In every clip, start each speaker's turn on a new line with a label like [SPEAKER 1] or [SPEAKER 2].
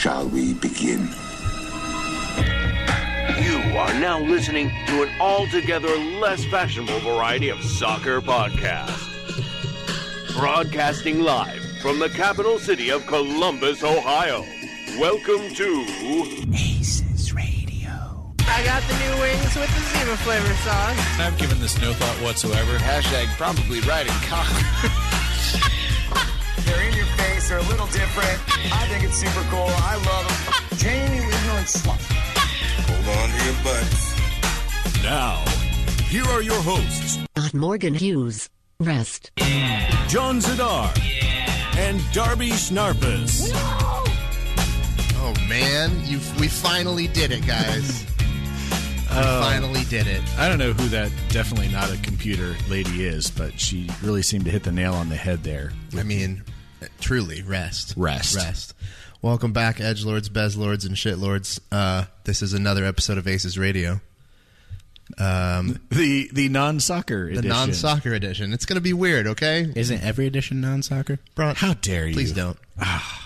[SPEAKER 1] Shall we begin?
[SPEAKER 2] You are now listening to an altogether less fashionable variety of soccer podcast. Broadcasting live from the capital city of Columbus, Ohio. Welcome to
[SPEAKER 3] ACES Radio.
[SPEAKER 4] I got the new wings with the Zima flavor sauce.
[SPEAKER 5] I've given this no thought whatsoever.
[SPEAKER 3] Hashtag probably right in cock.
[SPEAKER 6] They're in your face. They're a little different. I think it's super cool. I love them. Jamie, ignorant slut.
[SPEAKER 1] Hold on to your butts.
[SPEAKER 5] Now, here are your hosts.
[SPEAKER 7] Morgan Hughes. Rest.
[SPEAKER 5] John Zadar. And Darby Snarpus.
[SPEAKER 3] No! Oh, man. We finally did it, guys. We finally did it.
[SPEAKER 5] I don't know who that definitely not a computer lady is, but she really seemed to hit the nail on the head there.
[SPEAKER 3] I mean, truly, rest.
[SPEAKER 5] Rest.
[SPEAKER 3] Welcome back, edgelords, bezlords, and shitlords. This is another episode of ACES Radio.
[SPEAKER 5] The non-soccer edition.
[SPEAKER 3] The non-soccer edition. It's going to be weird, okay?
[SPEAKER 8] Isn't every edition non-soccer?
[SPEAKER 3] Bro,
[SPEAKER 5] how dare you?
[SPEAKER 3] Please don't.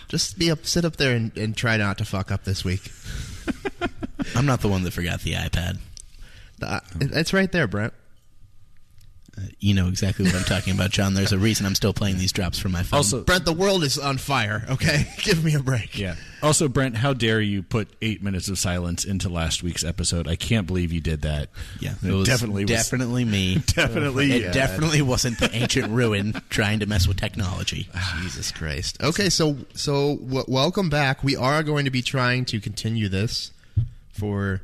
[SPEAKER 3] Just sit up there and try not to fuck up this week.
[SPEAKER 8] I'm not the one that forgot the iPad.
[SPEAKER 3] It's right there, Brent.
[SPEAKER 8] You know exactly what I'm talking about, John. There's a reason I'm still playing these drops from my phone.
[SPEAKER 5] Also,
[SPEAKER 3] Brent, the world is on fire, okay? Give me a break.
[SPEAKER 5] Yeah. Also, Brent, how dare you put 8 minutes of silence into last week's episode? I can't believe you did that.
[SPEAKER 8] Yeah, it was definitely me.
[SPEAKER 5] Definitely.
[SPEAKER 8] It definitely wasn't the ancient ruin trying to mess with technology.
[SPEAKER 3] Jesus Christ. Okay, so welcome back. We are going to be trying to continue this for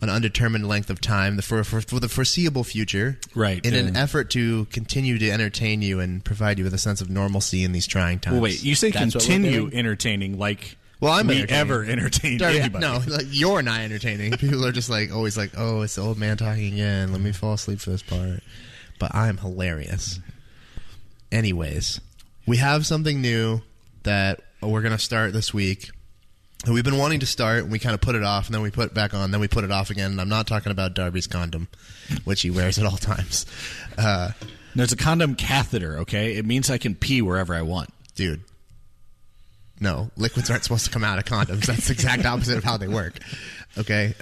[SPEAKER 3] an undetermined length of time for the foreseeable future,
[SPEAKER 5] right?
[SPEAKER 3] In an effort to continue to entertain you and provide you with a sense of normalcy in these trying times.
[SPEAKER 5] Well, wait, you say that's continue entertaining like
[SPEAKER 3] I'm
[SPEAKER 5] ever entertained anybody?
[SPEAKER 3] No, like, you're not entertaining. People are just always like, oh, it's the old man talking again. Let me fall asleep for this part. But I'm hilarious. Anyways, we have something new that we're going to start this week. We've been wanting to start, and we kind of put it off, and then we put it back on, then we put it off again, and I'm not talking about Darby's condom, which he wears at all times.
[SPEAKER 5] There's a condom catheter, okay? It means I can pee wherever I want.
[SPEAKER 3] Dude. No, liquids aren't supposed to come out of condoms. That's the exact opposite of how they work. Okay?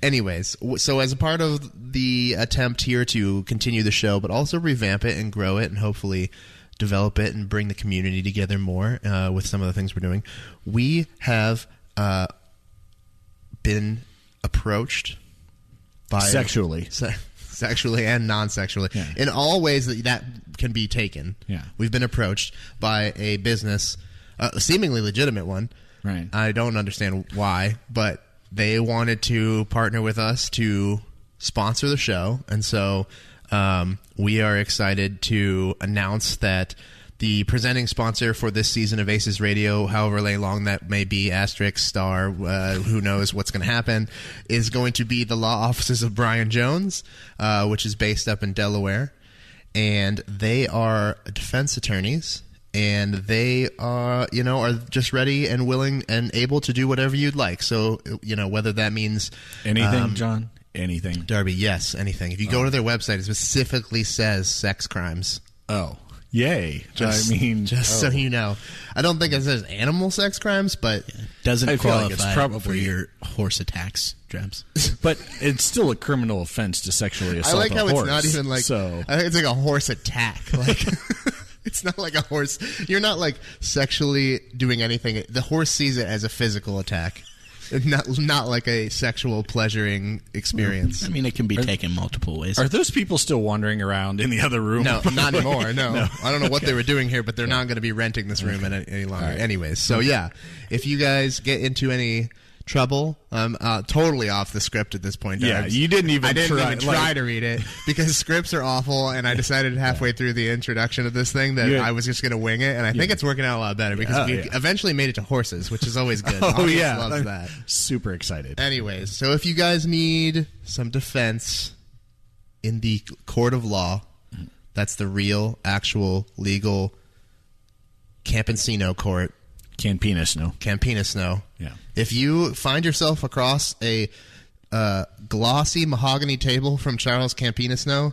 [SPEAKER 3] Anyways, so as a part of the attempt here to continue the show, but also revamp it and grow it and hopefully develop it and bring the community together more with some of the things we're doing, we have been approached by
[SPEAKER 5] sexually
[SPEAKER 3] and non-sexually, in all ways that can be taken.
[SPEAKER 5] Yeah.
[SPEAKER 3] We've been approached by a business, a seemingly legitimate one.
[SPEAKER 5] Right.
[SPEAKER 3] I don't understand why, but they wanted to partner with us to sponsor the show, and so we are excited to announce that the presenting sponsor for this season of ACES Radio, however long that may be, asterisk, star, who knows what's going to happen, is going to be the law offices of Brian Jones, which is based up in Delaware. And they are defense attorneys, and they are just ready and willing and able to do whatever you'd like. So, whether that means
[SPEAKER 5] anything, John. Anything.
[SPEAKER 3] Darby, yes, anything. If you go to their website, it specifically says sex crimes.
[SPEAKER 5] Oh, yay.
[SPEAKER 3] So you know. I don't think it says animal sex crimes, but
[SPEAKER 8] doesn't qualify for your horse attacks, Drabs.
[SPEAKER 5] But it's still a criminal offense to sexually assault a horse.
[SPEAKER 3] I like how it's not even like, I think it's like a horse attack. Like, it's not like a horse. You're not like sexually doing anything. The horse sees it as a physical attack. Not like a sexual pleasuring experience.
[SPEAKER 8] I mean, it can be taken multiple ways.
[SPEAKER 5] Are those people still wandering around in the other room?
[SPEAKER 3] No, not anymore. No. I don't know what they were doing here, but they're not going to be renting this room any longer. Right. Anyways, so yeah, if you guys get into any trouble, I'm totally off the script at this point.
[SPEAKER 5] Yeah, you didn't even
[SPEAKER 3] try to read it because scripts are awful, and I decided halfway through the introduction of this thing that I was just going to wing it, and I think it's working out a lot better because we eventually made it to horses, which is always good. Loves that.
[SPEAKER 5] Super excited.
[SPEAKER 3] Anyways, so if you guys need some defense in the court of law, that's the real, actual, legal Campesino court. Campesino.
[SPEAKER 5] Yeah.
[SPEAKER 3] If you find yourself across a glossy mahogany table from Charles Campesino,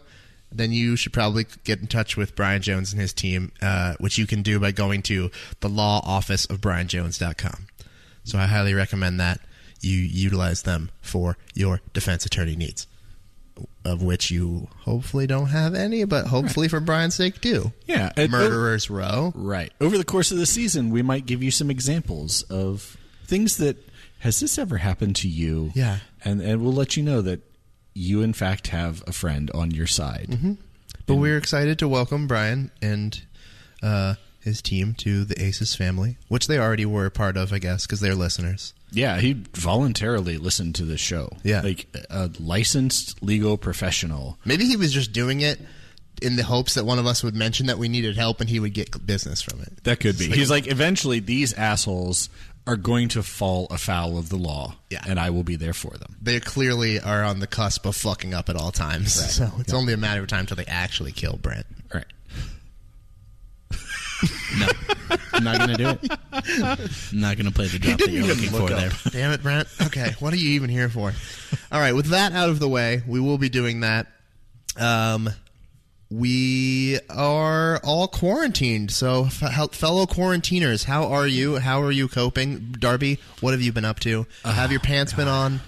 [SPEAKER 3] then you should probably get in touch with Brian Jones and his team, which you can do by going to the lawofficeofbrianjones.com. So I highly recommend that you utilize them for your defense attorney needs, of which you hopefully don't have any, but hopefully for Brian's sake do.
[SPEAKER 5] Yeah.
[SPEAKER 3] Murderers Row.
[SPEAKER 5] Right. Over the course of the season, we might give you some examples of things that, has this ever happened to you?
[SPEAKER 3] Yeah.
[SPEAKER 5] And we'll let you know that you, in fact, have a friend on your side.
[SPEAKER 3] Mm-hmm. But we're excited to welcome Brian and his team to the ACES family, which they already were a part of, I guess, because they're listeners.
[SPEAKER 5] Yeah, he voluntarily listened to the show.
[SPEAKER 3] Yeah.
[SPEAKER 5] Like a licensed legal professional.
[SPEAKER 3] Maybe he was just doing it in the hopes that one of us would mention that we needed help and he would get business from it.
[SPEAKER 5] That could be. He's like, eventually these assholes are going to fall afoul of the law, and I will be there for them.
[SPEAKER 3] They clearly are on the cusp of fucking up at all times,
[SPEAKER 5] Right.
[SPEAKER 3] so it's only a matter of time until they actually kill Brent.
[SPEAKER 5] Right.
[SPEAKER 8] No, I'm not going to do it. I'm not going to play the drop that you're looking for there.
[SPEAKER 3] Damn it, Brent. Okay, what are you even here for? All right, with that out of the way, we will be doing that. We are all quarantined, so fellow quarantiners, how are you? How are you coping? Darby, what have you been up to? Have your pants been on?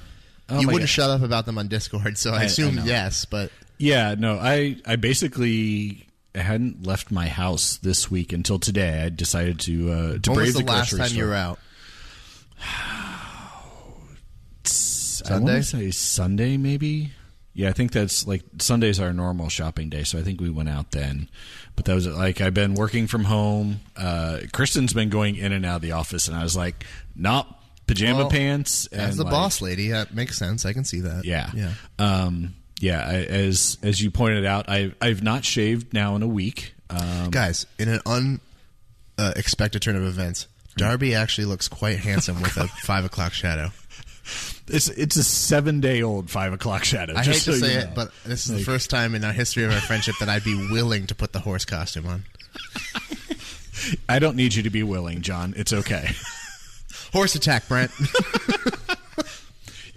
[SPEAKER 3] You wouldn't shut up about them on Discord, so I assume yes, but...
[SPEAKER 5] Yeah, no, I basically hadn't left my house this week until today. I decided to brave the grocery store.
[SPEAKER 3] When was the last time you were out?
[SPEAKER 5] I want to say Sunday, maybe. Yeah, I think that's like Sunday's our normal shopping day, so I think we went out then. But that was like I've been working from home. Kristen's been going in and out of the office, and I was like, nope, pajama pants.
[SPEAKER 3] As the boss lady, that makes sense. I can see that.
[SPEAKER 5] Yeah,
[SPEAKER 3] yeah.
[SPEAKER 5] As you pointed out, I've not shaved now in a week.
[SPEAKER 3] Guys, in an unexpected turn of events, Darby actually looks quite handsome with a 5 o'clock shadow.
[SPEAKER 5] It's a 7-day-old 5 o'clock shadow.
[SPEAKER 3] I hate to say it, but this is the first time in our history of our friendship that I'd be willing to put the horse costume on.
[SPEAKER 5] I don't need you to be willing, John. It's okay.
[SPEAKER 3] Horse attack, Brent.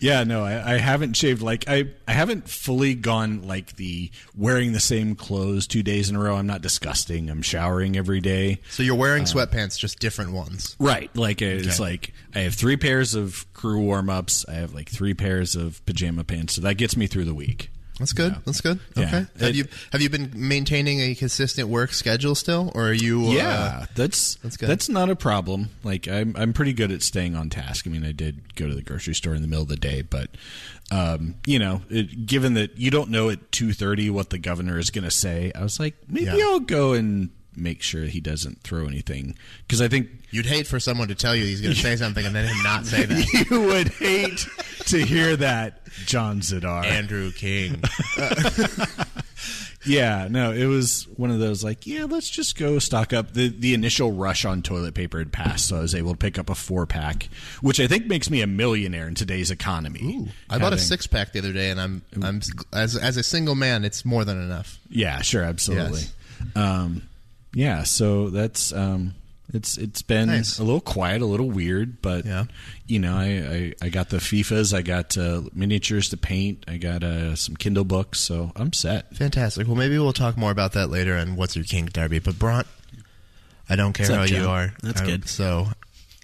[SPEAKER 5] Yeah, no, I haven't shaved. Like I haven't fully gone like the wearing the same clothes 2 days in a row. I'm not disgusting. I'm showering every day.
[SPEAKER 3] So you're wearing sweatpants, just different ones.
[SPEAKER 5] Right. Like it's like I have 3 pairs of crew warm-ups. I have like 3 pairs of pajama pants. So that gets me through the week.
[SPEAKER 3] That's good. Yeah. That's good. Okay.
[SPEAKER 5] Yeah.
[SPEAKER 3] Have you been maintaining a consistent work schedule still, or are you?
[SPEAKER 5] Yeah, that's good. That's not a problem. Like I'm pretty good at staying on task. I mean, I did go to the grocery store in the middle of the day, but given that you don't know at 2:30 what the governor is going to say, I was like, maybe I'll go and make sure he doesn't throw anything, because I think
[SPEAKER 3] you'd hate for someone to tell you he's going to say something and then him not say that.
[SPEAKER 5] You would hate to hear that, John Zidar.
[SPEAKER 3] Andrew King.
[SPEAKER 5] Yeah, no, it was one of those like, let's just go stock up. The initial rush on toilet paper had passed, so I was able to pick up a 4-pack, which I think makes me a millionaire in today's economy.
[SPEAKER 3] Ooh, I bought a 6-pack the other day, and I'm as a single man, it's more than enough.
[SPEAKER 5] Yeah, sure, absolutely.
[SPEAKER 3] Yes.
[SPEAKER 5] So that's it's been
[SPEAKER 3] nice.
[SPEAKER 5] A little quiet, a little weird, but I got the FIFAs, I got miniatures to paint, I got some Kindle books, so I'm set.
[SPEAKER 3] Fantastic. Well, maybe we'll talk more about that later and what's your kink, Darby. But Bront, I don't care how you are.
[SPEAKER 8] That's good.
[SPEAKER 3] So,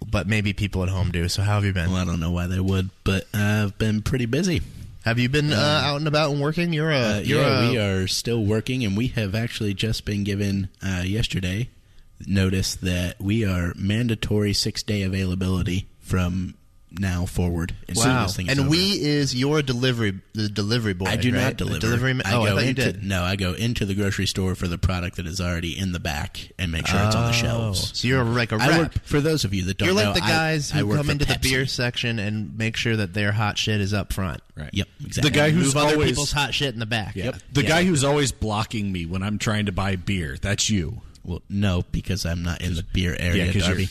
[SPEAKER 3] but maybe people at home do. So how have you been?
[SPEAKER 8] Well, I don't know why they would, but I've been pretty busy.
[SPEAKER 3] Have you been out and about and working? We
[SPEAKER 8] are still working, and we have actually just been given yesterday notice that we are mandatory 6-day availability from now forward.
[SPEAKER 3] Wow. And we is your the delivery boy.
[SPEAKER 8] I do
[SPEAKER 3] right?
[SPEAKER 8] not deliver.
[SPEAKER 3] I thought you did.
[SPEAKER 8] No, I go into the grocery store for the product that is already in the back and make sure it's on the shelves.
[SPEAKER 3] So you're like a rep.
[SPEAKER 8] For those of you that don't know,
[SPEAKER 3] you're like the guys who come into
[SPEAKER 8] Pepsi.
[SPEAKER 3] the beer section and make sure that their hot shit is up front.
[SPEAKER 5] Right.
[SPEAKER 8] Yep, exactly.
[SPEAKER 5] The guy who's
[SPEAKER 3] Move other
[SPEAKER 5] always
[SPEAKER 3] people's hot shit in the back.
[SPEAKER 5] Yeah. Yep. The guy who's always blocking me when I'm trying to buy beer. That's you.
[SPEAKER 8] Well, no, because I'm not in the beer area, Darby.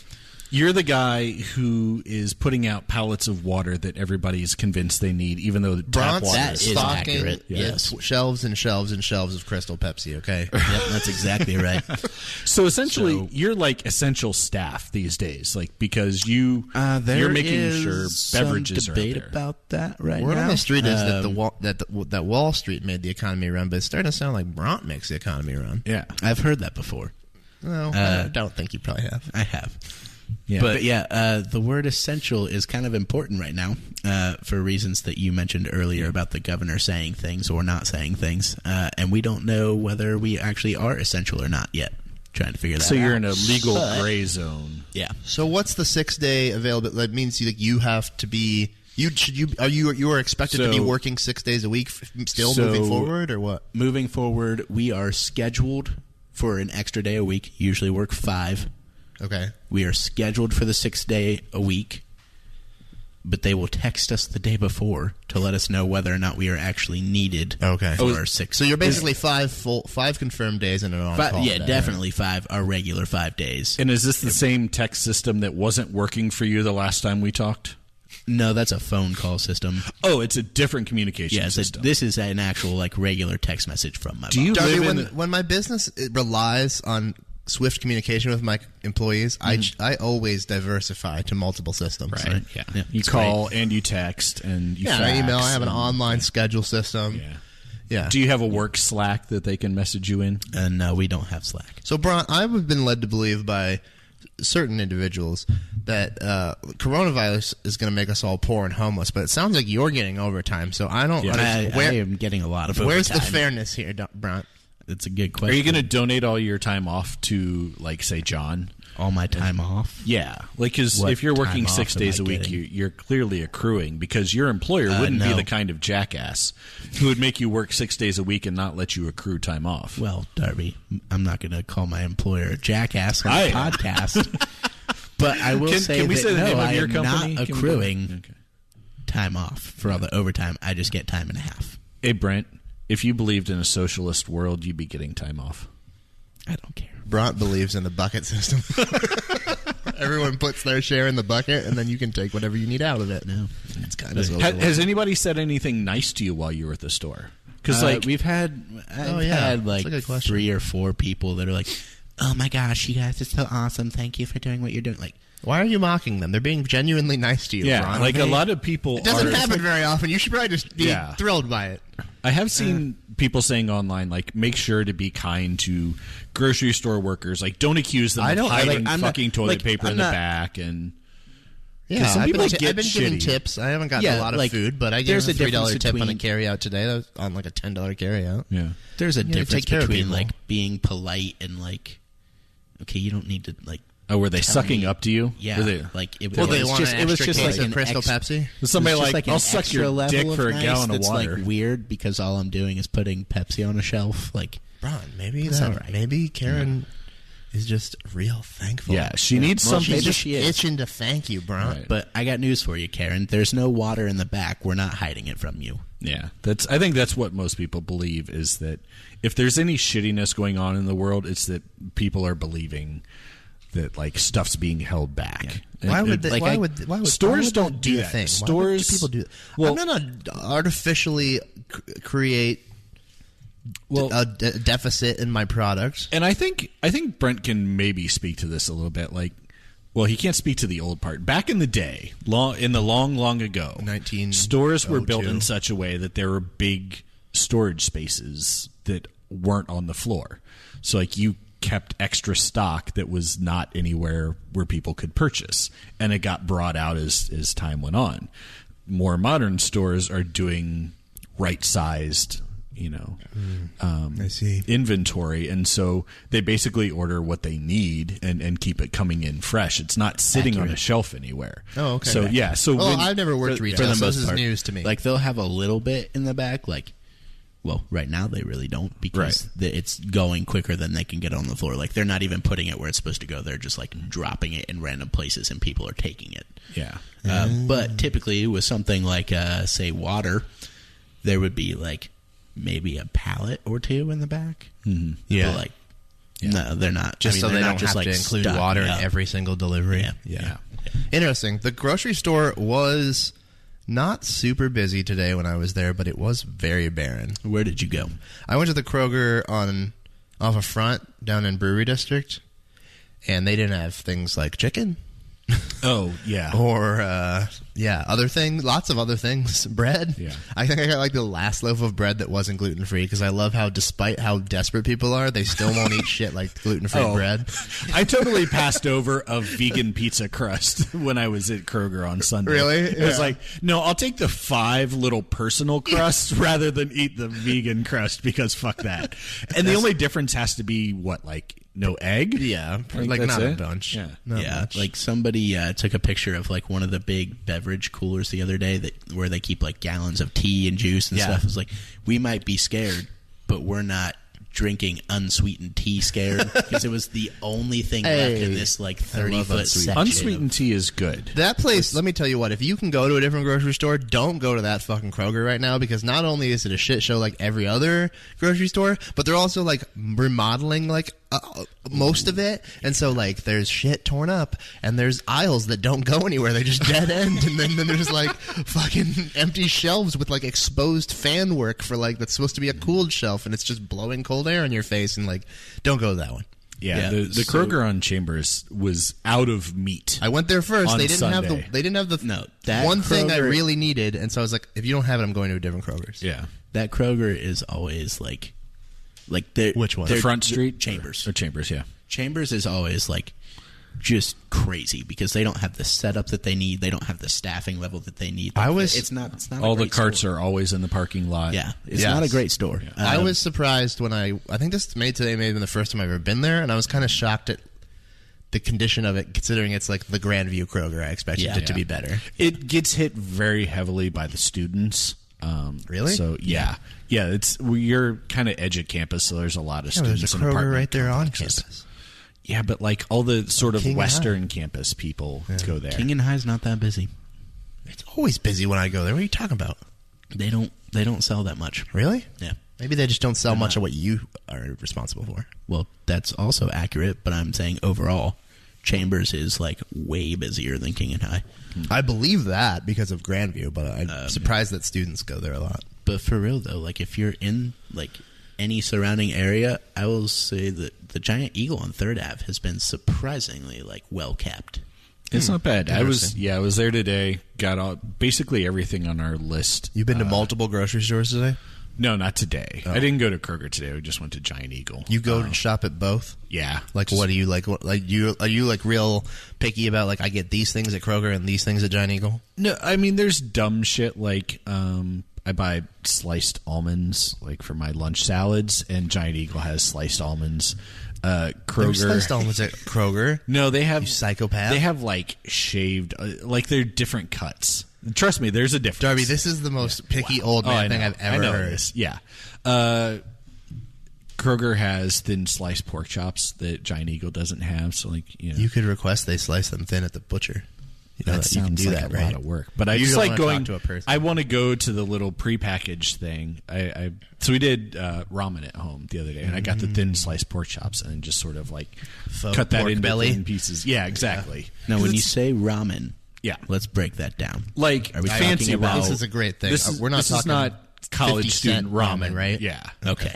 [SPEAKER 5] You're the guy who is putting out pallets of water that everybody is convinced they need, even though tap water
[SPEAKER 8] that is accurate. Yes.
[SPEAKER 3] Shelves and shelves and shelves of Crystal Pepsi, okay?
[SPEAKER 8] Yep, that's exactly right.
[SPEAKER 5] So essentially, you're like essential staff these days, like because you're making sure beverages are out there.
[SPEAKER 8] Debate about that right
[SPEAKER 3] Word
[SPEAKER 8] now.
[SPEAKER 3] on the street is that Wall Street made the economy run, but it's starting to sound like Bront makes the economy run.
[SPEAKER 5] Yeah,
[SPEAKER 8] I've heard that before.
[SPEAKER 3] No, I don't think you probably have.
[SPEAKER 8] I have.
[SPEAKER 5] Yeah.
[SPEAKER 8] But the word essential is kind of important right now for reasons that you mentioned earlier about the governor saying things or not saying things. And we don't know whether we actually are essential or not yet. Trying to figure that out.
[SPEAKER 5] So you're in a legal gray zone.
[SPEAKER 8] Yeah.
[SPEAKER 3] So what's the 6 day available? That means you have to be. You are expected to be working 6 days a week moving forward, or what?
[SPEAKER 8] Moving forward, we are scheduled for an extra day a week. Usually work 5.
[SPEAKER 3] Okay.
[SPEAKER 8] We are scheduled for the 6th day a week, but they will text us the day before to let us know whether or not we are actually needed.
[SPEAKER 3] Okay.
[SPEAKER 8] For our 6.
[SPEAKER 3] So you're basically 5 confirmed days and an on-call.
[SPEAKER 8] Yeah,
[SPEAKER 3] day,
[SPEAKER 8] definitely 5. Our regular 5 days.
[SPEAKER 5] And is this the same text system that wasn't working for you the last time we talked?
[SPEAKER 8] No, that's a phone call system.
[SPEAKER 5] Oh, it's a different communication system.
[SPEAKER 8] This is an actual regular text message from my boss.
[SPEAKER 3] Darby, when my business relies on swift communication with my employees, I always diversify to multiple systems.
[SPEAKER 8] Right. Yeah.
[SPEAKER 5] You call and you text and you fax.
[SPEAKER 3] I email. I have an online schedule system. Yeah.
[SPEAKER 5] Do you have a work Slack that they can message you in?
[SPEAKER 8] No, we don't have Slack.
[SPEAKER 3] So, Bron, I've been led to believe by certain individuals that coronavirus is going to make us all poor and homeless, but it sounds like you're getting overtime. So I don't.
[SPEAKER 8] I am getting a lot of overtime.
[SPEAKER 3] Where's the fairness here, Bront?
[SPEAKER 8] It's a good question.
[SPEAKER 5] Are you going to donate all your time off to, say, John?
[SPEAKER 8] All my time off?
[SPEAKER 5] Yeah. Because if you're working 6 days a week, you're clearly accruing, because your employer wouldn't be the kind of jackass who would make you work 6 days a week and not let you accrue time off.
[SPEAKER 8] Well, Darby, I'm not going to call my employer a jackass on a podcast, but I will say that
[SPEAKER 5] the name of your
[SPEAKER 8] I am
[SPEAKER 5] company?
[SPEAKER 8] not accruing time off for all the overtime. I just get time and a half.
[SPEAKER 5] Hey, Brent, if you believed in a socialist world, you'd be getting time off.
[SPEAKER 8] I don't care.
[SPEAKER 3] Bront believes in the bucket system. Everyone puts their share in the bucket, and then you can take whatever you need out of it.
[SPEAKER 8] No,
[SPEAKER 3] it's kind of
[SPEAKER 5] Has anybody said anything nice to you while you were at the store? Because
[SPEAKER 8] I've had 3 or 4 people that are like, "Oh my gosh, you guys are so awesome! Thank you for doing what you're doing." Like,
[SPEAKER 3] why are you mocking them? They're being genuinely nice to you.
[SPEAKER 5] Yeah,
[SPEAKER 3] Bron.
[SPEAKER 5] a lot of people.
[SPEAKER 3] It doesn't happen very often. You should probably just be thrilled by it.
[SPEAKER 5] I have seen people saying online, make sure to be kind to grocery store workers. Don't accuse them of hiding fucking toilet paper in the back. And
[SPEAKER 3] yeah,
[SPEAKER 5] some people get
[SPEAKER 3] I've been giving
[SPEAKER 5] shitty.
[SPEAKER 3] tips. I haven't gotten a lot of food, but I gave a $3 tip on a carryout today. That was on a $10 carryout.
[SPEAKER 5] Yeah,
[SPEAKER 8] there's a difference between
[SPEAKER 3] people.
[SPEAKER 8] being polite and okay, you don't need to
[SPEAKER 5] Oh, were they sucking up to you?
[SPEAKER 8] Yeah,
[SPEAKER 3] they want
[SPEAKER 8] it was just
[SPEAKER 3] like Crystal Pepsi.
[SPEAKER 5] Was somebody I'll suck your dick for a gallon of water.
[SPEAKER 8] That's weird because all I'm doing is putting Pepsi on a shelf.
[SPEAKER 3] Bron, maybe
[SPEAKER 8] that's all right.
[SPEAKER 3] Maybe Karen is just real thankful.
[SPEAKER 5] Yeah, she needs something.
[SPEAKER 3] She's just itching to thank you, Bron.
[SPEAKER 5] Right.
[SPEAKER 8] But I got news for you, Karen. There's no water in the back. We're not hiding it from you.
[SPEAKER 5] Yeah, I think that's what most people believe, is that if there's any shittiness going on in the world, it's that people are believing that stuff's being held back.
[SPEAKER 3] Yeah. Why would
[SPEAKER 5] stores don't do that?
[SPEAKER 3] Thing?
[SPEAKER 5] Stores,
[SPEAKER 3] people do that?
[SPEAKER 5] Well,
[SPEAKER 3] I'm going to artificially create a deficit in my product.
[SPEAKER 5] And I think Brent can maybe speak to this a little bit. He can't speak to the old part. Back in the day, long ago, stores were built in such a way that there were big storage spaces that weren't on the floor. So you kept extra stock that was not anywhere where people could purchase, and it got brought out as time went on. More modern stores are doing right-sized,
[SPEAKER 3] I see.
[SPEAKER 5] inventory, and so they basically order what they need and keep it coming in fresh. It's not sitting on a shelf anywhere.
[SPEAKER 3] Oh, okay.
[SPEAKER 5] So
[SPEAKER 3] I've never worked retail, so this is news to me.
[SPEAKER 8] They'll have a little bit in the back, well, right now they really don't, because it's going quicker than they can get on the floor. They're not even putting it where it's supposed to go. They're just dropping it in random places, and people are taking it.
[SPEAKER 5] Yeah.
[SPEAKER 8] But typically with something like, say, water, there would be maybe a pallet or two in the back.
[SPEAKER 5] Mm-hmm.
[SPEAKER 3] Yeah.
[SPEAKER 8] But, no, they're not.
[SPEAKER 3] Just so they don't have to include water in every single delivery.
[SPEAKER 8] Yeah.
[SPEAKER 3] Interesting. The grocery store was not super busy today when I was there, but it was very barren.
[SPEAKER 8] Where did you go?
[SPEAKER 3] I went to the Kroger off a front down in Brewery District, and they didn't have things like chicken.
[SPEAKER 5] Oh, yeah.
[SPEAKER 3] Or other things, lots of other things. Bread.
[SPEAKER 5] Yeah.
[SPEAKER 3] I think I got like the last loaf of bread that wasn't gluten free because I love how, despite how desperate people are, they still won't eat shit like gluten free bread.
[SPEAKER 5] I totally passed over a vegan pizza crust when I was at Kroger on Sunday.
[SPEAKER 3] Really?
[SPEAKER 5] It was like, no, I'll take the 5 little personal crusts rather than eat the vegan crust because fuck that. And the only difference has to be what, like, no egg?
[SPEAKER 3] Yeah,
[SPEAKER 5] Like,
[SPEAKER 3] like
[SPEAKER 5] that's
[SPEAKER 3] not
[SPEAKER 5] it?
[SPEAKER 3] a bunch.
[SPEAKER 5] Yeah.
[SPEAKER 3] Not
[SPEAKER 8] Yeah,
[SPEAKER 3] much.
[SPEAKER 8] like somebody took a picture of like one of the big beverage coolers the other day where they keep like gallons of tea and juice and stuff. It's like, we might be scared, but we're not drinking unsweetened tea scared because it was the only thing left in this like 30-foot section.
[SPEAKER 5] Unsweetened tea is good.
[SPEAKER 3] That place, let me tell you what, if you can go to a different grocery store, don't go to that fucking Kroger right now because not only is it a shit show like every other grocery store, but they're also like remodeling like most of it. And so like there's shit torn up and there's aisles that don't go anywhere. They just dead end. And then there's like fucking empty shelves with like exposed fan work for like that's supposed to be a cooled shelf and it's just blowing cold air in your face and like don't go to that one.
[SPEAKER 5] Yeah, the Kroger on Chambers was out of meat.
[SPEAKER 3] I went there first.
[SPEAKER 5] On
[SPEAKER 3] They didn't have
[SPEAKER 5] Sunday.
[SPEAKER 3] the one thing I really needed, and so I was like, if you don't have it, I'm going to a different Kroger's.
[SPEAKER 5] Yeah.
[SPEAKER 8] That Kroger is always like
[SPEAKER 3] Which one?
[SPEAKER 5] The Front Street?
[SPEAKER 8] Chambers.
[SPEAKER 5] Or Chambers, yeah.
[SPEAKER 8] Chambers is always like just crazy because they don't have the setup that they need. They don't have the staffing level that they need. It's not
[SPEAKER 5] All
[SPEAKER 8] a
[SPEAKER 5] the
[SPEAKER 8] great
[SPEAKER 5] carts
[SPEAKER 8] store.
[SPEAKER 5] are always in the parking lot.
[SPEAKER 8] Yeah, it's
[SPEAKER 3] Yes.
[SPEAKER 8] not a great store.
[SPEAKER 3] I was surprised when I think this may have been the first time I've ever been there, and I was kind of shocked at the condition of it, considering it's like the Grandview Kroger. I expected it to be better.
[SPEAKER 5] It gets hit very heavily by the students.
[SPEAKER 3] Really?
[SPEAKER 5] So, yeah. Yeah, you're kind of edge of campus, so there's a lot of students
[SPEAKER 3] there's a
[SPEAKER 5] and
[SPEAKER 3] Kroger
[SPEAKER 5] apartment
[SPEAKER 3] right there on
[SPEAKER 5] complexes.
[SPEAKER 3] campus.
[SPEAKER 5] Yeah, but like all the sort of
[SPEAKER 3] King and
[SPEAKER 5] Western campus people go there.
[SPEAKER 8] King and High's not that busy.
[SPEAKER 3] It's always busy when I go there. What are you talking about?
[SPEAKER 8] They don't sell that much.
[SPEAKER 3] Really?
[SPEAKER 8] Yeah.
[SPEAKER 3] Maybe they just don't sell much of what you are responsible for.
[SPEAKER 8] Well, that's also accurate, but I'm saying overall, Chambers is like way busier than King and High.
[SPEAKER 3] I believe that because of Grandview, but I'm surprised that students go there a lot.
[SPEAKER 8] But for real though, like if you're in like any surrounding area, I will say that the Giant Eagle on 3rd Ave has been surprisingly like well kept.
[SPEAKER 5] It's not bad. I was there today. Got basically everything on our list.
[SPEAKER 3] You've been to multiple grocery stores today?
[SPEAKER 5] No, not today.
[SPEAKER 3] Oh.
[SPEAKER 5] I didn't go to Kroger today. We just went to Giant Eagle.
[SPEAKER 3] You go and shop at both?
[SPEAKER 5] Yeah.
[SPEAKER 3] Like, what do you like? Are you like real picky about like I get these things at Kroger and these things at Giant Eagle?
[SPEAKER 5] No, I mean there's dumb shit like I buy sliced almonds like for my lunch salads, and Giant Eagle has sliced almonds. Kroger
[SPEAKER 3] There's sliced almonds at Kroger.
[SPEAKER 5] No, they have
[SPEAKER 3] You psychopath.
[SPEAKER 5] They have like shaved, like they're different cuts. Trust me, there's a difference.
[SPEAKER 3] Darby, this is the most picky old man thing I've ever heard.
[SPEAKER 5] This. Yeah. Kroger has thin sliced pork chops that Giant Eagle doesn't have. So, like,
[SPEAKER 3] You could request they slice them thin at the butcher. You know
[SPEAKER 5] that
[SPEAKER 3] you can
[SPEAKER 5] sounds
[SPEAKER 3] do
[SPEAKER 5] like
[SPEAKER 3] that,
[SPEAKER 5] a
[SPEAKER 3] right?
[SPEAKER 5] lot of work. But I
[SPEAKER 3] You
[SPEAKER 5] just
[SPEAKER 3] don't
[SPEAKER 5] like
[SPEAKER 3] wanna
[SPEAKER 5] going
[SPEAKER 3] talk to a person.
[SPEAKER 5] I want to go to the little prepackaged thing. So we did ramen at home the other day, and I got the thin sliced pork chops and just sort of like cut that
[SPEAKER 3] pork
[SPEAKER 5] into
[SPEAKER 3] belly?
[SPEAKER 5] thin pieces. Yeah, exactly.
[SPEAKER 8] Now, when you say ramen,
[SPEAKER 5] Yeah.
[SPEAKER 8] let's break that down.
[SPEAKER 5] Like
[SPEAKER 8] Are we
[SPEAKER 5] fancy
[SPEAKER 8] talking about-
[SPEAKER 5] ramen.
[SPEAKER 3] This is a great thing.
[SPEAKER 5] This is,
[SPEAKER 3] We're not
[SPEAKER 5] this is
[SPEAKER 3] talking
[SPEAKER 5] not college
[SPEAKER 3] 50
[SPEAKER 5] student
[SPEAKER 3] cent
[SPEAKER 5] ramen,
[SPEAKER 3] right?
[SPEAKER 5] Yeah.
[SPEAKER 8] Okay.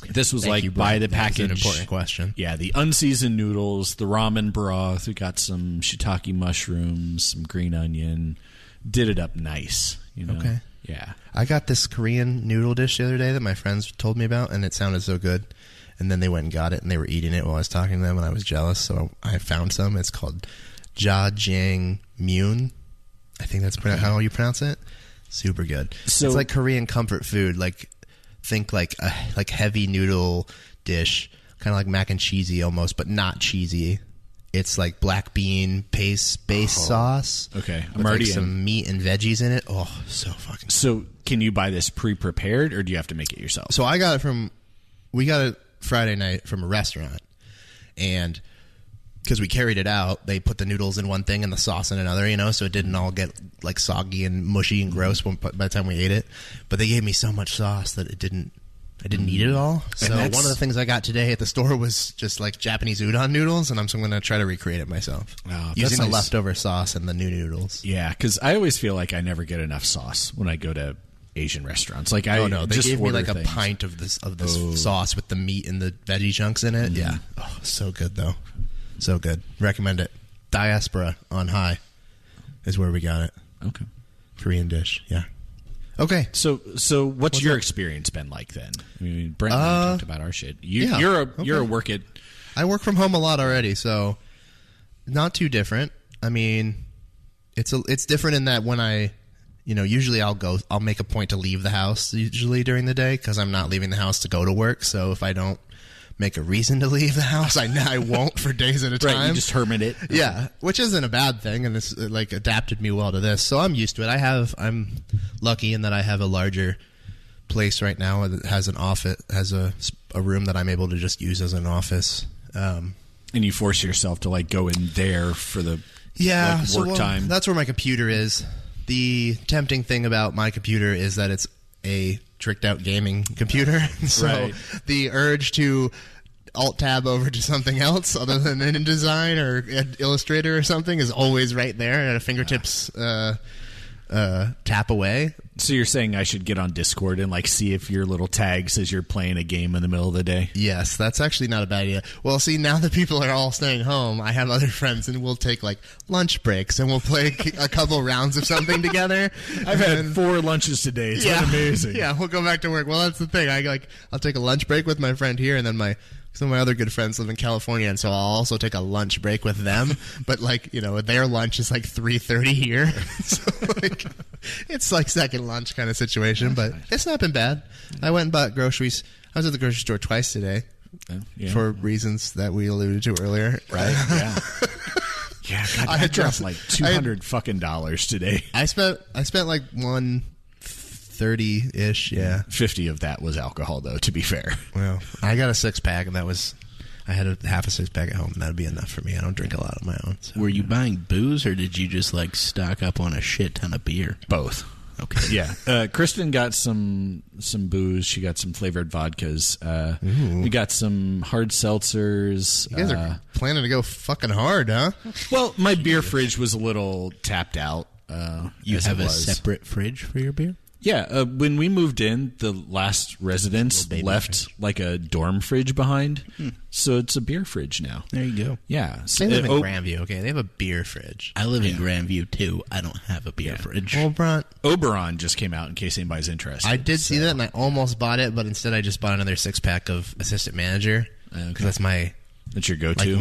[SPEAKER 5] This was
[SPEAKER 3] Thank
[SPEAKER 5] like
[SPEAKER 3] you,
[SPEAKER 5] buy the
[SPEAKER 3] Brett. That was
[SPEAKER 5] package.
[SPEAKER 3] an important question.
[SPEAKER 5] Yeah, the unseasoned noodles, the ramen broth. We got some shiitake mushrooms, some green onion. Did it up nice. You know?
[SPEAKER 3] Okay.
[SPEAKER 5] Yeah.
[SPEAKER 3] I got this Korean noodle dish the other day that my friends told me about, and it sounded so good. And then they went and got it, and they were eating it while I was talking to them, and I was jealous, so I found some. It's called jjangmyeon. I think that's how you pronounce it. Super good.
[SPEAKER 5] So-
[SPEAKER 3] it's like Korean comfort food. Like, think like a heavy noodle dish, kind of like mac and cheesy almost, but not cheesy. It's like black bean base sauce.
[SPEAKER 5] Okay, I'm
[SPEAKER 3] with
[SPEAKER 5] already
[SPEAKER 3] like
[SPEAKER 5] in.
[SPEAKER 3] some meat and veggies in it. Oh, so fucking.
[SPEAKER 5] So can you buy this pre-prepared, or do you have to make it yourself?
[SPEAKER 3] So we got it Friday night from a restaurant, and because we carried it out, they put the noodles in one thing and the sauce in another, so it didn't all get like soggy and mushy and gross by the time we ate it. But they gave me so much sauce that I didn't eat it all. So one of the things I got today at the store was just like Japanese udon noodles, and I'm going to try to recreate it myself
[SPEAKER 5] that's
[SPEAKER 3] using the
[SPEAKER 5] nice.
[SPEAKER 3] leftover sauce and the new noodles.
[SPEAKER 5] Yeah, because I always feel like I never get enough sauce when I go to Asian restaurants. Like
[SPEAKER 3] They
[SPEAKER 5] just
[SPEAKER 3] gave me
[SPEAKER 5] order
[SPEAKER 3] like a
[SPEAKER 5] things.
[SPEAKER 3] pint of this sauce with the meat and the veggie chunks in it. Yeah, oh, so good though, so good. Recommend it. Diaspora on High is where we got it.
[SPEAKER 5] Okay.
[SPEAKER 3] Korean dish, yeah. Okay.
[SPEAKER 5] So what's your experience been like then? I mean, Brent and I talked about our shit. You're a work at...
[SPEAKER 3] I work from home a lot already, so not too different. I mean, it's different in that when I, usually I'll make a point to leave the house usually during the day because I'm not leaving the house to go to work. So if I don't make a reason to leave the house, I won't for days at a time.
[SPEAKER 5] Right, you just hermit it.
[SPEAKER 3] Yeah, which isn't a bad thing, and this adapted me well to this, so I'm used to it. I'm lucky in that I have a larger place right now that has an office, has a room that I'm able to just use as an office.
[SPEAKER 5] And you force yourself to go in there for the work time.
[SPEAKER 3] That's where my computer is. The tempting thing about my computer is that it's a tricked out gaming computer. So
[SPEAKER 5] right.
[SPEAKER 3] The urge to Alt-tab over to something else other than InDesign or Illustrator or something is always right there at a fingertips tap away.
[SPEAKER 5] So you're saying I should get on Discord and see if your little tag says you're playing a game in the middle of the day?
[SPEAKER 3] Yes, that's actually not a bad idea. Well, see, now that people are all staying home, I have other friends and we'll take lunch breaks and we'll play a couple rounds of something together.
[SPEAKER 5] I've had 4 lunches today. It's amazing.
[SPEAKER 3] Yeah, we'll go back to work. Well, that's the thing. I'll take a lunch break with my friend here, and then some of my other good friends live in California, and so I'll also take a lunch break with them. But their lunch is 3:30 here, so it's second lunch kind of situation. But it's not been bad. I went and bought groceries. I was at the grocery store twice today for reasons that we alluded to earlier.
[SPEAKER 5] Right? Yeah. Yeah. God, I dropped $200 fucking dollars today. I spent
[SPEAKER 3] $130-ish, yeah.
[SPEAKER 5] 50 of that was alcohol, though, to be fair.
[SPEAKER 3] Well, I got a 6-pack, and I had half a 6-pack at home, and that'd be enough for me. I don't drink a lot of my own. So.
[SPEAKER 8] Were you buying booze, or did you just stock up on a shit ton of beer?
[SPEAKER 5] Both.
[SPEAKER 8] Okay.
[SPEAKER 5] Yeah. Kristen got some booze. She got some flavored vodkas. We got some hard seltzers.
[SPEAKER 3] You guys are planning to go fucking hard, huh?
[SPEAKER 5] Well, my beer fridge was a little tapped out.
[SPEAKER 8] You have a separate fridge for your beer?
[SPEAKER 5] Yeah, when we moved in, the last residents left a dorm fridge behind, so it's a beer fridge now.
[SPEAKER 8] There you go.
[SPEAKER 5] Yeah.
[SPEAKER 3] They live in Grandview, okay? They have a beer fridge.
[SPEAKER 8] I live in Grandview, too. I don't have a beer fridge.
[SPEAKER 5] Oberon just came out, in case anybody's interested.
[SPEAKER 3] I did see that, and I almost bought it, but instead I just bought another 6-pack of Assistant Manager, because
[SPEAKER 5] that's your go-to?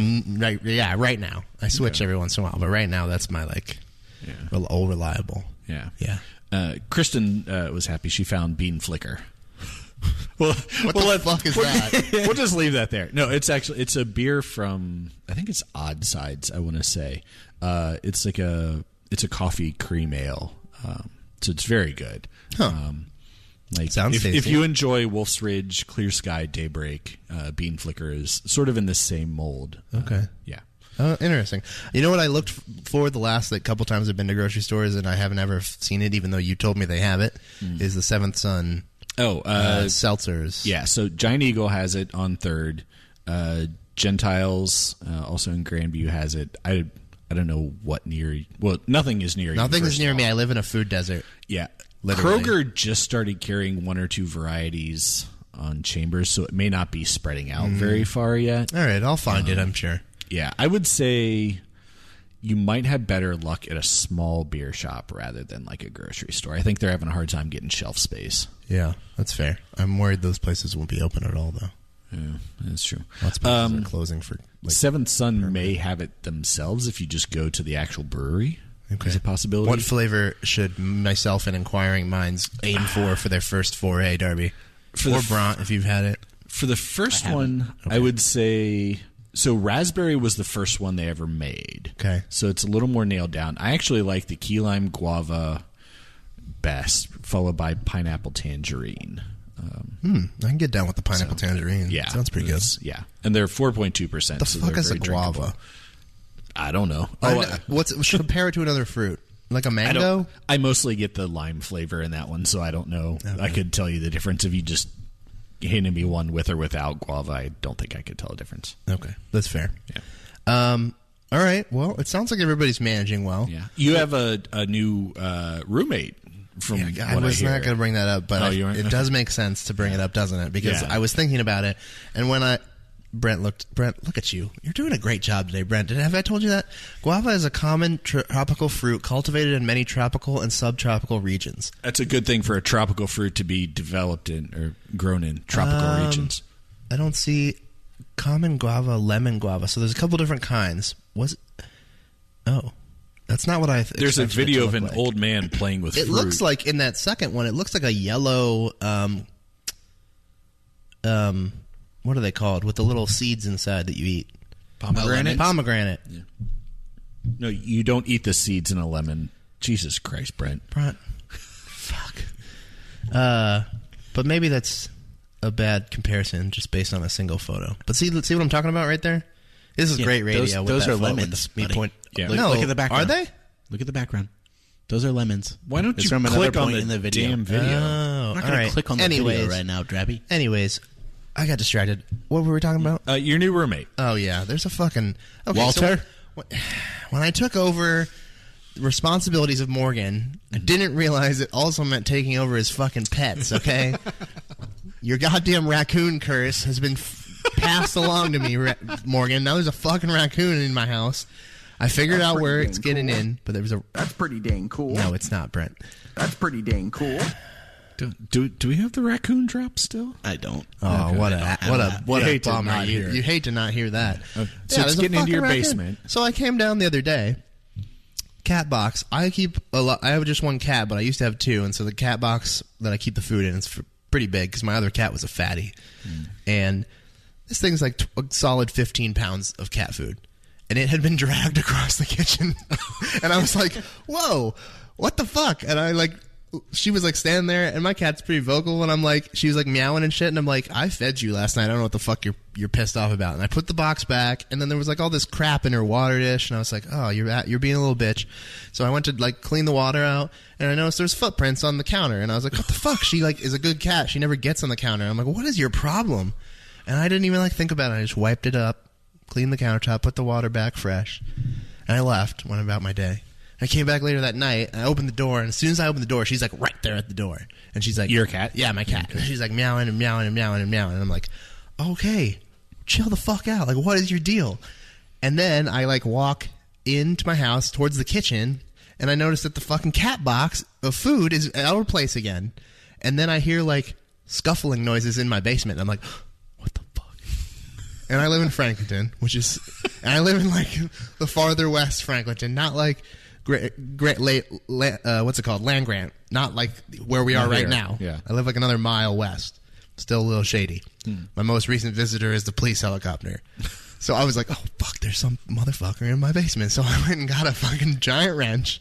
[SPEAKER 3] right now. I switch every once in a while, but right now that's my, old reliable.
[SPEAKER 5] Yeah.
[SPEAKER 3] Yeah.
[SPEAKER 5] Kristen was happy she found Bean Flicker.
[SPEAKER 3] What the fuck is that?
[SPEAKER 5] We'll just leave that there. No, it's a beer from, I think it's Odd Sides, I want to say. It's it's a coffee cream ale. So it's very good.
[SPEAKER 3] Huh. Sounds tasty.
[SPEAKER 5] If you enjoy Wolf's Ridge, Clear Sky, Daybreak, Bean Flicker is sort of in the same mold.
[SPEAKER 3] Okay.
[SPEAKER 5] Yeah.
[SPEAKER 3] Oh, interesting. You know what I looked for the last couple times I've been to grocery stores, and I haven't ever seen it, even though you told me they have it, is the Seventh Son seltzers.
[SPEAKER 5] Yeah, so Giant Eagle has it on 3rd. Gentiles, also in Grandview, has it. I don't know what near you. Well, nothing is near you.
[SPEAKER 3] Nothing is near me. I live in a food desert.
[SPEAKER 5] Yeah.
[SPEAKER 3] Literally.
[SPEAKER 5] Kroger just started carrying 1 or 2 varieties on Chambers, so it may not be spreading out very far yet.
[SPEAKER 3] All right, I'll find it, I'm sure.
[SPEAKER 5] Yeah, I would say you might have better luck at a small beer shop rather than a grocery store. I think they're having a hard time getting shelf space.
[SPEAKER 3] Yeah, that's fair. I'm worried those places won't be open at all, though.
[SPEAKER 5] Yeah, that's true.
[SPEAKER 3] Lots of places are closing for...
[SPEAKER 5] Seventh Son may have it themselves if you just go to the actual brewery. Okay. There's a possibility.
[SPEAKER 3] What flavor should myself and inquiring minds aim for their first foray, Darby? Or Bront, if you've had it.
[SPEAKER 5] For the first one, I would say... So raspberry was the first one they ever made.
[SPEAKER 3] Okay.
[SPEAKER 5] So it's a little more nailed down. I actually like the key lime guava best, followed by pineapple tangerine.
[SPEAKER 3] I can get down with the pineapple tangerine.
[SPEAKER 5] Yeah.
[SPEAKER 3] Sounds pretty good.
[SPEAKER 5] Yeah. And they're 4.2%.
[SPEAKER 3] The fuck is a guava?
[SPEAKER 5] Drinkable. I don't know.
[SPEAKER 3] Compare it to another fruit. Like a mango?
[SPEAKER 5] I mostly get the lime flavor in that one, so I don't know. Okay. I could tell you the difference if you just handed me one with or without guava. I don't think I could tell a difference.
[SPEAKER 3] Okay. That's fair.
[SPEAKER 5] Yeah.
[SPEAKER 3] All right. Well, it sounds like everybody's managing well.
[SPEAKER 5] Yeah. You have a new roommate.
[SPEAKER 3] I was not going to bring that up, but it does make sense to bring it up, doesn't it? Because I was thinking about it, and when Brent, look at you. You're doing a great job today, Brent. Have I told you that? Guava is a common tropical fruit cultivated in many tropical and subtropical regions.
[SPEAKER 5] That's a good thing for a tropical fruit to be developed in or grown in tropical regions.
[SPEAKER 3] I don't see common guava, lemon guava. So there's a couple different kinds. Oh, that's not what I.
[SPEAKER 5] There's a video of an old man playing with fruit.
[SPEAKER 3] It looks like in that second one. It looks like a yellow. What are they called? With the little seeds inside that you eat. Pomegranate.
[SPEAKER 5] Yeah. No, you don't eat the seeds in a lemon. Jesus Christ, Brent.
[SPEAKER 3] Fuck. But maybe that's a bad comparison just based on a single photo. But see what I'm talking about right there? This is great radio.
[SPEAKER 8] Those are lemons. Buddy.
[SPEAKER 5] Yeah.
[SPEAKER 8] Look at the background.
[SPEAKER 3] Are they?
[SPEAKER 8] Look at the background. Those are lemons.
[SPEAKER 5] Why don't
[SPEAKER 8] it's
[SPEAKER 5] you
[SPEAKER 8] from
[SPEAKER 5] click
[SPEAKER 8] another
[SPEAKER 5] on
[SPEAKER 8] point
[SPEAKER 5] the
[SPEAKER 8] in the video.
[SPEAKER 5] damn video?
[SPEAKER 3] Oh,
[SPEAKER 8] I'm not going to click on the video right now, Drabby.
[SPEAKER 3] Anyways, I got distracted. What were we talking about?
[SPEAKER 5] Your new roommate.
[SPEAKER 3] Oh, yeah. There's a fucking... Okay,
[SPEAKER 8] Walter?
[SPEAKER 3] So when I took over the responsibilities of Morgan, I didn't realize it also meant taking over his fucking pets, okay? Your goddamn raccoon curse has been passed along to me, Morgan. Now there's a fucking raccoon in my house. I figured out where it's getting in, but there was a...
[SPEAKER 9] That's pretty dang cool.
[SPEAKER 3] No, it's not, Brent.
[SPEAKER 9] That's pretty dang cool.
[SPEAKER 5] Do we have the raccoon drop still?
[SPEAKER 8] I don't.
[SPEAKER 3] Oh,
[SPEAKER 5] okay.
[SPEAKER 3] what a bummer!
[SPEAKER 5] not hear it.
[SPEAKER 3] You hate to not hear that.
[SPEAKER 5] So
[SPEAKER 3] there's
[SPEAKER 5] it's
[SPEAKER 3] a
[SPEAKER 5] getting into your
[SPEAKER 3] fucking raccoon.
[SPEAKER 5] basement.
[SPEAKER 3] So I came down the other day. Cat box. I keep a lot. I have just one cat, but I used to have two, and so the cat box that I keep the food in is pretty big because my other cat was a fatty, and this thing's like a solid 15 pounds of cat food, and it had been dragged across the kitchen, and I was like, "Whoa, what the fuck?" And I like. She was like standing there, and my cat's pretty vocal, and I'm like, she was like meowing and shit, and I'm like, I fed you last night. I don't know what the fuck you're pissed off about. And I put the box back, and then there was like all this crap in her water dish, and I was like, oh, you're being a little bitch. So I went to like clean the water out, and I noticed there's footprints on the counter, and I was like, what the fuck? She like is a good cat. She never gets on the counter. And I'm like, what is your problem? And I didn't even like think about it. I just wiped it up, cleaned the countertop, put the water back fresh, and I left, went about my day. I came back later that night, and I opened the door, and as soon as I opened the door, she's like right there at the door. And she's like...
[SPEAKER 5] Your cat?
[SPEAKER 3] Yeah, my cat. And she's like meowing and meowing and meowing and meowing. And I'm like, okay, chill the fuck out. Like, what is your deal? And then I like walk into my house towards the kitchen, and I notice that the fucking cat box of food is out of place again. And then I hear like scuffling noises in my basement. And I'm like, what the fuck? And I live in Franklinton, which is... And I live in like the farther west Franklinton, not like... what's it called? Land grant. Not like where we are right now.
[SPEAKER 5] Yeah.
[SPEAKER 3] I live like another mile west. Still a little shady. My most recent visitor is the police helicopter. So I was like, oh, fuck, there's some motherfucker in my basement. So I went and got a fucking giant wrench.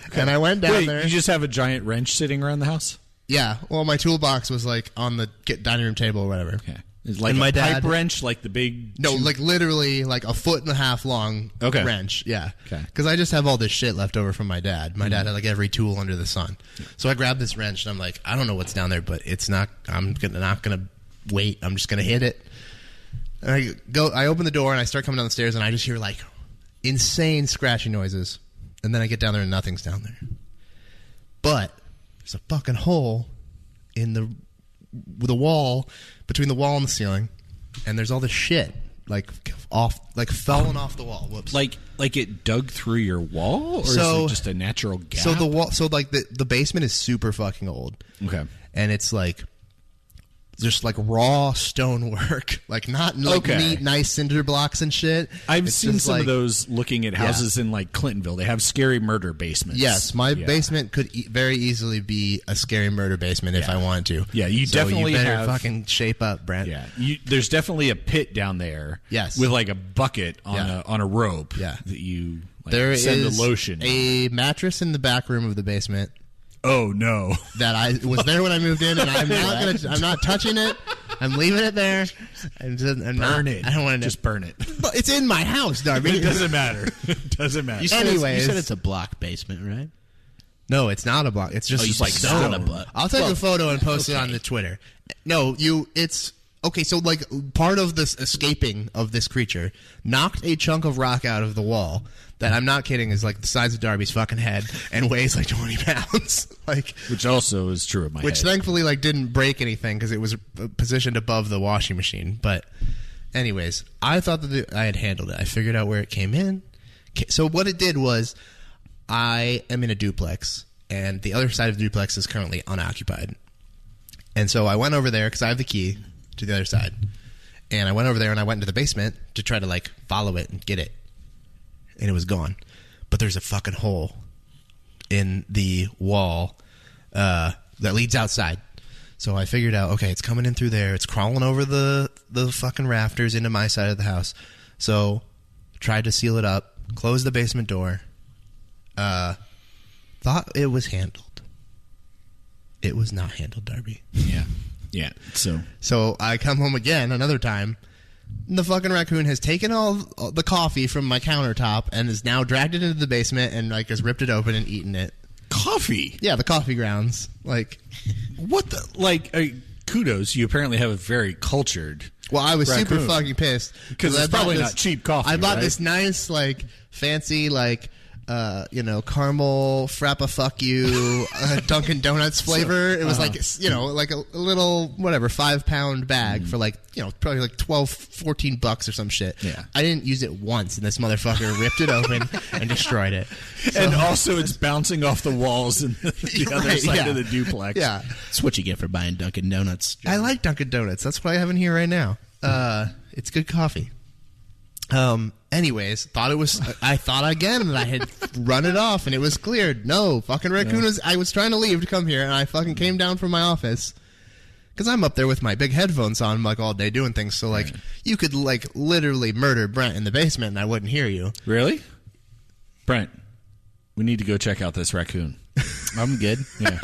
[SPEAKER 3] Okay. And I went down there.
[SPEAKER 5] You just have a giant wrench sitting around the house?
[SPEAKER 3] Yeah. Well, my toolbox was like on the dining room table or whatever.
[SPEAKER 5] Okay. Like
[SPEAKER 3] and
[SPEAKER 5] a
[SPEAKER 3] my
[SPEAKER 5] pipe
[SPEAKER 3] dad,
[SPEAKER 5] wrench, like the big...
[SPEAKER 3] No, like literally like a 1.5 foot long wrench. Yeah.
[SPEAKER 5] Okay.
[SPEAKER 3] Because I just have all this shit left over from my dad. My dad had like every tool under the sun. So I grabbed this wrench and I'm like, I don't know what's down there, but it's not... I'm not gonna wait. I'm just gonna hit it. And I open the door and I start coming down the stairs and I just hear like insane scratching noises. And then I get down there and nothing's down there. But there's a fucking hole in the wall, between the wall and the ceiling, and there's all this shit falling off the wall. Whoops!
[SPEAKER 5] Like it dug through your wall, or is it just a natural gap?
[SPEAKER 3] So the wall, the basement is super fucking old.
[SPEAKER 5] Okay,
[SPEAKER 3] and it's like just like raw stonework, like not like neat, nice cinder blocks and shit.
[SPEAKER 5] I've seen some of those looking at houses in like Clintonville. They have scary murder basements.
[SPEAKER 3] Yes, my basement could very easily be a scary murder basement if I wanted to.
[SPEAKER 5] Yeah, you definitely
[SPEAKER 3] you better
[SPEAKER 5] have,
[SPEAKER 3] fucking shape up, Brent.
[SPEAKER 5] Yeah, there's definitely a pit down there.
[SPEAKER 3] Yes,
[SPEAKER 5] with like a bucket on a rope.
[SPEAKER 3] Yeah,
[SPEAKER 5] that you
[SPEAKER 3] there
[SPEAKER 5] send
[SPEAKER 3] is
[SPEAKER 5] the lotion.
[SPEAKER 3] A mattress in the back room of the basement.
[SPEAKER 5] Oh no!
[SPEAKER 3] That I was there when I moved in, and I'm not touching it. I'm leaving it there.
[SPEAKER 5] Burn it.
[SPEAKER 3] I don't want to
[SPEAKER 5] just burn it.
[SPEAKER 3] But it's in my house, Darby.
[SPEAKER 5] It doesn't matter. It doesn't matter.
[SPEAKER 8] You said it's a block basement, right?
[SPEAKER 3] No, it's not a block. It's just like stone. I'll take a photo and post it on the Twitter. No, it's okay. So like part of this escaping of this creature knocked a chunk of rock out of the wall. That I'm not kidding is like the size of Darby's fucking head and weighs like 20 pounds.
[SPEAKER 5] Which also is true of my head.
[SPEAKER 3] Which thankfully like didn't break anything because it was positioned above the washing machine. But Anyways, I thought that I had handled it. I figured out where it came in. So what it did was, I am in a duplex, and the other side of the duplex is currently unoccupied. And so I went over there because I have the key to the other side. And I went over there and I went into the basement to try to like follow it and get it. And it was gone. But there's a fucking hole in the wall that leads outside. So I figured out, okay, it's coming in through there. It's crawling over the fucking rafters into my side of the house. So tried to seal it up, closed the basement door, thought it was handled. It was not handled, Darby.
[SPEAKER 5] Yeah.
[SPEAKER 3] So I come home again another time. The fucking raccoon has taken all the coffee from my countertop and has now dragged it into the basement and like has ripped it open and eaten it.
[SPEAKER 5] Coffee?
[SPEAKER 3] Yeah, the coffee grounds. Like,
[SPEAKER 5] what the? Like, kudos. You apparently have a very cultured.
[SPEAKER 3] Well, I was
[SPEAKER 5] raccoon.
[SPEAKER 3] super fucking pissed
[SPEAKER 5] because it's probably not cheap coffee.
[SPEAKER 3] I bought
[SPEAKER 5] right?
[SPEAKER 3] this nice, like, fancy, like, caramel frappa fuck you Dunkin' Donuts flavor. It was like, like a little, whatever, 5-pound bag for like, probably like $12-14 or some shit.
[SPEAKER 5] Yeah.
[SPEAKER 3] I didn't use it once, and this motherfucker ripped it open and destroyed it. So,
[SPEAKER 5] and also it's bouncing off the walls in the other side of the duplex.
[SPEAKER 3] Yeah.
[SPEAKER 8] That's what you get for buying Dunkin' Donuts.
[SPEAKER 3] I like Dunkin' Donuts. That's what I have in here right now. It's good coffee. Anyways, I thought again that I had run it off and it was cleared. No, fucking raccoon I was trying to leave to come here and I fucking came down from my office because I'm up there with my big headphones on like all day doing things. So like you could like literally murder Brent in the basement and I wouldn't hear you.
[SPEAKER 5] Really? Brent, we need to go check out this raccoon.
[SPEAKER 8] I'm good.
[SPEAKER 5] Yeah.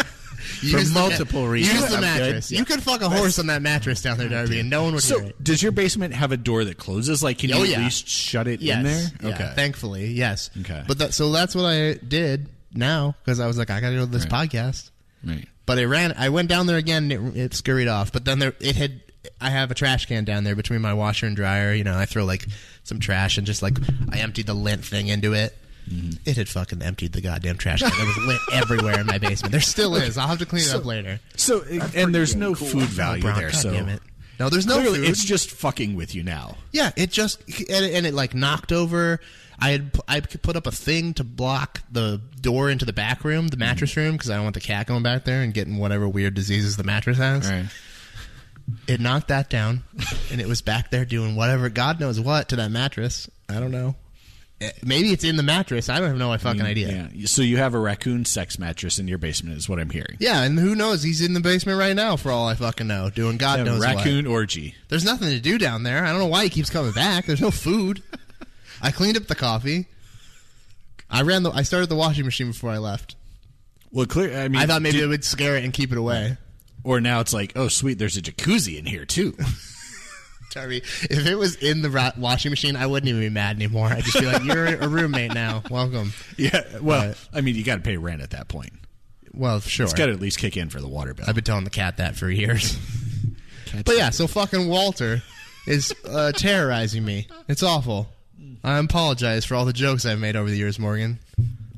[SPEAKER 8] For multiple reasons.
[SPEAKER 3] Use the mattress. You could fuck a horse on that mattress down there, Darby, and no one would hear it.
[SPEAKER 5] Does your basement have a door that closes? Like, can you at least shut it in there?
[SPEAKER 3] Yeah,
[SPEAKER 5] Okay.
[SPEAKER 3] thankfully, yes.
[SPEAKER 5] Okay.
[SPEAKER 3] But so that's what I did now because I was like, I got to go to this podcast.
[SPEAKER 5] Right.
[SPEAKER 3] But I went down there again, and it scurried off. But then I have a trash can down there between my washer and dryer. I throw like some trash and just like I emptied the lint thing into it. Mm-hmm. It had fucking emptied the goddamn trash can. There was lint everywhere in my basement. There still is. I'll have to clean it up later.
[SPEAKER 5] So, and there's no food value there.
[SPEAKER 3] God
[SPEAKER 5] So
[SPEAKER 3] damn it. No, there's no
[SPEAKER 5] clearly,
[SPEAKER 3] food.
[SPEAKER 5] it's just fucking with you now.
[SPEAKER 3] Yeah, it just and it like knocked over. I put up a thing to block the door into the back room, the mattress room, because I don't want the cat going back there and getting whatever weird diseases the mattress has.
[SPEAKER 5] Right.
[SPEAKER 3] It knocked that down, and it was back there doing whatever God knows what to that mattress. I don't know. Maybe it's in the mattress. I don't have no fucking idea.
[SPEAKER 5] Yeah. So you have a raccoon sex mattress in your basement is what I'm hearing.
[SPEAKER 3] Yeah, and who knows? He's in the basement right now for all I fucking know, doing God knows what.
[SPEAKER 5] Raccoon orgy.
[SPEAKER 3] There's nothing to do down there. I don't know why he keeps coming back. There's no food. I cleaned up the coffee. I started the washing machine before I left.
[SPEAKER 5] Well, I
[SPEAKER 3] thought maybe it would scare it and keep it away.
[SPEAKER 5] Or now it's like, oh, sweet, there's a jacuzzi in here, too.
[SPEAKER 3] Darby, if it was in the washing machine, I wouldn't even be mad anymore. I'd just be like, you're a roommate now. Welcome.
[SPEAKER 5] Yeah, well, you got to pay rent at that point.
[SPEAKER 3] Well, sure.
[SPEAKER 5] It's got to at least kick in for the water bill.
[SPEAKER 3] I've been telling the cat that for years. But yeah, so fucking Walter is terrorizing me. It's awful. I apologize for all the jokes I've made over the years, Morgan.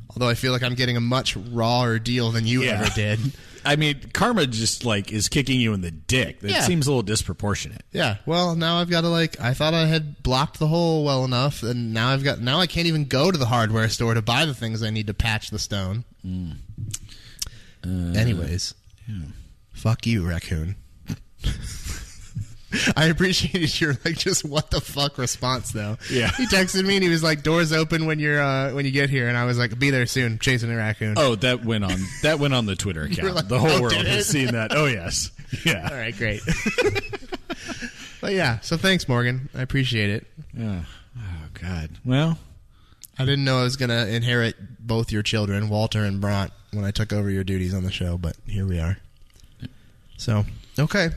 [SPEAKER 3] Although I feel like I'm getting a much rawer deal than you ever did.
[SPEAKER 5] I mean, karma just, is kicking you in the dick. That seems a little disproportionate.
[SPEAKER 3] Yeah. Well, now I've got to, I thought I had blocked the hole well enough, and now I can't even go to the hardware store to buy the things I need to patch the stone. Anyways.
[SPEAKER 5] Yeah.
[SPEAKER 3] Fuck you, raccoon. I appreciated your just what the fuck response though.
[SPEAKER 5] Yeah.
[SPEAKER 3] He texted me and he was like, "Doors open when you get here," and I was like, "Be there soon, chasing a raccoon."
[SPEAKER 5] Oh, that went on the Twitter account.
[SPEAKER 3] Like,
[SPEAKER 5] the whole world
[SPEAKER 3] did
[SPEAKER 5] has
[SPEAKER 3] it?
[SPEAKER 5] seen that. Oh yes. Yeah.
[SPEAKER 3] All right, great. But yeah, so thanks, Morgan. I appreciate it.
[SPEAKER 5] Oh God. Well,
[SPEAKER 3] I didn't know I was gonna inherit both your children, Walter and Bront, when I took over your duties on the show, but here we are. So, okay.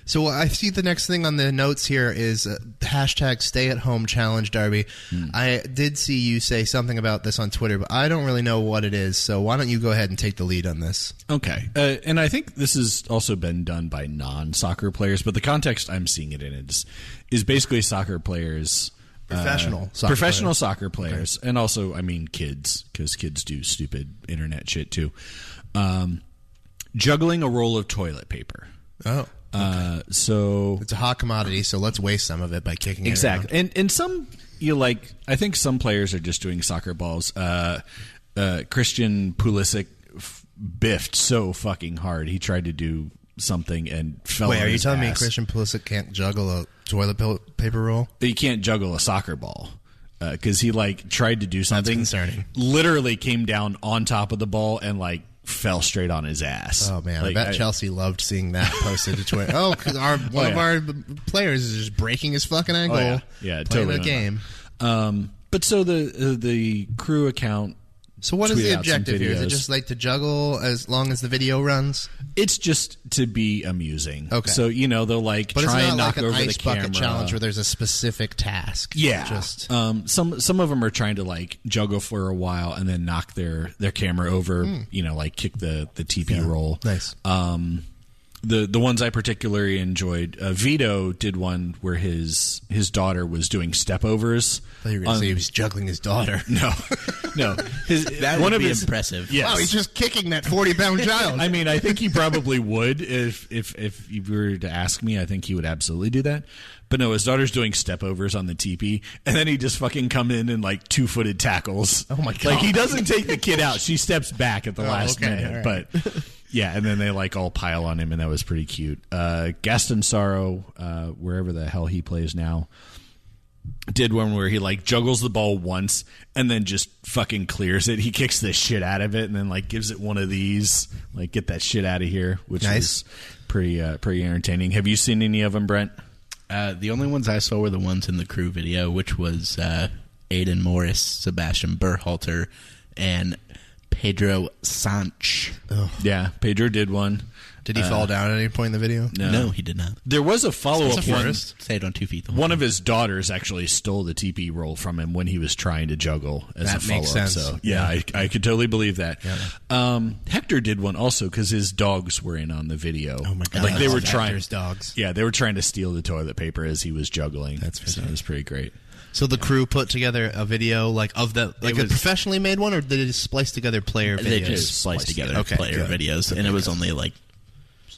[SPEAKER 3] So I see the next thing on the notes here is hashtag stay at home challenge, Darby. I did see you say something about this on Twitter, but I don't really know what it is. So why don't you go ahead and take the lead on this?
[SPEAKER 5] Okay. And I think this has also been done by non-soccer players, but the context I'm seeing it in is basically soccer players.
[SPEAKER 3] Professional
[SPEAKER 5] soccer players. Okay. And also, kids, because kids do stupid internet shit too. Juggling a roll of toilet paper.
[SPEAKER 3] Oh.
[SPEAKER 5] So
[SPEAKER 3] it's a hot commodity, so let's waste some of it by kicking it
[SPEAKER 5] exactly.
[SPEAKER 3] around.
[SPEAKER 5] And some I think some players are just doing soccer balls. Christian Pulisic biffed so fucking hard. He tried to do something and fell.
[SPEAKER 3] Wait,
[SPEAKER 5] on
[SPEAKER 3] are you
[SPEAKER 5] his
[SPEAKER 3] telling me
[SPEAKER 5] ass.
[SPEAKER 3] Christian Pulisic can't juggle a toilet paper roll?
[SPEAKER 5] He can't juggle a soccer ball because he tried to do something.
[SPEAKER 3] That's concerning.
[SPEAKER 5] Literally came down on top of the ball and fell straight on his ass.
[SPEAKER 3] Oh man, I bet Chelsea loved seeing that posted to Twitter. Oh, because one of our players is just breaking his fucking ankle.
[SPEAKER 5] Yeah,
[SPEAKER 3] playing
[SPEAKER 5] totally
[SPEAKER 3] the game.
[SPEAKER 5] But so the crew account.
[SPEAKER 3] So what is
[SPEAKER 5] tweeted
[SPEAKER 3] the
[SPEAKER 5] out some
[SPEAKER 3] objective here? Is it
[SPEAKER 5] videos.
[SPEAKER 3] just to juggle as long as the video runs?
[SPEAKER 5] It's just to be amusing.
[SPEAKER 3] Okay.
[SPEAKER 5] So they'll
[SPEAKER 3] But
[SPEAKER 5] try
[SPEAKER 3] it's
[SPEAKER 5] and
[SPEAKER 3] not
[SPEAKER 5] knock
[SPEAKER 3] like an
[SPEAKER 5] over
[SPEAKER 3] ice
[SPEAKER 5] the
[SPEAKER 3] bucket
[SPEAKER 5] camera.
[SPEAKER 3] challenge where there's a specific task.
[SPEAKER 5] Yeah.
[SPEAKER 3] Just
[SPEAKER 5] some of them are trying to juggle for a while and then knock their camera over. Kick the TP roll.
[SPEAKER 3] Nice.
[SPEAKER 5] The ones I particularly enjoyed, Vito did one where his daughter was doing stepovers.
[SPEAKER 3] I thought you were going to say he was juggling his daughter.
[SPEAKER 5] No.
[SPEAKER 8] That would be impressive.
[SPEAKER 5] Yes.
[SPEAKER 3] Wow, he's just kicking that 40-pound child.
[SPEAKER 5] I mean, I think he probably would if you were to ask me. I think he would absolutely do that. But no, his daughter's doing stepovers on the teepee, and then he just fucking come in and 2-footed tackles.
[SPEAKER 3] Oh my God.
[SPEAKER 5] He doesn't take the kid out. She steps back at the last minute,
[SPEAKER 3] all right.
[SPEAKER 5] but. Yeah, and then they all pile on him, and that was pretty cute. Gaston Sorrow, wherever the hell he plays now, did one where he juggles the ball once and then just fucking clears it. He kicks the shit out of it and then gives it one of these, get that shit out of here, which
[SPEAKER 3] Nice.
[SPEAKER 5] is pretty entertaining. Have you seen any of them, Brent?
[SPEAKER 8] The only ones I saw were the ones in the crew video, which was Aiden Morris, Sebastian Berhalter, and Pedro Sanch.
[SPEAKER 5] Yeah, Pedro did one.
[SPEAKER 3] Did he fall down at any point in the video?
[SPEAKER 8] No, he did not.
[SPEAKER 5] There was a follow-up
[SPEAKER 3] That's a
[SPEAKER 5] one.
[SPEAKER 3] first.
[SPEAKER 8] Stayed on 2 feet the whole
[SPEAKER 5] One
[SPEAKER 8] time.
[SPEAKER 5] of his daughters actually stole the TP roll from him when he was trying to juggle as
[SPEAKER 3] That
[SPEAKER 5] a follow-up.
[SPEAKER 3] makes sense.
[SPEAKER 5] So, yeah, I could totally believe that.
[SPEAKER 3] Yeah.
[SPEAKER 5] Hector did one also because his dogs were in on the video.
[SPEAKER 3] Oh my God.
[SPEAKER 5] They
[SPEAKER 3] I
[SPEAKER 5] were
[SPEAKER 3] love
[SPEAKER 5] trying.
[SPEAKER 3] Hector's dogs.
[SPEAKER 5] Yeah, they were trying to steal the toilet paper as he was juggling.
[SPEAKER 3] That's
[SPEAKER 5] so it was pretty great.
[SPEAKER 3] So the crew put together a video of the a professionally made one, or did they just splice together player videos?
[SPEAKER 8] They just spliced together player videos, and it was only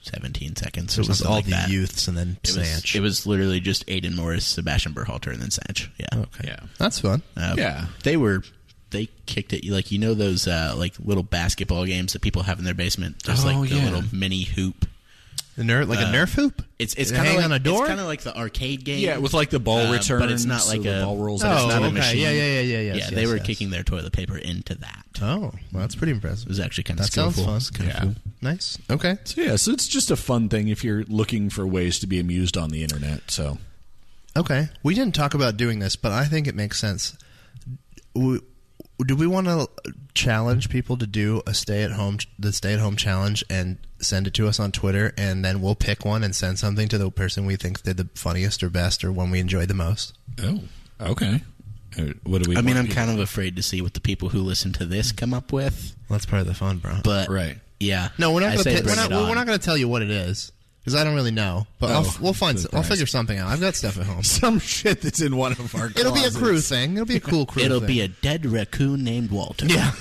[SPEAKER 8] 17 seconds.
[SPEAKER 3] So it was
[SPEAKER 8] something
[SPEAKER 3] all
[SPEAKER 8] like
[SPEAKER 3] the
[SPEAKER 8] that.
[SPEAKER 3] youths and then Sanch.
[SPEAKER 8] It was literally just Aiden Morris, Sebastian Berhalter, and then Sanch. Yeah.
[SPEAKER 3] Okay.
[SPEAKER 5] Yeah.
[SPEAKER 3] That's fun.
[SPEAKER 5] Yeah.
[SPEAKER 8] They kicked it those little basketball games that people have in their basement. Just the little mini hoop.
[SPEAKER 3] A Nerf hoop?
[SPEAKER 8] It's
[SPEAKER 3] Does it
[SPEAKER 8] kind of
[SPEAKER 3] hang on a door?
[SPEAKER 8] It's kind of like the arcade game.
[SPEAKER 5] Yeah, with the ball return,
[SPEAKER 8] but it's not like
[SPEAKER 5] the
[SPEAKER 8] a
[SPEAKER 5] ball rolls.
[SPEAKER 3] Oh,
[SPEAKER 8] It's not a
[SPEAKER 3] okay.
[SPEAKER 8] machine.
[SPEAKER 3] Yeah.
[SPEAKER 8] They were kicking their toilet paper into that.
[SPEAKER 3] Oh, well, that's pretty impressive.
[SPEAKER 8] It was actually kind of
[SPEAKER 3] That sounds
[SPEAKER 8] skillful.
[SPEAKER 3] fun.
[SPEAKER 8] It's kinda
[SPEAKER 5] Yeah.
[SPEAKER 8] cool.
[SPEAKER 3] Nice. Okay.
[SPEAKER 5] So it's just a fun thing if you're looking for ways to be amused on the internet. So
[SPEAKER 3] Okay. We didn't talk about doing this, but I think it makes sense. Do we want to challenge people to do the stay-at-home challenge and send it to us on Twitter, and then we'll pick one and send something to the person we think did the funniest or best or one we enjoyed the most?
[SPEAKER 5] Oh, okay. What do we?
[SPEAKER 8] I mean,
[SPEAKER 5] want
[SPEAKER 8] I'm
[SPEAKER 5] people-
[SPEAKER 8] kind of afraid to see what the people who listen to this come up with.
[SPEAKER 3] Well, that's part of the fun, bro.
[SPEAKER 8] But
[SPEAKER 5] Right.
[SPEAKER 8] yeah,
[SPEAKER 3] No, we're not
[SPEAKER 8] I
[SPEAKER 3] going
[SPEAKER 8] say
[SPEAKER 3] to.
[SPEAKER 8] bring it on.
[SPEAKER 3] We're not going to tell you what it is because I don't really know. But we'll find.
[SPEAKER 5] good
[SPEAKER 3] I'll
[SPEAKER 5] price.
[SPEAKER 3] figure something out. I've got stuff at home.
[SPEAKER 5] some shit that's in one of our.
[SPEAKER 3] It'll be a
[SPEAKER 5] closets.
[SPEAKER 3] crew thing. It'll be a cool crew.
[SPEAKER 8] It'll
[SPEAKER 3] thing.
[SPEAKER 8] be a dead raccoon named Walter.
[SPEAKER 3] Yeah.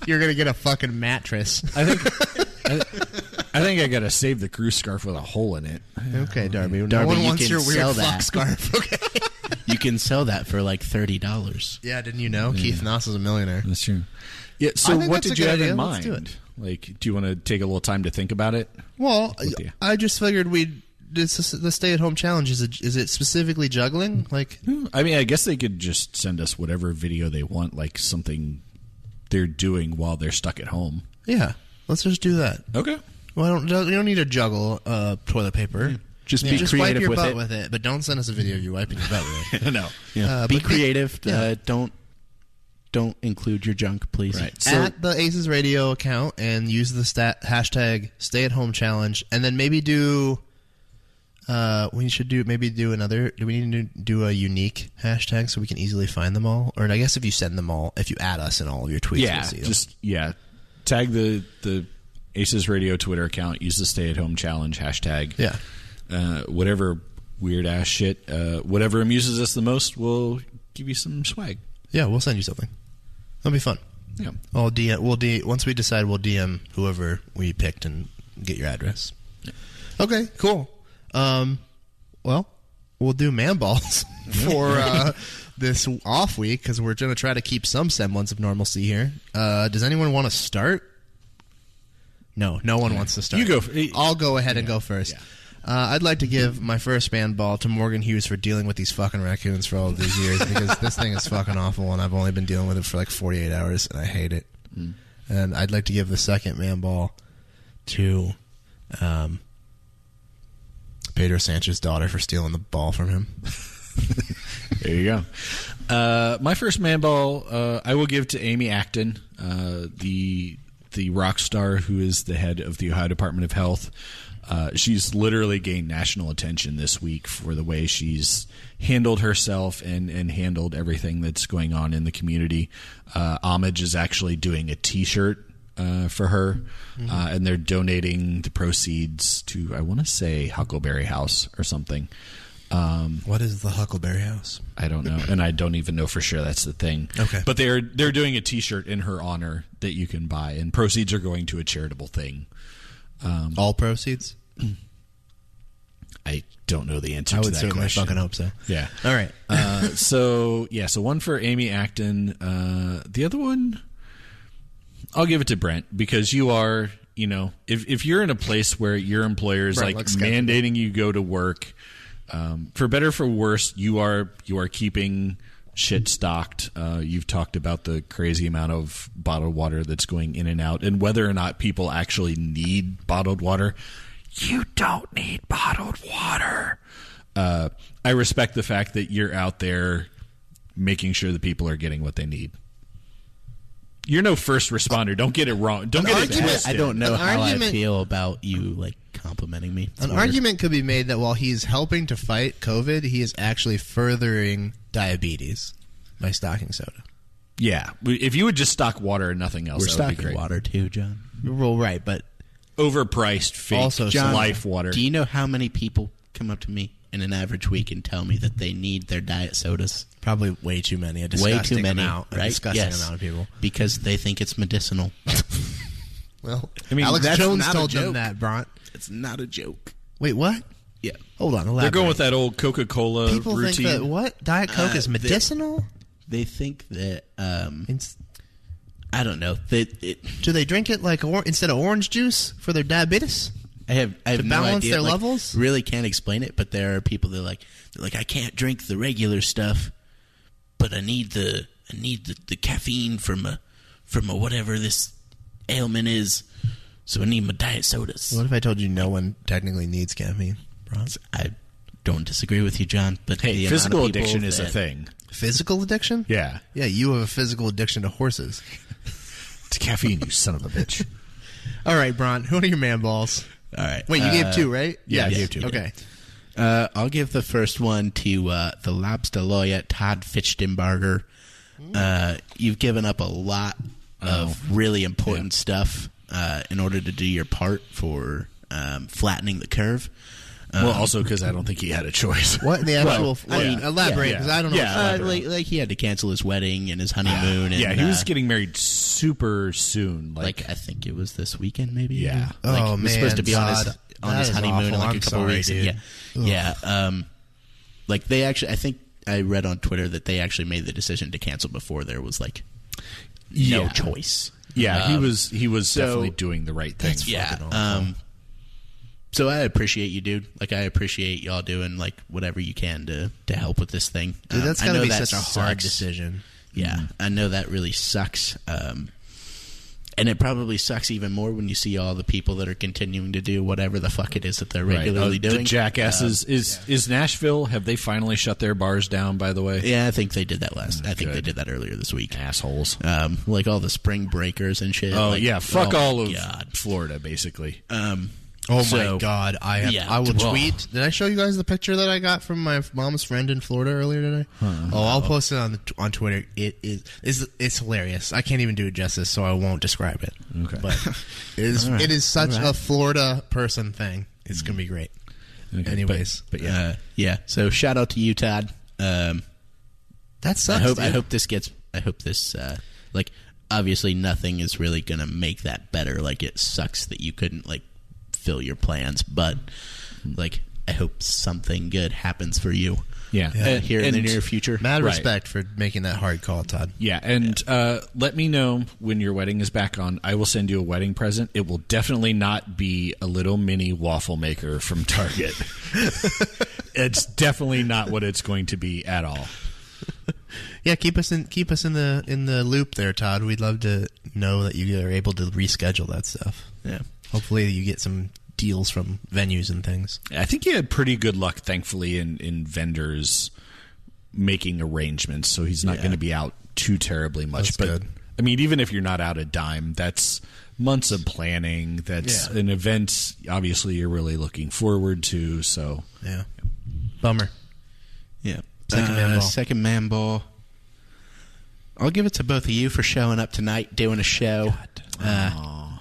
[SPEAKER 3] You're gonna get a fucking mattress.
[SPEAKER 5] I think I gotta save the crew scarf with a hole in it.
[SPEAKER 3] Okay, Darby. No
[SPEAKER 8] Darby,
[SPEAKER 3] one
[SPEAKER 8] you
[SPEAKER 3] wants
[SPEAKER 8] can
[SPEAKER 3] your weird
[SPEAKER 8] sell
[SPEAKER 3] fuck
[SPEAKER 8] that.
[SPEAKER 3] scarf. Okay.
[SPEAKER 8] You can sell that for $30.
[SPEAKER 3] Yeah, didn't you know? Keith Noss is a millionaire.
[SPEAKER 5] That's true. Yeah.
[SPEAKER 3] I
[SPEAKER 5] So
[SPEAKER 3] think
[SPEAKER 5] what
[SPEAKER 3] that's a
[SPEAKER 5] did you
[SPEAKER 3] good
[SPEAKER 5] have
[SPEAKER 3] idea.
[SPEAKER 5] in
[SPEAKER 3] Let's
[SPEAKER 5] mind?
[SPEAKER 3] do it.
[SPEAKER 5] Do you want to take a little time to think about it?
[SPEAKER 3] Well,
[SPEAKER 5] Yeah.
[SPEAKER 3] I just figured the stay-at-home challenge is it specifically juggling?
[SPEAKER 5] I mean, I guess they could just send us whatever video they want, like something they're doing while they're stuck at home.
[SPEAKER 3] Yeah, let's just do that.
[SPEAKER 5] Okay.
[SPEAKER 3] Well, you don't need to juggle toilet paper.
[SPEAKER 8] Just be
[SPEAKER 3] wipe
[SPEAKER 8] creative
[SPEAKER 3] your
[SPEAKER 8] with
[SPEAKER 3] butt
[SPEAKER 8] it.
[SPEAKER 3] with it, but don't send us a video of you wiping your butt with it.
[SPEAKER 5] No.
[SPEAKER 8] Be
[SPEAKER 3] but
[SPEAKER 8] creative.
[SPEAKER 3] yeah.
[SPEAKER 8] Don't include your junk, please.
[SPEAKER 5] Right. So
[SPEAKER 3] At the ACES Radio account and use the hashtag stay-at-home challenge, and then maybe do. We should do another. Do we need to do a unique hashtag so we can easily find them all? Or I guess if you send them all, if you add us in all of your tweets,
[SPEAKER 5] yeah,
[SPEAKER 3] we'll see them.
[SPEAKER 5] tag the ACES Radio Twitter account. Use the Stay at Home Challenge hashtag.
[SPEAKER 3] Yeah.
[SPEAKER 5] Whatever weird ass shit, whatever amuses us the most, we'll give you some swag.
[SPEAKER 3] Yeah, we'll send you something. That'll be fun.
[SPEAKER 5] Yeah.
[SPEAKER 3] Once we decide, we'll DM whoever we picked and get your address. Okay, cool. Well, we'll do man balls for this off week because we're going to try to keep some semblance of normalcy here. Does anyone want to start? No one wants to start.
[SPEAKER 5] You go.
[SPEAKER 3] I'll go ahead and go first.
[SPEAKER 5] Yeah.
[SPEAKER 3] I'd like to give my first man ball to Morgan Hughes for dealing with these fucking raccoons for all of these years because this thing is fucking awful and I've only been dealing with it for like 48 hours and I hate it. And I'd like to give the second man ball to Pedro Sanchez's daughter for stealing the ball from him.
[SPEAKER 5] There you go. My first man ball I will give to Amy Acton, the rock star who is the head of the Ohio Department of Health. She's literally gained national attention this week for the way she's handled herself and handled everything that's going on in the community. Homage is actually doing a T-shirt for her, and they're donating the proceeds to, I want to say, Huckleberry House or something.
[SPEAKER 3] What is the Huckleberry House?
[SPEAKER 5] I don't know, and I don't even know for sure that's the thing.
[SPEAKER 3] Okay.
[SPEAKER 5] But they're doing a T-shirt in her honor that you can buy, and proceeds are going to a charitable thing.
[SPEAKER 3] All proceeds?
[SPEAKER 5] I don't know the answer
[SPEAKER 3] I
[SPEAKER 5] to
[SPEAKER 3] would
[SPEAKER 5] that
[SPEAKER 3] certainly
[SPEAKER 5] question.
[SPEAKER 3] fucking hope so.
[SPEAKER 5] Yeah.
[SPEAKER 3] All right.
[SPEAKER 5] So one for Amy Acton. The other one, I'll give it to Brent because you are, if you're in a place where your employer is
[SPEAKER 3] Brent
[SPEAKER 5] like
[SPEAKER 3] looks skeptical.
[SPEAKER 5] mandating you go to work, for better or for worse, you are keeping shit stocked. You've talked about the crazy amount of bottled water that's going in and out, and whether or not people actually need bottled water. You don't need bottled water. I respect the fact that you're out there making sure that people are getting what they need. You're no first responder. Don't get it wrong. Don't get it twisted.
[SPEAKER 8] I don't know how
[SPEAKER 3] argument-
[SPEAKER 8] I feel about you complimenting me. It's
[SPEAKER 3] An
[SPEAKER 8] weird.
[SPEAKER 3] argument could be made that while he's helping to fight COVID, he is actually furthering diabetes by stocking soda.
[SPEAKER 5] Yeah. If you would just stock water and nothing else,
[SPEAKER 8] We're
[SPEAKER 5] that would be
[SPEAKER 8] stocking
[SPEAKER 5] great.
[SPEAKER 8] water too, John.
[SPEAKER 3] Well, right, but
[SPEAKER 5] Overpriced, fake,
[SPEAKER 3] Also,
[SPEAKER 8] John,
[SPEAKER 5] life water.
[SPEAKER 8] Do you know how many people come up to me in an average week and tell me that they need their diet sodas?
[SPEAKER 3] probably way too many. A
[SPEAKER 8] Way
[SPEAKER 3] disgusting
[SPEAKER 8] too many,
[SPEAKER 3] amount. A
[SPEAKER 8] right?
[SPEAKER 3] disgusting
[SPEAKER 8] Yes.
[SPEAKER 3] amount of people.
[SPEAKER 8] Because they think it's medicinal.
[SPEAKER 3] Well,
[SPEAKER 5] I mean,
[SPEAKER 3] Alex
[SPEAKER 8] that's
[SPEAKER 3] Jones
[SPEAKER 8] not a
[SPEAKER 3] told them
[SPEAKER 8] joke.
[SPEAKER 3] that, Bront.
[SPEAKER 8] It's not a joke.
[SPEAKER 3] Wait, what?
[SPEAKER 8] Yeah.
[SPEAKER 3] Hold on.
[SPEAKER 5] They're
[SPEAKER 3] Elaborate.
[SPEAKER 5] going with that old Coca-Cola
[SPEAKER 3] People
[SPEAKER 5] routine.
[SPEAKER 3] think that what? Diet Coke is
[SPEAKER 8] they-
[SPEAKER 3] medicinal?
[SPEAKER 8] They think that,
[SPEAKER 3] It's-
[SPEAKER 8] I don't know.
[SPEAKER 3] do they drink it like instead of orange juice for their diabetes?
[SPEAKER 8] I have
[SPEAKER 3] To
[SPEAKER 8] no
[SPEAKER 3] balance
[SPEAKER 8] idea.
[SPEAKER 3] their
[SPEAKER 8] Like,
[SPEAKER 3] levels?
[SPEAKER 8] Really can't explain it, but there are people that they're like I can't drink the regular stuff, but I need the caffeine from a whatever this ailment is, so I need my diet sodas.
[SPEAKER 3] What if I told you no one technically needs caffeine, Bront?
[SPEAKER 8] I don't disagree with you, John, but the
[SPEAKER 5] Hey,
[SPEAKER 8] amount
[SPEAKER 5] physical
[SPEAKER 8] of people
[SPEAKER 5] addiction is a
[SPEAKER 8] that-
[SPEAKER 5] thing.
[SPEAKER 3] Physical addiction?
[SPEAKER 5] Yeah.
[SPEAKER 3] Yeah, you have a physical addiction to horses.
[SPEAKER 5] To caffeine, you son of a bitch.
[SPEAKER 3] All right, Bront, who are your man balls?
[SPEAKER 8] All right.
[SPEAKER 3] Wait, you gave two, right?
[SPEAKER 5] yeah, I
[SPEAKER 3] Yes.
[SPEAKER 5] gave two.
[SPEAKER 3] Okay.
[SPEAKER 8] I'll give the first one to the lobster lawyer, Todd Fichtenberger. You've given up a lot of really important stuff in order to do your part for flattening the curve.
[SPEAKER 5] Well, also because I don't think he had a choice.
[SPEAKER 3] What in the actual...
[SPEAKER 8] I mean,
[SPEAKER 3] elaborate, because I don't know.
[SPEAKER 5] Yeah.
[SPEAKER 8] Like he had to cancel his wedding and his honeymoon. And,
[SPEAKER 5] Yeah, he was getting married super soon.
[SPEAKER 8] like I think it was this weekend, maybe.
[SPEAKER 5] Yeah.
[SPEAKER 8] Like,
[SPEAKER 3] Oh,
[SPEAKER 8] he was supposed to
[SPEAKER 3] man,
[SPEAKER 8] be on his
[SPEAKER 3] Todd.
[SPEAKER 8] on his
[SPEAKER 3] That is
[SPEAKER 8] honeymoon in
[SPEAKER 3] awful.
[SPEAKER 8] like
[SPEAKER 3] I'm
[SPEAKER 8] a couple
[SPEAKER 3] sorry,
[SPEAKER 8] weeks.
[SPEAKER 3] dude.
[SPEAKER 8] Yeah. Like they actually, I think I read on Twitter that they actually made the decision to cancel before there was like no
[SPEAKER 5] Yeah.
[SPEAKER 8] choice.
[SPEAKER 5] Yeah, he was
[SPEAKER 8] so-
[SPEAKER 5] definitely doing the right thing.
[SPEAKER 8] Yeah. So I appreciate you, dude. Like I appreciate y'all doing like whatever you can to help with this thing.
[SPEAKER 3] Dude, that's
[SPEAKER 8] I
[SPEAKER 3] got to
[SPEAKER 8] know
[SPEAKER 3] be
[SPEAKER 8] that
[SPEAKER 3] such a hard
[SPEAKER 8] sucks.
[SPEAKER 3] decision.
[SPEAKER 8] Yeah, I know that really sucks. And it probably sucks even more when you see all the people that are continuing to do whatever the fuck it is that they're regularly
[SPEAKER 5] The
[SPEAKER 8] doing.
[SPEAKER 5] jackasses. Is Nashville, have they finally shut their bars down, by the way?
[SPEAKER 8] Yeah, I think they did that last. I think they
[SPEAKER 5] Good.
[SPEAKER 8] did that earlier this week.
[SPEAKER 5] Assholes.
[SPEAKER 8] Like all the spring breakers and shit.
[SPEAKER 5] Oh,
[SPEAKER 8] like,
[SPEAKER 5] yeah. Fuck
[SPEAKER 8] oh
[SPEAKER 5] all
[SPEAKER 8] my
[SPEAKER 5] of
[SPEAKER 8] God.
[SPEAKER 5] Florida, basically.
[SPEAKER 3] Oh
[SPEAKER 8] So-
[SPEAKER 3] my God!
[SPEAKER 8] Yeah.
[SPEAKER 3] I will
[SPEAKER 8] Well-
[SPEAKER 3] tweet. Did I show you guys the picture that I got from my mom's friend in Florida earlier today? I'll post it on Twitter. It's hilarious. I can't even do it justice, so I won't describe it.
[SPEAKER 5] Okay.
[SPEAKER 3] But it is such a Florida person thing. It's gonna be great.
[SPEAKER 5] Okay,
[SPEAKER 3] Anyways,
[SPEAKER 5] but yeah.
[SPEAKER 8] Yeah. So shout out to you, Todd.
[SPEAKER 3] that sucks.
[SPEAKER 8] I
[SPEAKER 3] dude.
[SPEAKER 8] hope this obviously nothing is really gonna make that better. Like it sucks that you couldn't like fulfill your plans. But like, I hope something good happens for you.
[SPEAKER 5] Yeah,
[SPEAKER 8] Here in the near future.
[SPEAKER 3] Mad
[SPEAKER 5] Right.
[SPEAKER 3] respect for making that hard call, Todd.
[SPEAKER 5] Yeah, and let me know when your wedding is back on. I will send you a wedding present. It will definitely not be a little mini waffle maker from Target. It's definitely not what it's going to be at all.
[SPEAKER 3] Yeah, keep us in the loop there, Todd. We'd love to know that you are able to reschedule that stuff.
[SPEAKER 8] Yeah.
[SPEAKER 3] Hopefully you get some deals from venues and things.
[SPEAKER 5] I think you had pretty good luck, thankfully, in vendors making arrangements, so he's not going to be out too terribly much.
[SPEAKER 3] That's
[SPEAKER 5] but
[SPEAKER 3] good.
[SPEAKER 5] I mean, even if you're not out a dime, that's months of planning. That's an event, obviously, you're really looking forward to. So
[SPEAKER 3] Yeah. Bummer.
[SPEAKER 8] Yeah.
[SPEAKER 3] Second man ball.
[SPEAKER 8] Second man ball. I'll give it to both of you for showing up tonight, doing a show,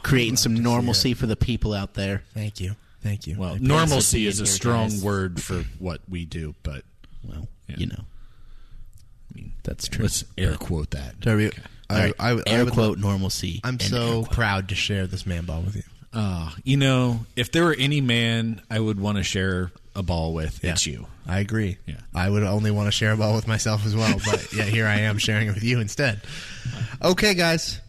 [SPEAKER 8] creating some normalcy for the people out there.
[SPEAKER 3] Thank you. Thank you.
[SPEAKER 5] Well,
[SPEAKER 8] Thanks for
[SPEAKER 5] normalcy
[SPEAKER 8] being
[SPEAKER 5] is a
[SPEAKER 8] here,
[SPEAKER 5] strong
[SPEAKER 8] guys.
[SPEAKER 5] word for what we do, but
[SPEAKER 8] Well,
[SPEAKER 5] Yeah.
[SPEAKER 8] you know,
[SPEAKER 5] I mean,
[SPEAKER 8] that's true.
[SPEAKER 5] let's air quote that.
[SPEAKER 3] Darby,
[SPEAKER 8] All right,
[SPEAKER 3] I
[SPEAKER 8] air
[SPEAKER 3] would
[SPEAKER 8] quote normalcy.
[SPEAKER 3] I'm
[SPEAKER 8] and air
[SPEAKER 3] so
[SPEAKER 8] quote.
[SPEAKER 3] proud to share this man ball with you.
[SPEAKER 5] You know, if there were any man I would want to share a ball with,
[SPEAKER 3] Yeah.
[SPEAKER 5] it's you.
[SPEAKER 3] I agree.
[SPEAKER 5] Yeah.
[SPEAKER 3] I would only want to share a ball with myself as well, but yeah, here I am sharing it with you instead. Okay, guys.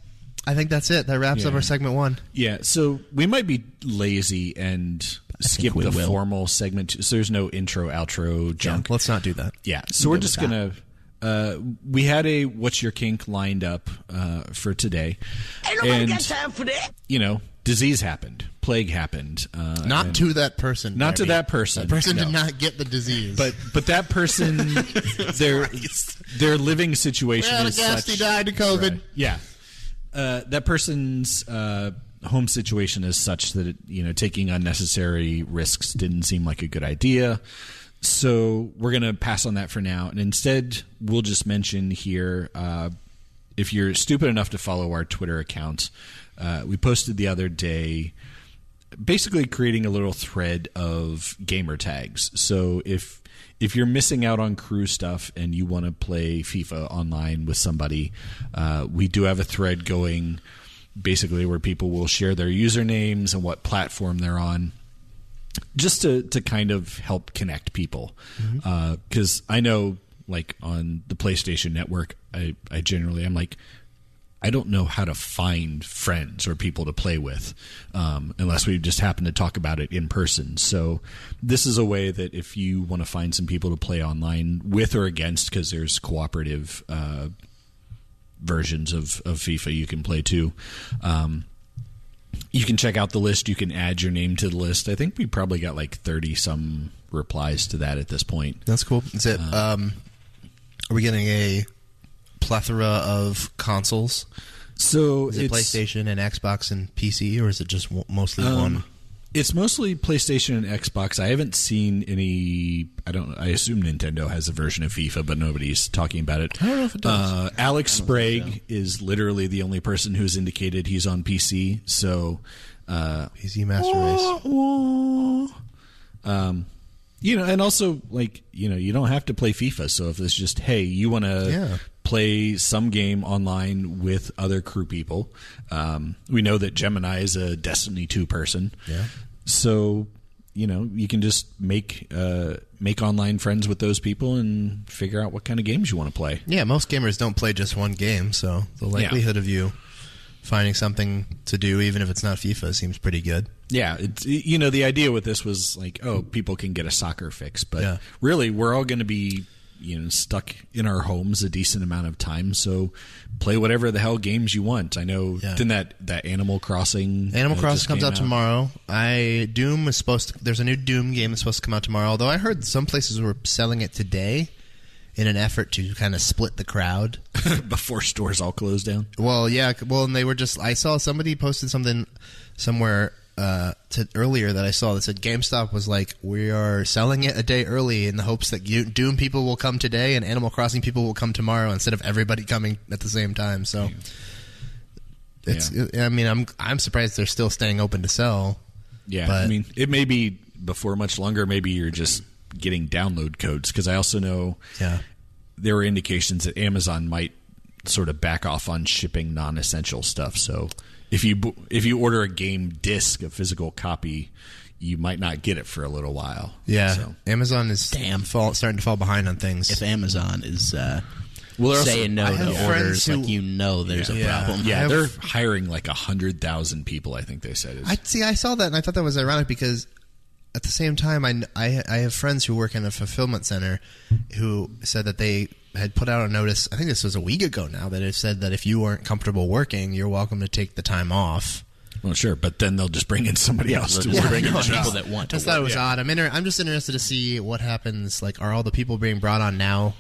[SPEAKER 3] I think that's it. That wraps up
[SPEAKER 5] Yeah.
[SPEAKER 3] our segment 1.
[SPEAKER 5] Yeah, so we might be lazy and skip
[SPEAKER 8] we
[SPEAKER 5] the
[SPEAKER 8] will.
[SPEAKER 5] formal segment. So there's no intro, outro junk.
[SPEAKER 3] Let's not do that.
[SPEAKER 5] Yeah, so we're just going to... we had a What's Your Kink lined up for today.
[SPEAKER 6] Ain't nobody got time for that.
[SPEAKER 5] You know, disease happened. Plague happened.
[SPEAKER 3] Not
[SPEAKER 5] and-
[SPEAKER 3] to that person.
[SPEAKER 5] Not to
[SPEAKER 3] Darby.
[SPEAKER 5] that person.
[SPEAKER 3] That person
[SPEAKER 5] No.
[SPEAKER 3] did not get the disease.
[SPEAKER 5] But that person, their living situation
[SPEAKER 3] Well, I
[SPEAKER 5] is
[SPEAKER 3] guess
[SPEAKER 5] such...
[SPEAKER 3] he died of COVID.
[SPEAKER 5] Right. Yeah. That person's home situation is such that taking unnecessary risks didn't seem like a good idea. So we're going to pass on that for now, and instead we'll just mention here, if you're stupid enough to follow our Twitter account, we posted the other day basically creating a little thread of gamer tags. So if you're missing out on crew stuff and you want to play FIFA online with somebody, we do have a thread going basically where people will share their usernames and what platform they're on, just to kind of help connect people. Because I know, like, on the PlayStation Network, I generally, I'm like, I don't know how to find friends or people to play with unless we just happen to talk about it in person. So this is a way that if you want to find some people to play online with or against, because there's cooperative versions of FIFA you can play too. You can check out the list. You can add your name to the list. I think we probably got like 30-some replies to that at this point.
[SPEAKER 3] That's cool. Is it? Are we getting a plethora of consoles?
[SPEAKER 5] So
[SPEAKER 3] Is it PlayStation and Xbox and PC, or is it just mostly one?
[SPEAKER 5] It's mostly PlayStation and Xbox. I haven't seen any. I assume Nintendo has a version of FIFA, but nobody's talking about it.
[SPEAKER 3] I don't know if it does.
[SPEAKER 5] Alex Sprague is literally the only person who's indicated he's on PC. So,
[SPEAKER 3] PC Master Race.
[SPEAKER 5] and also, like, you don't have to play FIFA. So if it's just, hey, you want to play some game online with other crew people, we know that Gemini is a Destiny 2 person.
[SPEAKER 3] Yeah.
[SPEAKER 5] So, you can just make online friends with those people and figure out what kind of games you want to play.
[SPEAKER 3] Yeah, most gamers don't play just one game, so the likelihood of you finding something to do, even if it's not FIFA, seems pretty good.
[SPEAKER 5] Yeah, the idea with this was like, oh, people can get a soccer fix, but
[SPEAKER 3] Yeah.
[SPEAKER 5] really we're all going to be stuck in our homes a decent amount of time, so play whatever the hell games you want. I know, didn't that Animal Crossing just
[SPEAKER 3] comes
[SPEAKER 5] came
[SPEAKER 3] out tomorrow. Doom is there's a new Doom game that's supposed to come out tomorrow, although I heard some places were selling it today in an effort to kind of split the crowd
[SPEAKER 5] before stores all closed down.
[SPEAKER 3] Well, yeah. Well, and they were just... I saw somebody posted something somewhere earlier that I saw that said GameStop was like, we are selling it a day early in the hopes that Doom people will come today and Animal Crossing people will come tomorrow instead of everybody coming at the same time. So I mean, I'm surprised they're still staying open to sell.
[SPEAKER 5] Yeah,
[SPEAKER 3] but,
[SPEAKER 5] I mean, it may be before much longer. Maybe you're just getting download codes, because I also know there were indications that Amazon might sort of back off on shipping non-essential stuff. So if you order a game disc, a physical copy, you might not get it for a little while.
[SPEAKER 3] Yeah,
[SPEAKER 5] so.
[SPEAKER 3] Amazon is starting to fall behind on things.
[SPEAKER 8] If Amazon is
[SPEAKER 5] Well,
[SPEAKER 8] saying no to orders,
[SPEAKER 3] who-
[SPEAKER 8] like there's a problem.
[SPEAKER 5] Yeah, they're hiring like 100,000 people, I think they said.
[SPEAKER 3] I saw that and I thought that was ironic because at the same time, I have friends who work in a fulfillment center who said that they had put out a notice, I think this was a week ago now, that it said that if you weren't comfortable working, you're welcome to take the time off.
[SPEAKER 5] Well, sure, but then they'll just bring in somebody else to
[SPEAKER 8] just
[SPEAKER 5] work.
[SPEAKER 8] bring in people that want to
[SPEAKER 3] I just thought it
[SPEAKER 8] work.
[SPEAKER 3] was odd. I'm just interested to see what happens. Like, are all the people being brought on now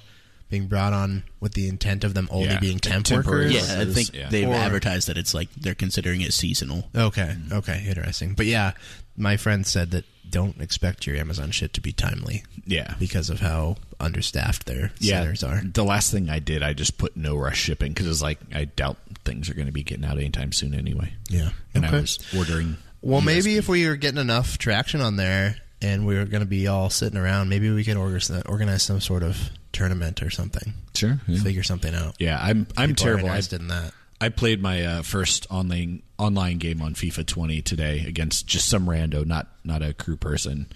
[SPEAKER 3] being brought on with the intent of them only being temp
[SPEAKER 5] temporary
[SPEAKER 3] workers?
[SPEAKER 8] Yeah, I think they've
[SPEAKER 3] Or-
[SPEAKER 8] advertised that it's like they're considering it seasonal.
[SPEAKER 3] Okay, interesting. But yeah, my friend said that don't expect your Amazon shit to be timely.
[SPEAKER 5] Yeah.
[SPEAKER 3] Because of how understaffed their centers are.
[SPEAKER 5] The last thing I did, I just put no rush shipping because it's like I doubt things are going to be getting out anytime soon anyway.
[SPEAKER 3] Yeah.
[SPEAKER 5] And
[SPEAKER 3] Okay.
[SPEAKER 5] I was ordering.
[SPEAKER 3] Well, maybe
[SPEAKER 5] USB.
[SPEAKER 3] if we were getting enough traction on there and we were going to be all sitting around, maybe we could organize some sort of tournament or something.
[SPEAKER 5] Sure. Yeah.
[SPEAKER 3] Figure something out.
[SPEAKER 5] Yeah, I'm
[SPEAKER 3] People are
[SPEAKER 5] terrible.
[SPEAKER 3] interested in that.
[SPEAKER 5] I played my first online game on FIFA 20 today against just some rando, not a crew person.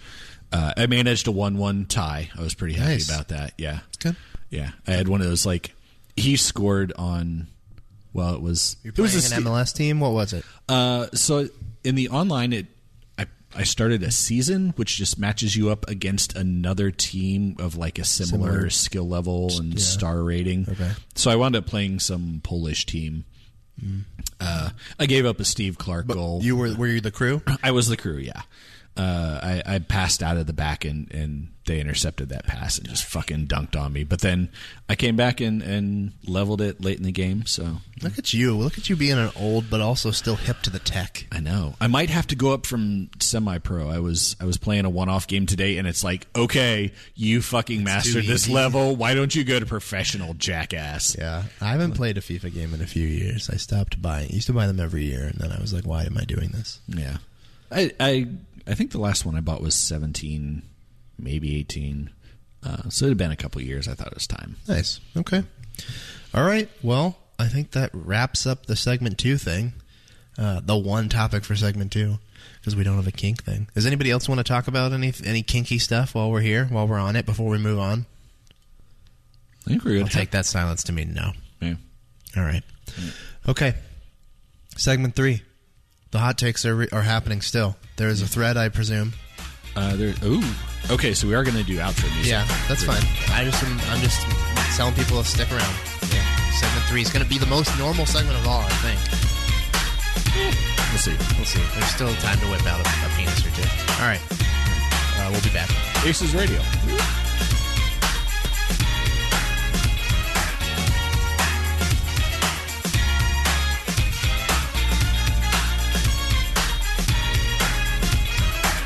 [SPEAKER 5] I managed a 1-1 tie. I was pretty happy
[SPEAKER 3] Nice.
[SPEAKER 5] about that. Yeah,
[SPEAKER 3] Good.
[SPEAKER 5] yeah. I had one of those like he scored on. Well, it was
[SPEAKER 3] You're
[SPEAKER 5] it
[SPEAKER 3] playing
[SPEAKER 5] was
[SPEAKER 3] an MLS team? What was it?
[SPEAKER 5] So in the online, I started a season which just matches you up against another team of like a similar skill level and star rating.
[SPEAKER 3] Okay.
[SPEAKER 5] So I wound up playing some Polish team. I gave up a Steve Clark goal.
[SPEAKER 3] Were you the crew?
[SPEAKER 5] I was the crew, yeah. I passed out of the back and they intercepted that pass and just fucking dunked on me. But then I came back and leveled it late in the game. So
[SPEAKER 3] Look at you being an old but also still hip to the tech.
[SPEAKER 5] I know I might have to go up from semi-pro. I was playing a one-off game today, and it's like, okay, you fucking mastered this
[SPEAKER 3] easy.
[SPEAKER 5] level. Why don't you go to professional, jackass?
[SPEAKER 3] Yeah, I haven't played a FIFA game in a few years. I stopped buying. I used to buy them every year, and then I was like, why am I doing this?
[SPEAKER 5] Yeah. I think the last one I bought was 17, maybe 18. So it had been a couple years. I thought it was time.
[SPEAKER 3] Nice. Okay. All right. Well, I think that wraps up the segment 2 thing. The one topic for segment 2, because we don't have a kink thing. Does anybody else want to talk about any kinky stuff while we're here, while we're on it, before we move on?
[SPEAKER 5] I think we're good.
[SPEAKER 3] I'll take that silence to mean no.
[SPEAKER 5] Yeah.
[SPEAKER 3] All right. Okay. Segment 3. The hot takes are happening still. There is a thread, I presume.
[SPEAKER 5] Okay, so we are going to do outro music.
[SPEAKER 3] Yeah, that's fine. I'm just telling people to stick around. Yeah. Segment 3 is going to be the most normal segment of all, I think.
[SPEAKER 5] We'll see.
[SPEAKER 3] We'll see. There's still time to whip out a penis or two. All right. We'll be back.
[SPEAKER 5] ACES Radio.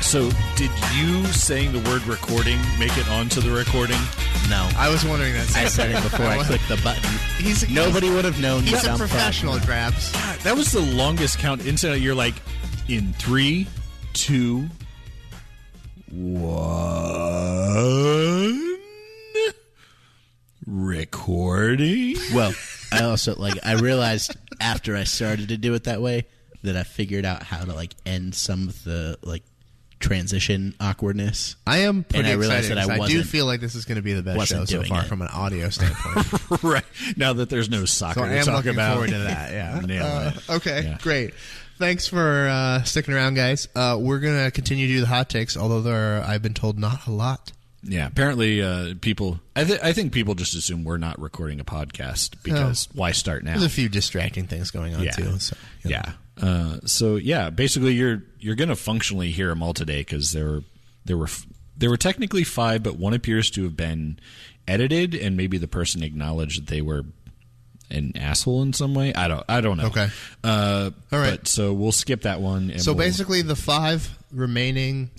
[SPEAKER 5] So, did you saying the word recording make it onto the recording?
[SPEAKER 8] No.
[SPEAKER 3] I was wondering that.
[SPEAKER 8] I said it before I clicked the button.
[SPEAKER 3] He's
[SPEAKER 8] Nobody would have known.
[SPEAKER 3] He's a professional, Grabs.
[SPEAKER 5] God, that was the longest count. Inside, you're like, in 3, 2, 1, recording.
[SPEAKER 8] Well, I also I realized after I started to do it that way that I figured out how to end some of the transition awkwardness.
[SPEAKER 3] I am pretty
[SPEAKER 8] And I realized
[SPEAKER 3] excited.
[SPEAKER 8] that I
[SPEAKER 3] 'Cause I do
[SPEAKER 8] wasn't-
[SPEAKER 3] feel like this is going to be the best show
[SPEAKER 8] wasn't
[SPEAKER 3] so
[SPEAKER 8] doing
[SPEAKER 3] far
[SPEAKER 8] it.
[SPEAKER 3] from an audio standpoint.
[SPEAKER 5] Right. Now that there's no soccer
[SPEAKER 3] So I
[SPEAKER 5] to
[SPEAKER 3] am
[SPEAKER 5] talk
[SPEAKER 3] looking
[SPEAKER 5] about.
[SPEAKER 3] forward to that. Yeah.
[SPEAKER 5] Nailed it.
[SPEAKER 3] Okay,
[SPEAKER 5] Yeah.
[SPEAKER 3] great. Thanks for sticking around, guys. We're going to continue to do the hot takes, although there are, I've been told, not a lot.
[SPEAKER 5] Yeah, apparently people... I think people just assume we're not recording a podcast because why start now?
[SPEAKER 3] There's a few distracting things going on, too. So, you know.
[SPEAKER 5] Yeah. So basically you're going to functionally hear them all today because there were technically 5, but one appears to have been edited, and maybe the person acknowledged that they were an asshole in some way. I don't know.
[SPEAKER 3] Okay. All right.
[SPEAKER 5] But, so we'll skip that one. And
[SPEAKER 3] So basically, the 4 remaining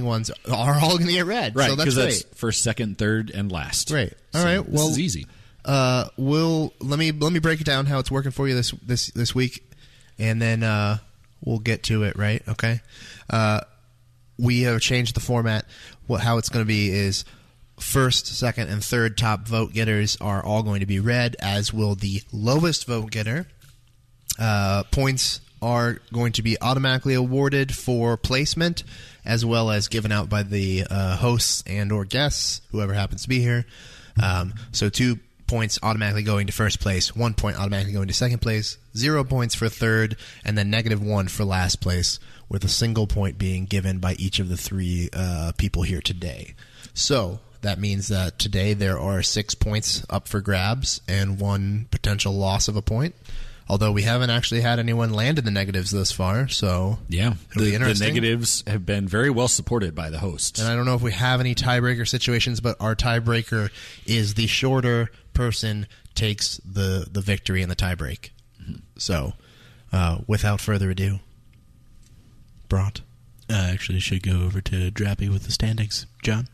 [SPEAKER 3] ones are all going to get read.
[SPEAKER 5] right?
[SPEAKER 3] So
[SPEAKER 5] Because
[SPEAKER 3] that's great.
[SPEAKER 5] that's first, second, third, and last.
[SPEAKER 3] Great. All
[SPEAKER 5] So
[SPEAKER 3] right. Well,
[SPEAKER 5] this is easy.
[SPEAKER 3] Let me break it down how it's working for you this week, and then we'll get to it. Right? Okay. We have changed the format. How it's going to be is first, second, and third top vote getters are all going to be read, as will the lowest vote getter. Points are going to be automatically awarded for placement, as well as given out by the hosts and or guests, whoever happens to be here. So 2 points automatically going to first place, 1 point automatically going to second place, 0 points for third, and then -1 for last place, with a single point being given by each of the 3 people here today. So that means that today there are 6 points up for grabs and 1 potential loss of a point. Although we haven't actually had anyone land in the negatives thus far, so
[SPEAKER 5] yeah,
[SPEAKER 3] it'll be interesting.
[SPEAKER 5] The negatives have been very well supported by the hosts.
[SPEAKER 3] And I don't know if we have any tiebreaker situations, but our tiebreaker is the shorter person takes the victory in the tiebreak. Mm-hmm. So, without further ado, Bront.
[SPEAKER 8] Actually, should go over to Drappy with the standings. John?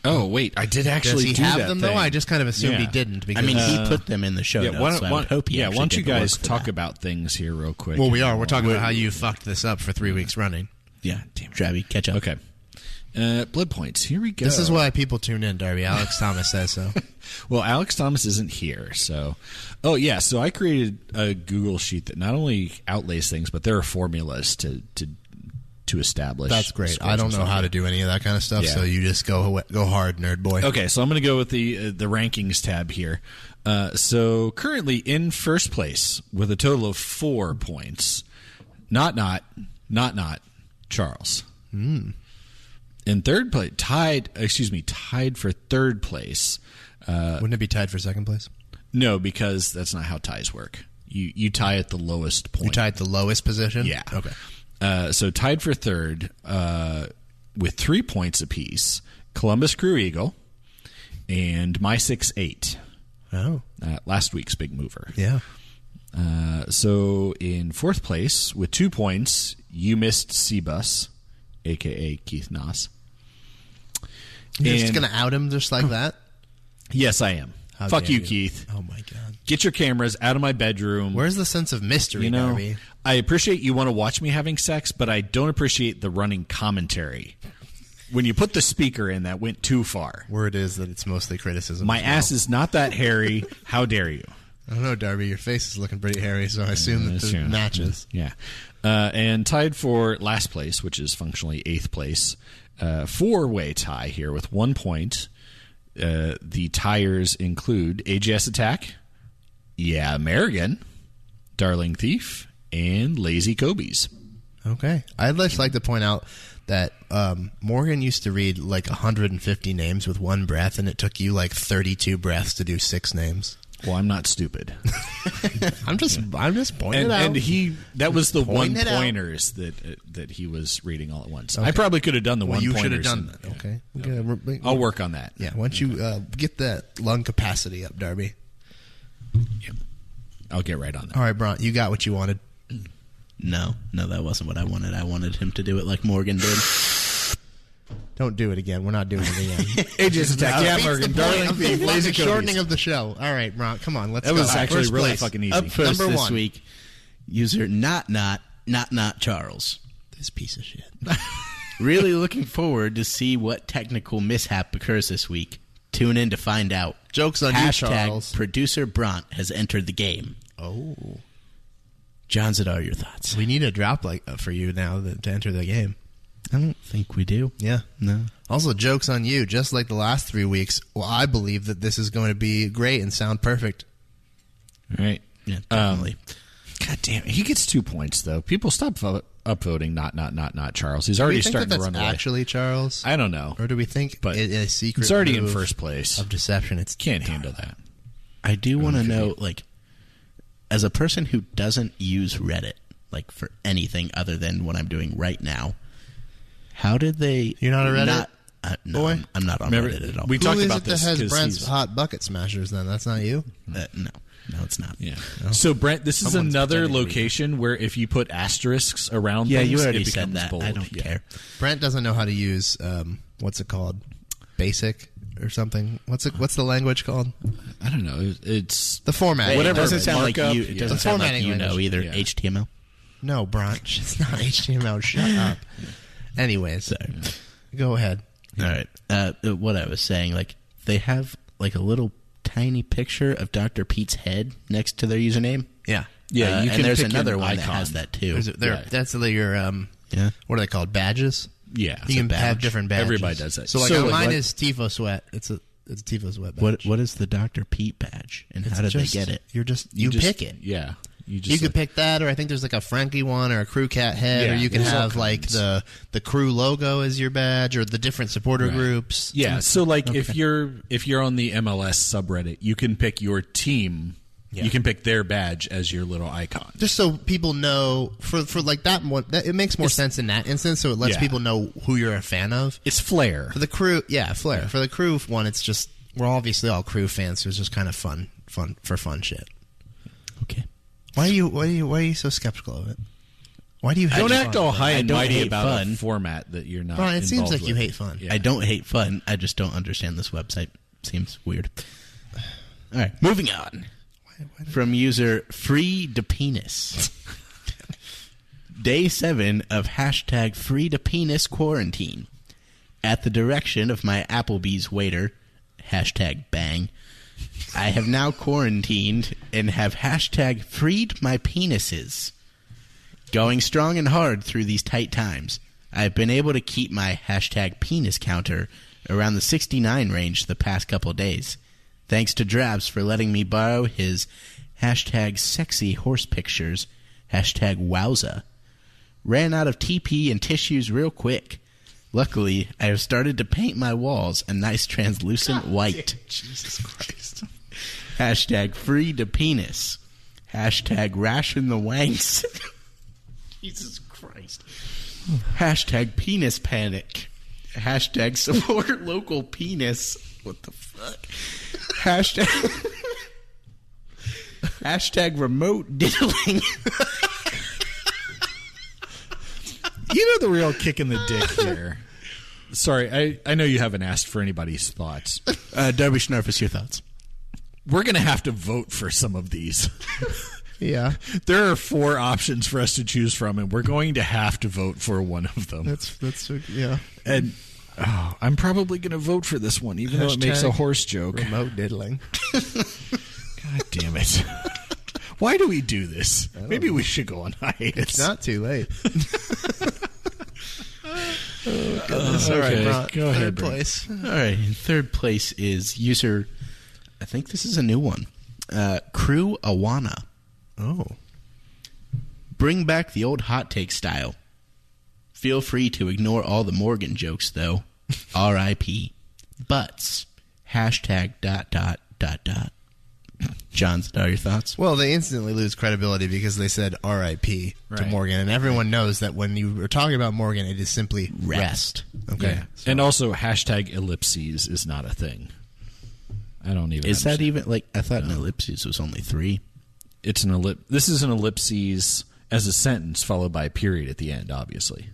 [SPEAKER 5] Oh, wait, I did actually
[SPEAKER 3] Does he
[SPEAKER 5] do
[SPEAKER 3] have
[SPEAKER 5] that
[SPEAKER 3] them,
[SPEAKER 5] thing.
[SPEAKER 3] though? I just kind of assumed he didn't. Because,
[SPEAKER 8] he put them in the show notes, so I would hope he
[SPEAKER 5] why don't you
[SPEAKER 8] did the
[SPEAKER 5] guys
[SPEAKER 8] work for
[SPEAKER 5] talk
[SPEAKER 8] that.
[SPEAKER 5] about things here real quick?
[SPEAKER 3] Well, we are. We're talking about how you fucked this up for 3 weeks running.
[SPEAKER 8] Yeah, damn, Drappy, catch up.
[SPEAKER 5] Okay. Blood points. Here we go.
[SPEAKER 3] This is why people tune in, Darby. Alex Thomas says so.
[SPEAKER 5] Well, Alex Thomas isn't here, so... Oh, yeah, so I created a Google sheet that not only outlays things, but there are formulas to establish.
[SPEAKER 3] That's great. I don't know how to do any of that kind of stuff, so you just go hard, nerd boy.
[SPEAKER 5] Okay, so I'm going to go with the rankings tab here. So currently in first place with a total of 4 points, not Charles. In third place, tied for third place.
[SPEAKER 3] Wouldn't it be tied for second place?
[SPEAKER 5] No, because that's not how ties work. You tie at the lowest point.
[SPEAKER 3] You tie at the lowest position?
[SPEAKER 5] Yeah.
[SPEAKER 3] Okay.
[SPEAKER 5] So tied for third with 3 points apiece, Columbus Crew Eagle and My 6-8.
[SPEAKER 3] Oh.
[SPEAKER 5] Last week's big mover.
[SPEAKER 3] Yeah.
[SPEAKER 5] So in fourth place with 2 points, You Missed C-Bus, a.k.a. Keith Noss.
[SPEAKER 3] You're just going to out him just like that?
[SPEAKER 5] Yes, I am.
[SPEAKER 3] How
[SPEAKER 5] Fuck
[SPEAKER 3] dare
[SPEAKER 5] you, Keith.
[SPEAKER 3] Oh, my God.
[SPEAKER 5] Get your cameras out of my bedroom.
[SPEAKER 3] Where's the sense of mystery, Darby?
[SPEAKER 5] I appreciate you want to watch me having sex, but I don't appreciate the running commentary. When you put the speaker in, that went too far.
[SPEAKER 3] Word is that it's mostly criticism.
[SPEAKER 5] My ass is not that hairy. How dare you?
[SPEAKER 3] I don't know, Darby. Your face is looking pretty hairy, so I assume that it matches.
[SPEAKER 5] Yeah. And tied for last place, which is functionally 8th place, 4-way tie here with 1 point. The tires include AGS Attack, Yeah American, Darling Thief, and Lazy Kobe's.
[SPEAKER 3] Okay. I'd just like to point out that Morgan used to read like 150 names with one breath, and it took you like 32 breaths to do 6 names.
[SPEAKER 5] Well, I'm not stupid.
[SPEAKER 3] I'm just pointing it out.
[SPEAKER 5] And that was the
[SPEAKER 3] Point
[SPEAKER 5] one-pointers that he was reading all at once. Okay. I probably could have done the one-pointers.
[SPEAKER 3] You should have done that. Okay.
[SPEAKER 5] Okay. I'll work on that.
[SPEAKER 3] Yeah. Once you get that lung capacity up, Darby.
[SPEAKER 5] Yep. I'll get right on that.
[SPEAKER 3] All right, Bront, you got what you wanted.
[SPEAKER 8] No, that wasn't what I wanted. I wanted him to do it like Morgan did.
[SPEAKER 3] Don't do it again. We're not doing it again.
[SPEAKER 5] AGS Attack, Yeah American, Darling Thief, Lazy Kobe's.
[SPEAKER 3] Shortening of the show. All right, Bront, come on. Let's go.
[SPEAKER 5] That was actually
[SPEAKER 3] First
[SPEAKER 5] really
[SPEAKER 3] place.
[SPEAKER 5] fucking easy.
[SPEAKER 8] Up first
[SPEAKER 3] Number
[SPEAKER 8] this
[SPEAKER 3] 1.
[SPEAKER 8] week, user not Charles.
[SPEAKER 3] This piece of shit.
[SPEAKER 8] Really looking forward to see what technical mishap occurs this week. Tune in to find out.
[SPEAKER 3] Joke's on you, Charles.
[SPEAKER 8] Producer Bront has entered the game.
[SPEAKER 3] Oh.
[SPEAKER 8] John Zadar, your thoughts?
[SPEAKER 3] We need a drop for you now to enter the game.
[SPEAKER 8] I don't think we do.
[SPEAKER 3] Yeah.
[SPEAKER 8] No.
[SPEAKER 3] Also, joke's on you. Just like the last 3 weeks, well, I believe that this is going to be great and sound perfect.
[SPEAKER 5] All right.
[SPEAKER 8] Yeah, definitely.
[SPEAKER 5] God damn it. He gets 2 points, though. People stop upvoting not Charles. He's already starting to run away.
[SPEAKER 3] Actually Charles?
[SPEAKER 5] I don't know.
[SPEAKER 3] Or do we think
[SPEAKER 5] But
[SPEAKER 3] it is a secret
[SPEAKER 5] it's already in
[SPEAKER 3] move
[SPEAKER 5] first place.
[SPEAKER 3] of deception? It's
[SPEAKER 5] Can't handle that.
[SPEAKER 8] I do want to know, like, as a person who doesn't use Reddit, like, for anything other than what I'm doing right now, how did they...
[SPEAKER 3] You're not a Reddit
[SPEAKER 8] no,
[SPEAKER 3] boy?
[SPEAKER 8] I'm not on Reddit at all.
[SPEAKER 5] We
[SPEAKER 3] Who
[SPEAKER 5] talked
[SPEAKER 3] is
[SPEAKER 5] about
[SPEAKER 3] it that
[SPEAKER 5] this
[SPEAKER 3] has
[SPEAKER 5] 'cause
[SPEAKER 3] Brent's
[SPEAKER 5] he's-
[SPEAKER 3] hot bucket smashers then? That's not you?
[SPEAKER 8] No, it's not.
[SPEAKER 5] Yeah. So, Brent, this is
[SPEAKER 3] Someone's
[SPEAKER 5] another
[SPEAKER 3] pretending to be
[SPEAKER 5] location where if you put asterisks around
[SPEAKER 8] Yeah,
[SPEAKER 5] things,
[SPEAKER 8] you already
[SPEAKER 5] it
[SPEAKER 8] said
[SPEAKER 5] becomes
[SPEAKER 8] that.
[SPEAKER 5] bold.
[SPEAKER 8] I don't care.
[SPEAKER 3] Brent doesn't know how to use, what's it called? Basic or something? What's the language called?
[SPEAKER 5] I don't know. It's
[SPEAKER 3] The format.
[SPEAKER 8] It doesn't sound like
[SPEAKER 5] markup,
[SPEAKER 8] you. It
[SPEAKER 5] yeah.
[SPEAKER 8] doesn't
[SPEAKER 3] The
[SPEAKER 8] sound like
[SPEAKER 3] formatting
[SPEAKER 8] you know
[SPEAKER 3] language.
[SPEAKER 8] either.
[SPEAKER 5] Yeah.
[SPEAKER 8] HTML.
[SPEAKER 3] No, Bront. It's not HTML. Shut up. Anyways, go ahead.
[SPEAKER 8] All right. What I was saying, like, they have like a little tiny picture of Dr. Pete's head next to their username.
[SPEAKER 3] Yeah.
[SPEAKER 5] Yeah, you can
[SPEAKER 8] and there's
[SPEAKER 5] pick
[SPEAKER 8] another
[SPEAKER 5] an
[SPEAKER 8] one that
[SPEAKER 5] icon.
[SPEAKER 8] has that too.
[SPEAKER 3] That's your
[SPEAKER 8] Yeah.
[SPEAKER 3] what are they called? Badges.
[SPEAKER 5] Yeah,
[SPEAKER 3] You can have different badges.
[SPEAKER 5] Everybody does that.
[SPEAKER 3] So like
[SPEAKER 5] So,
[SPEAKER 3] mine
[SPEAKER 5] like-
[SPEAKER 3] is Tifo Sweat. It's a Tifo Sweat badge.
[SPEAKER 8] What is the Dr. Pete badge, and how did they get it?
[SPEAKER 3] You pick it.
[SPEAKER 5] Yeah.
[SPEAKER 3] You could pick that, or I think there's like a Frankie one or a crew cat head,
[SPEAKER 5] Yeah,
[SPEAKER 3] or you can
[SPEAKER 5] there's all
[SPEAKER 3] have like
[SPEAKER 5] kinds.
[SPEAKER 3] the crew logo as your badge, or the different supporter
[SPEAKER 5] Right.
[SPEAKER 3] groups.
[SPEAKER 5] Yeah, so like if you're on the MLS subreddit, you can pick your team.
[SPEAKER 3] Yeah.
[SPEAKER 5] You can pick their badge as your little icon.
[SPEAKER 3] Just so people know, for like that one, it makes more sense in that instance. So it lets
[SPEAKER 5] Yeah.
[SPEAKER 3] people know who you're a fan of.
[SPEAKER 5] It's flair.
[SPEAKER 3] For the crew, flair. Yeah. For the crew one, it's just we're obviously all crew fans, so it's just kind of fun shit.
[SPEAKER 8] Okay.
[SPEAKER 3] Why are you so skeptical of it? Why do you hate
[SPEAKER 5] Don't
[SPEAKER 3] fun?
[SPEAKER 5] act all high and
[SPEAKER 8] don't
[SPEAKER 5] mighty
[SPEAKER 8] hate
[SPEAKER 5] about
[SPEAKER 8] fun.
[SPEAKER 5] a format that you're not.
[SPEAKER 3] Brian, it seems
[SPEAKER 5] involved
[SPEAKER 3] like you
[SPEAKER 5] with.
[SPEAKER 3] hate fun.
[SPEAKER 5] Yeah.
[SPEAKER 8] I don't hate fun. I just don't understand this website. Seems weird. All right, moving on. From user Free to Penis. Day 7 of hashtag Free to Penis quarantine. At the direction of my Applebee's waiter, hashtag bang, I have now quarantined and have hashtag freed my penises. Going strong and hard through these tight times, I've been able to keep my hashtag penis counter around the 69 range the past couple days. Thanks to Drabs for letting me borrow his hashtag sexy horse pictures, hashtag wowza. Ran out of TP and tissues real quick. Luckily, I have started to paint my walls a nice translucent white.
[SPEAKER 3] Jesus Christ.
[SPEAKER 8] Hashtag free to penis. Hashtag ration the wanks. Jesus Christ. Hashtag penis panic. Hashtag support local penis. What the fuck? Hashtag hashtag remote diddling.
[SPEAKER 5] You know the real kick in the dick here. Sorry, I know you haven't asked for anybody's thoughts.
[SPEAKER 8] Darby Schnarfus, your thoughts?
[SPEAKER 5] We're going to have to vote for some of these.
[SPEAKER 3] Yeah,
[SPEAKER 5] There are 4 options for us to choose from, and we're going to have to vote for one of them.
[SPEAKER 3] that's yeah.
[SPEAKER 5] And I'm probably going to vote for this one, even though it makes a
[SPEAKER 3] Hashtag
[SPEAKER 5] horse joke.
[SPEAKER 3] Remote diddling.
[SPEAKER 5] God damn it. Why do we do this? Maybe we should go on hiatus.
[SPEAKER 3] It's not too late.
[SPEAKER 5] All right, go ahead,
[SPEAKER 3] Third
[SPEAKER 5] Brent.
[SPEAKER 3] place.
[SPEAKER 8] All right, in third place is user, I think this is a new one, Crew Awana.
[SPEAKER 3] Oh,
[SPEAKER 8] Bring back the old hot take style. Feel free to ignore all the Morgan jokes, though. R.I.P. Butts. Hashtag ... John, are your thoughts?
[SPEAKER 3] well, they instantly lose credibility because they said R.I.P. to
[SPEAKER 5] Right.
[SPEAKER 3] Morgan, and everyone knows that when you are talking about Morgan, it is simply rest. Okay,
[SPEAKER 5] Yeah. And also, hashtag ellipses is not a thing. I don't even
[SPEAKER 8] Is that
[SPEAKER 5] understand.
[SPEAKER 8] even, like, I thought an ellipses was only 3.
[SPEAKER 5] It's an This is an ellipses as a sentence followed by a period at the end, obviously.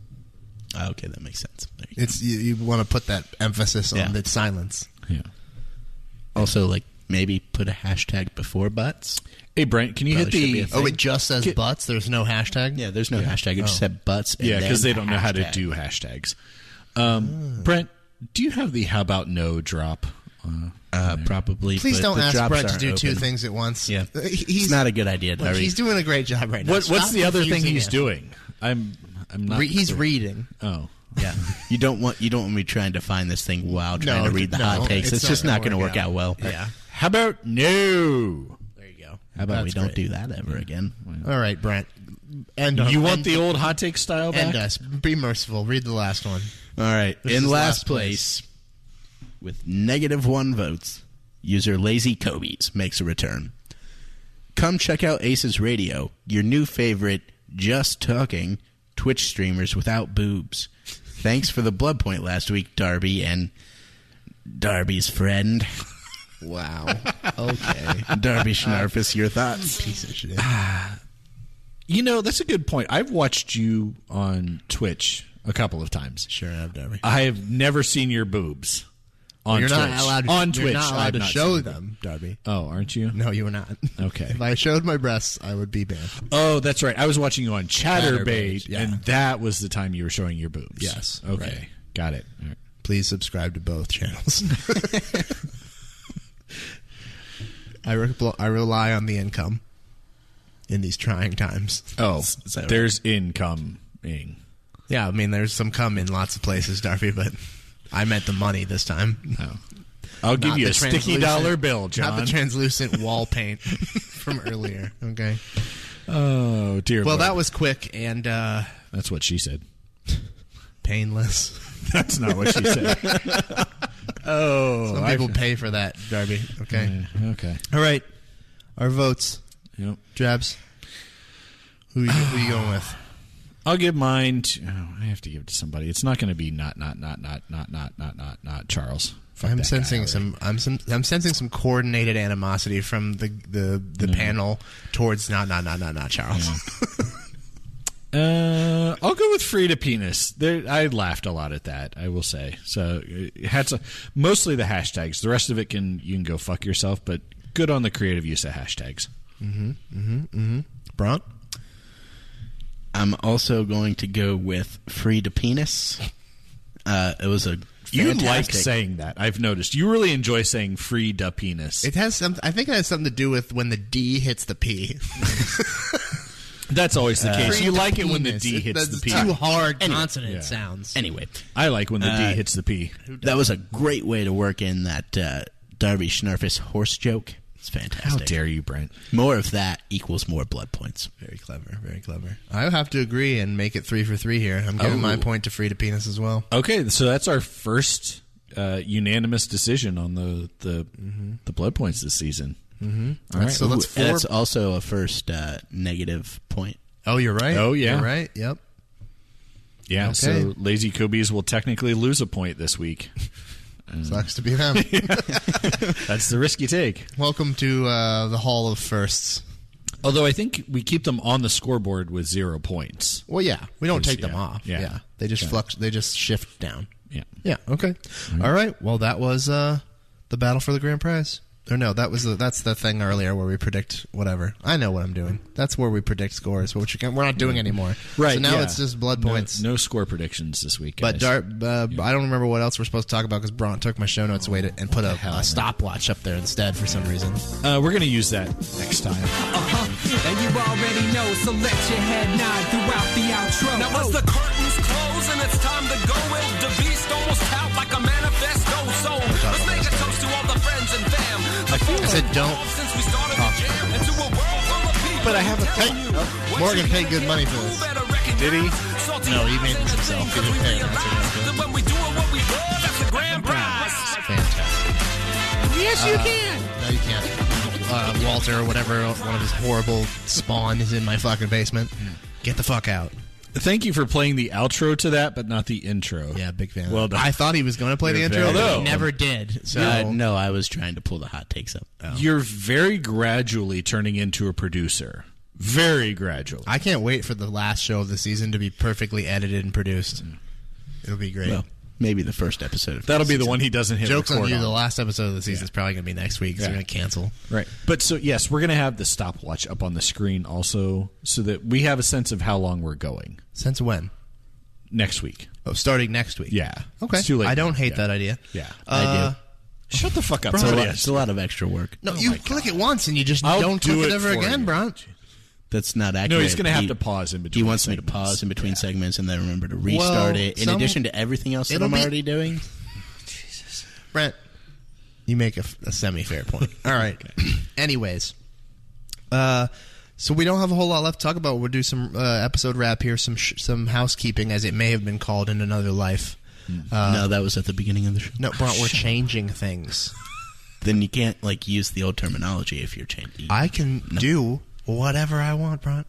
[SPEAKER 8] Oh, okay, that makes sense. There you go.
[SPEAKER 3] it's you want to put that emphasis
[SPEAKER 8] Yeah.
[SPEAKER 3] on the silence.
[SPEAKER 5] Yeah.
[SPEAKER 8] Also, like, maybe put a hashtag before butts.
[SPEAKER 5] Hey, Brent, can you
[SPEAKER 8] Probably should be
[SPEAKER 5] hit
[SPEAKER 8] a
[SPEAKER 5] the...
[SPEAKER 8] thing.
[SPEAKER 3] Oh, it just says butts. There's no hashtag.
[SPEAKER 8] Yeah, there's no hashtag. It just said butts. And
[SPEAKER 5] Yeah, because they
[SPEAKER 8] then
[SPEAKER 5] don't know how to
[SPEAKER 8] hashtag.
[SPEAKER 5] do hashtags. Brent, do you have the how about no drop?
[SPEAKER 8] Probably.
[SPEAKER 3] Please
[SPEAKER 8] but
[SPEAKER 3] don't
[SPEAKER 8] the
[SPEAKER 3] ask
[SPEAKER 8] drops
[SPEAKER 3] Brent to
[SPEAKER 8] aren't
[SPEAKER 3] do 2
[SPEAKER 8] open.
[SPEAKER 3] things at once.
[SPEAKER 8] Yeah,
[SPEAKER 3] He's
[SPEAKER 8] it's not a good idea,
[SPEAKER 3] look,
[SPEAKER 8] Darby.
[SPEAKER 3] he's doing a great job right now.
[SPEAKER 5] What's
[SPEAKER 3] Stop
[SPEAKER 5] the other thing
[SPEAKER 3] confusing
[SPEAKER 5] he's
[SPEAKER 3] him.
[SPEAKER 5] doing? I'm not.
[SPEAKER 3] He's reading.
[SPEAKER 5] Oh.
[SPEAKER 8] Yeah, you don't want me trying to find this thing while trying
[SPEAKER 3] No,
[SPEAKER 8] to read the
[SPEAKER 3] no,
[SPEAKER 8] hot takes. It's just not going to work out well.
[SPEAKER 3] Yeah.
[SPEAKER 5] How about no?
[SPEAKER 8] There you go. How about we
[SPEAKER 3] That's
[SPEAKER 8] don't
[SPEAKER 3] great.
[SPEAKER 8] do that ever again?
[SPEAKER 3] All right, Brent. And
[SPEAKER 5] You want the old hot take style back?
[SPEAKER 3] end us. Be merciful. Read the last one.
[SPEAKER 8] All right.
[SPEAKER 3] This
[SPEAKER 8] In
[SPEAKER 3] is
[SPEAKER 8] last
[SPEAKER 3] last
[SPEAKER 8] place, with -1 votes, user Lazy Kobe's makes a return. Come check out ACES Radio, your new favorite just talking Twitch streamers without boobs. Thanks for the blood point last week, Darby, and Darby's friend.
[SPEAKER 3] Wow. Okay.
[SPEAKER 8] Darby Schnarfus, your thoughts?
[SPEAKER 3] Piece of shit.
[SPEAKER 5] You know, that's a good point. I've watched you on Twitch a couple of times.
[SPEAKER 3] Sure have, Darby.
[SPEAKER 5] I have never seen your boobs on
[SPEAKER 3] You're
[SPEAKER 5] Twitch.
[SPEAKER 3] not allowed.
[SPEAKER 5] on
[SPEAKER 3] You're
[SPEAKER 5] Twitch.
[SPEAKER 3] not
[SPEAKER 5] I've
[SPEAKER 3] allowed to
[SPEAKER 5] not
[SPEAKER 3] show
[SPEAKER 5] seen
[SPEAKER 3] them, Darby.
[SPEAKER 5] Oh, aren't you?
[SPEAKER 3] No, you were not.
[SPEAKER 5] Okay.
[SPEAKER 3] If I showed my breasts, I would be banned.
[SPEAKER 5] Oh, that's right. I was watching you on Chatterbait,
[SPEAKER 3] Chatterbait, yeah.
[SPEAKER 5] and that was the time you were showing your boobs.
[SPEAKER 3] Yes,
[SPEAKER 5] Okay.
[SPEAKER 3] right.
[SPEAKER 5] Got it. All right.
[SPEAKER 3] Please subscribe to both channels. I rely on the income in these trying times.
[SPEAKER 5] Oh,
[SPEAKER 8] Is that
[SPEAKER 5] there's incoming.
[SPEAKER 3] Yeah, I mean, there's some cum in lots of places, Darby, but I meant the money this time.
[SPEAKER 5] Oh. I'll give
[SPEAKER 3] Not
[SPEAKER 5] you
[SPEAKER 3] the
[SPEAKER 5] a sticky
[SPEAKER 3] translucent-
[SPEAKER 5] dollar bill, John.
[SPEAKER 3] Not the translucent wall paint from earlier. Okay.
[SPEAKER 5] Oh, dear
[SPEAKER 3] Well,
[SPEAKER 5] Lord.
[SPEAKER 3] that was quick and
[SPEAKER 5] That's what she said.
[SPEAKER 3] painless.
[SPEAKER 5] That's not what she said. Oh.
[SPEAKER 3] Some people pay for that, Darby. Okay.
[SPEAKER 5] Okay.
[SPEAKER 3] All right. Our votes.
[SPEAKER 5] Yep.
[SPEAKER 3] Drabs. Who you going with?
[SPEAKER 5] I'll give mine to... Oh, I have to give it to somebody. It's not going to be not Charles. Fuck
[SPEAKER 3] I'm
[SPEAKER 5] that
[SPEAKER 3] sensing
[SPEAKER 5] guy
[SPEAKER 3] some. I'm sensing some coordinated animosity from the panel towards not Charles.
[SPEAKER 5] I'll go with Frida Penis. I laughed a lot at that, I will say. So it had mostly the hashtags. The rest of it you can go fuck yourself, but good on the creative use of hashtags.
[SPEAKER 3] Bront?
[SPEAKER 8] I'm also going to go with Free to Penis. It was a
[SPEAKER 5] You like
[SPEAKER 8] fantastic-
[SPEAKER 5] saying that. I've noticed. You really enjoy saying free da penis.
[SPEAKER 3] It has some. I think it has something to do with when the D hits the P.
[SPEAKER 5] That's always the case.
[SPEAKER 3] Free
[SPEAKER 5] You
[SPEAKER 3] to
[SPEAKER 5] like it when the
[SPEAKER 3] penis.
[SPEAKER 5] D hits the P.
[SPEAKER 3] Too hard
[SPEAKER 8] Anyway.
[SPEAKER 3] consonant
[SPEAKER 5] Yeah.
[SPEAKER 3] sounds.
[SPEAKER 8] Anyway,
[SPEAKER 5] I like when the D hits the P.
[SPEAKER 8] that was a great way to work in that Darby Schnarfus horse joke. It's fantastic.
[SPEAKER 5] How dare you, Brent?
[SPEAKER 8] More of that equals more blood points.
[SPEAKER 3] Very clever. Very clever. I have to agree and make it 3 for 3 here. I'm giving my point to Free to Penis as well.
[SPEAKER 5] Okay, so that's our first unanimous decision on the blood points this season. All right.
[SPEAKER 3] So let's
[SPEAKER 8] And that's also a first negative point.
[SPEAKER 3] Oh, you're right.
[SPEAKER 5] Oh, yeah.
[SPEAKER 3] You're right. Yep.
[SPEAKER 5] Yeah,
[SPEAKER 3] Okay.
[SPEAKER 5] so Lazy Kobe's will technically lose a point this week.
[SPEAKER 3] Sucks to be them.
[SPEAKER 5] That's the risk you take.
[SPEAKER 3] Welcome to the Hall of Firsts.
[SPEAKER 5] Although I think we keep them on the scoreboard with 0 points.
[SPEAKER 3] Well, yeah, we don't take them
[SPEAKER 5] Yeah.
[SPEAKER 3] off.
[SPEAKER 5] Yeah.
[SPEAKER 3] They just flux. They just shift down.
[SPEAKER 5] Yeah.
[SPEAKER 3] Yeah. Okay. All right. Well, that was the battle for the grand prize. Or no, that's the thing earlier where we predict whatever. I know what I'm doing. That's where we predict scores, which we're not doing anymore.
[SPEAKER 5] Right.
[SPEAKER 3] So now
[SPEAKER 5] yeah.
[SPEAKER 3] it's just blood points.
[SPEAKER 5] No score predictions this week,
[SPEAKER 3] But
[SPEAKER 5] guys.
[SPEAKER 3] I don't remember what else we're supposed to talk about because Bront took my show notes away and put a stopwatch up there instead for some reason.
[SPEAKER 5] We're going to use that next time.
[SPEAKER 10] And you already know, so let your head nod throughout the outro.
[SPEAKER 11] Now as the curtains close and it's time to go, will the beast almost out like a manifesto? So let's make a toast to all the friends and fam.
[SPEAKER 3] I said don't.
[SPEAKER 11] Since we started the jam into a world full of people.
[SPEAKER 3] But I have a Morgan paid good money for this.
[SPEAKER 5] Did he?
[SPEAKER 3] No, he made this himself. He didn't pay it.
[SPEAKER 11] That when we do it what we love, that's the grand prize.
[SPEAKER 3] Fantastic.
[SPEAKER 10] Yes, you can.
[SPEAKER 3] No, you can't. Walter or whatever, one of his horrible spawn is in my fucking basement. Get the fuck out.
[SPEAKER 5] Thank you for playing the outro to that, but not the intro.
[SPEAKER 3] Yeah, big fan.
[SPEAKER 5] Well done.
[SPEAKER 3] I thought he was going to play the
[SPEAKER 5] You're
[SPEAKER 3] intro,
[SPEAKER 5] very
[SPEAKER 3] but he
[SPEAKER 5] welcome.
[SPEAKER 3] never did. So
[SPEAKER 8] No, I was trying to pull the hot takes up.
[SPEAKER 5] You're very gradually turning into a producer. Very gradually.
[SPEAKER 3] I can't wait for the last show of the season to be perfectly edited and produced. It'll be great.
[SPEAKER 8] Well, maybe the first episode. Of
[SPEAKER 5] That'll
[SPEAKER 8] the
[SPEAKER 5] be the
[SPEAKER 8] season.
[SPEAKER 5] one he doesn't hit
[SPEAKER 3] Joke's
[SPEAKER 5] record
[SPEAKER 3] on you.
[SPEAKER 5] on.
[SPEAKER 3] The last episode of the season is probably going to be next week, so
[SPEAKER 5] Yeah.
[SPEAKER 3] we're going to cancel.
[SPEAKER 5] Right. But so, yes, we're going to have the stopwatch up on the screen also so that we have a sense of how long we're going.
[SPEAKER 3] Since when?
[SPEAKER 5] Next week.
[SPEAKER 3] Oh, starting next week.
[SPEAKER 5] Yeah.
[SPEAKER 3] Okay.
[SPEAKER 5] It's too late
[SPEAKER 3] I don't
[SPEAKER 5] now.
[SPEAKER 3] hate
[SPEAKER 5] Yeah.
[SPEAKER 3] that idea.
[SPEAKER 5] Yeah.
[SPEAKER 8] I
[SPEAKER 5] Shut the fuck up.
[SPEAKER 8] It's a,
[SPEAKER 5] Somebody
[SPEAKER 8] lot,
[SPEAKER 5] else.
[SPEAKER 8] it's a lot of extra work.
[SPEAKER 3] No, you click it once and you just
[SPEAKER 5] I'll
[SPEAKER 3] don't
[SPEAKER 5] do
[SPEAKER 3] click it
[SPEAKER 5] it
[SPEAKER 3] ever
[SPEAKER 5] for
[SPEAKER 3] again,
[SPEAKER 5] you.
[SPEAKER 3] Bront.
[SPEAKER 8] That's not accurate.
[SPEAKER 5] No, he's going to have
[SPEAKER 8] He-
[SPEAKER 5] to pause in between.
[SPEAKER 8] He wants me to
[SPEAKER 5] segments.
[SPEAKER 8] pause in between segments and then remember to restart it. In addition to everything else that
[SPEAKER 3] it'll
[SPEAKER 8] I'm
[SPEAKER 3] be-
[SPEAKER 8] already doing.
[SPEAKER 3] Brent, you make a semi-fair point. All right. Anyways, so we don't have a whole lot left to talk about. We'll do some episode wrap here, some housekeeping, as it may have been called in another life.
[SPEAKER 8] No, that was at the beginning of the show.
[SPEAKER 3] No, Brent, we're changing things.
[SPEAKER 8] Then you can't use the old terminology if you're changing.
[SPEAKER 3] I can do whatever I want, Brent.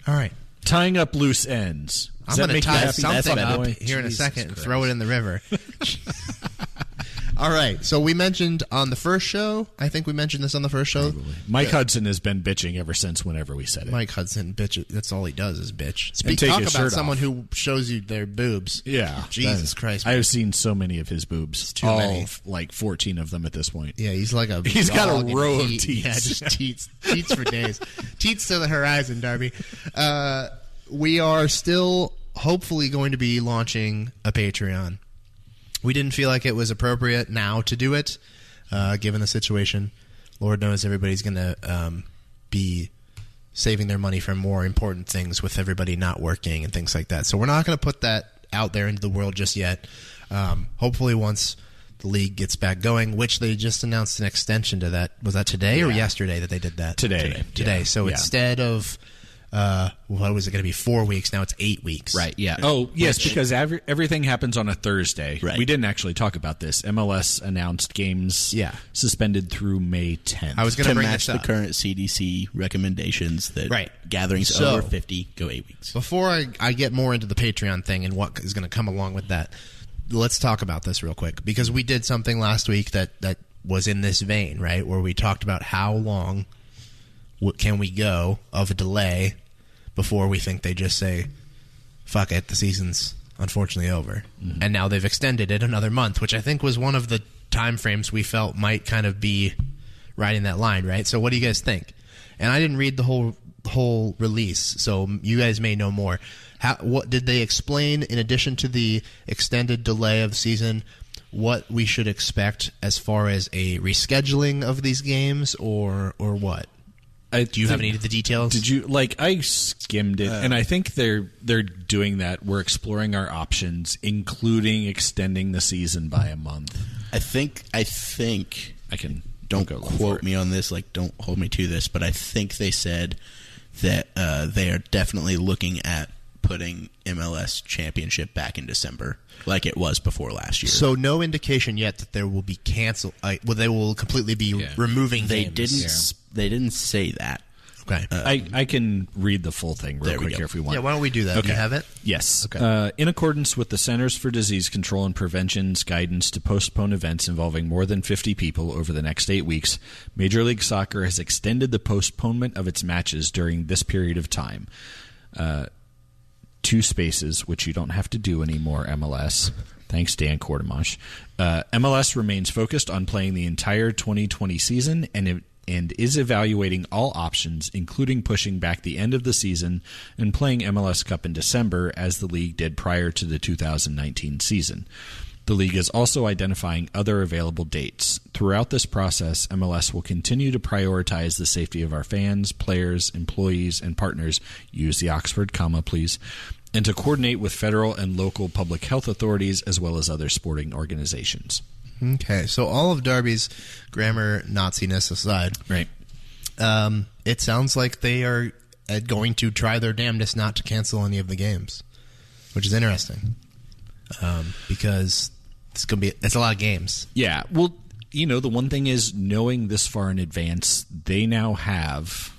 [SPEAKER 3] All right.
[SPEAKER 5] Tying up loose ends.
[SPEAKER 3] I'm going to tie something
[SPEAKER 8] That's
[SPEAKER 3] up
[SPEAKER 8] my
[SPEAKER 3] here in a
[SPEAKER 5] Jesus
[SPEAKER 3] second and
[SPEAKER 5] Christ.
[SPEAKER 3] throw it in the river. All right. So we mentioned on the first show, I think we mentioned this on the first show.
[SPEAKER 5] Mike Hudson has been bitching ever since whenever we said it.
[SPEAKER 3] Mike Hudson, bitch. That's all he does is bitch.
[SPEAKER 5] take
[SPEAKER 3] Talk
[SPEAKER 5] his
[SPEAKER 3] about
[SPEAKER 5] shirt
[SPEAKER 3] someone
[SPEAKER 5] off.
[SPEAKER 3] who shows you their boobs.
[SPEAKER 5] Yeah.
[SPEAKER 3] Jesus Christ.
[SPEAKER 5] I have seen so many of his boobs.
[SPEAKER 3] too many.
[SPEAKER 5] Like 14 of them at this point.
[SPEAKER 3] Yeah, he's like a
[SPEAKER 5] He's got a
[SPEAKER 3] dog in
[SPEAKER 5] row of
[SPEAKER 3] heat.
[SPEAKER 5] teats.
[SPEAKER 3] Yeah, just teats for days. Teats to the horizon, Darby. We are still hopefully going to be launching a Patreon. We didn't feel like it was appropriate now to do it. given the situation. Lord knows everybody's going to be saving their money for more important things with everybody not working and things like that. So we're not going to put that out there into the world just yet. Hopefully once the league gets back going, which they just announced an extension to that. Was that today or yesterday that they did that?
[SPEAKER 5] Today.
[SPEAKER 3] Yeah. So instead of what was it going to be, 4 weeks, now it's 8 weeks.
[SPEAKER 5] Right, yeah. Oh, yes, because everything happens on a Thursday. Right. We didn't actually talk about this. MLS announced games suspended through May 10th.
[SPEAKER 3] I was going to bring
[SPEAKER 8] match
[SPEAKER 3] this up.
[SPEAKER 8] the current CDC recommendations that gatherings
[SPEAKER 3] So,
[SPEAKER 8] over 50 go 8 weeks.
[SPEAKER 3] Before I get more into the Patreon thing and what is going to come along with that, let's talk about this real quick, because we did something last week that was in this vein, right, where we talked about how long can we go of a delay before we think they just say, fuck it, the season's unfortunately over. Mm-hmm. And now they've extended it another month, which I think was one of the time frames we felt might kind of be riding that line, right? So what do you guys think? And I didn't read the whole release, so you guys may know more. What did they explain, in addition to the extended delay of the season, what we should expect as far as a rescheduling of these games, or what? Do you have any of the details?
[SPEAKER 5] Did you I skimmed it, and I think they're doing that. We're exploring our options, including extending the season by a month.
[SPEAKER 8] I think I can. Don't quote me on this. Don't hold me to this. But I think they said that they are definitely looking at putting MLS Championship back in December, like it was before last year.
[SPEAKER 3] So no indication yet that there will be canceled. They will completely be removing games.
[SPEAKER 8] They didn't say that.
[SPEAKER 3] Okay.
[SPEAKER 5] I can read the full thing real quick here if we want.
[SPEAKER 3] Yeah, why don't we do that?
[SPEAKER 5] Okay.
[SPEAKER 3] Do you have it?
[SPEAKER 5] Yes. Okay. In accordance with the Centers for Disease Control and Prevention's guidance to postpone events involving more than 50 people over the next 8 weeks, Major League Soccer has extended the postponement of its matches during this period of time. 2 spaces, which you don't have to do anymore, MLS. Thanks, Dan Quartermash. MLS remains focused on playing the entire 2020 season and is evaluating all options, including pushing back the end of the season and playing MLS Cup in December, as the league did prior to the 2019 season. The league is also identifying other available dates. Throughout this process, MLS will continue to prioritize the safety of our fans, players, employees, and partners. Use the Oxford comma, please. And to coordinate with federal and local public health authorities as well as other sporting organizations.
[SPEAKER 3] Okay, so all of Darby's grammar Nazi-ness aside,
[SPEAKER 5] right?
[SPEAKER 3] It sounds like they are going to try their damnedest not to cancel any of the games, which is interesting, because it's a lot of games.
[SPEAKER 5] Yeah, well, the one thing is, knowing this far in advance, they now have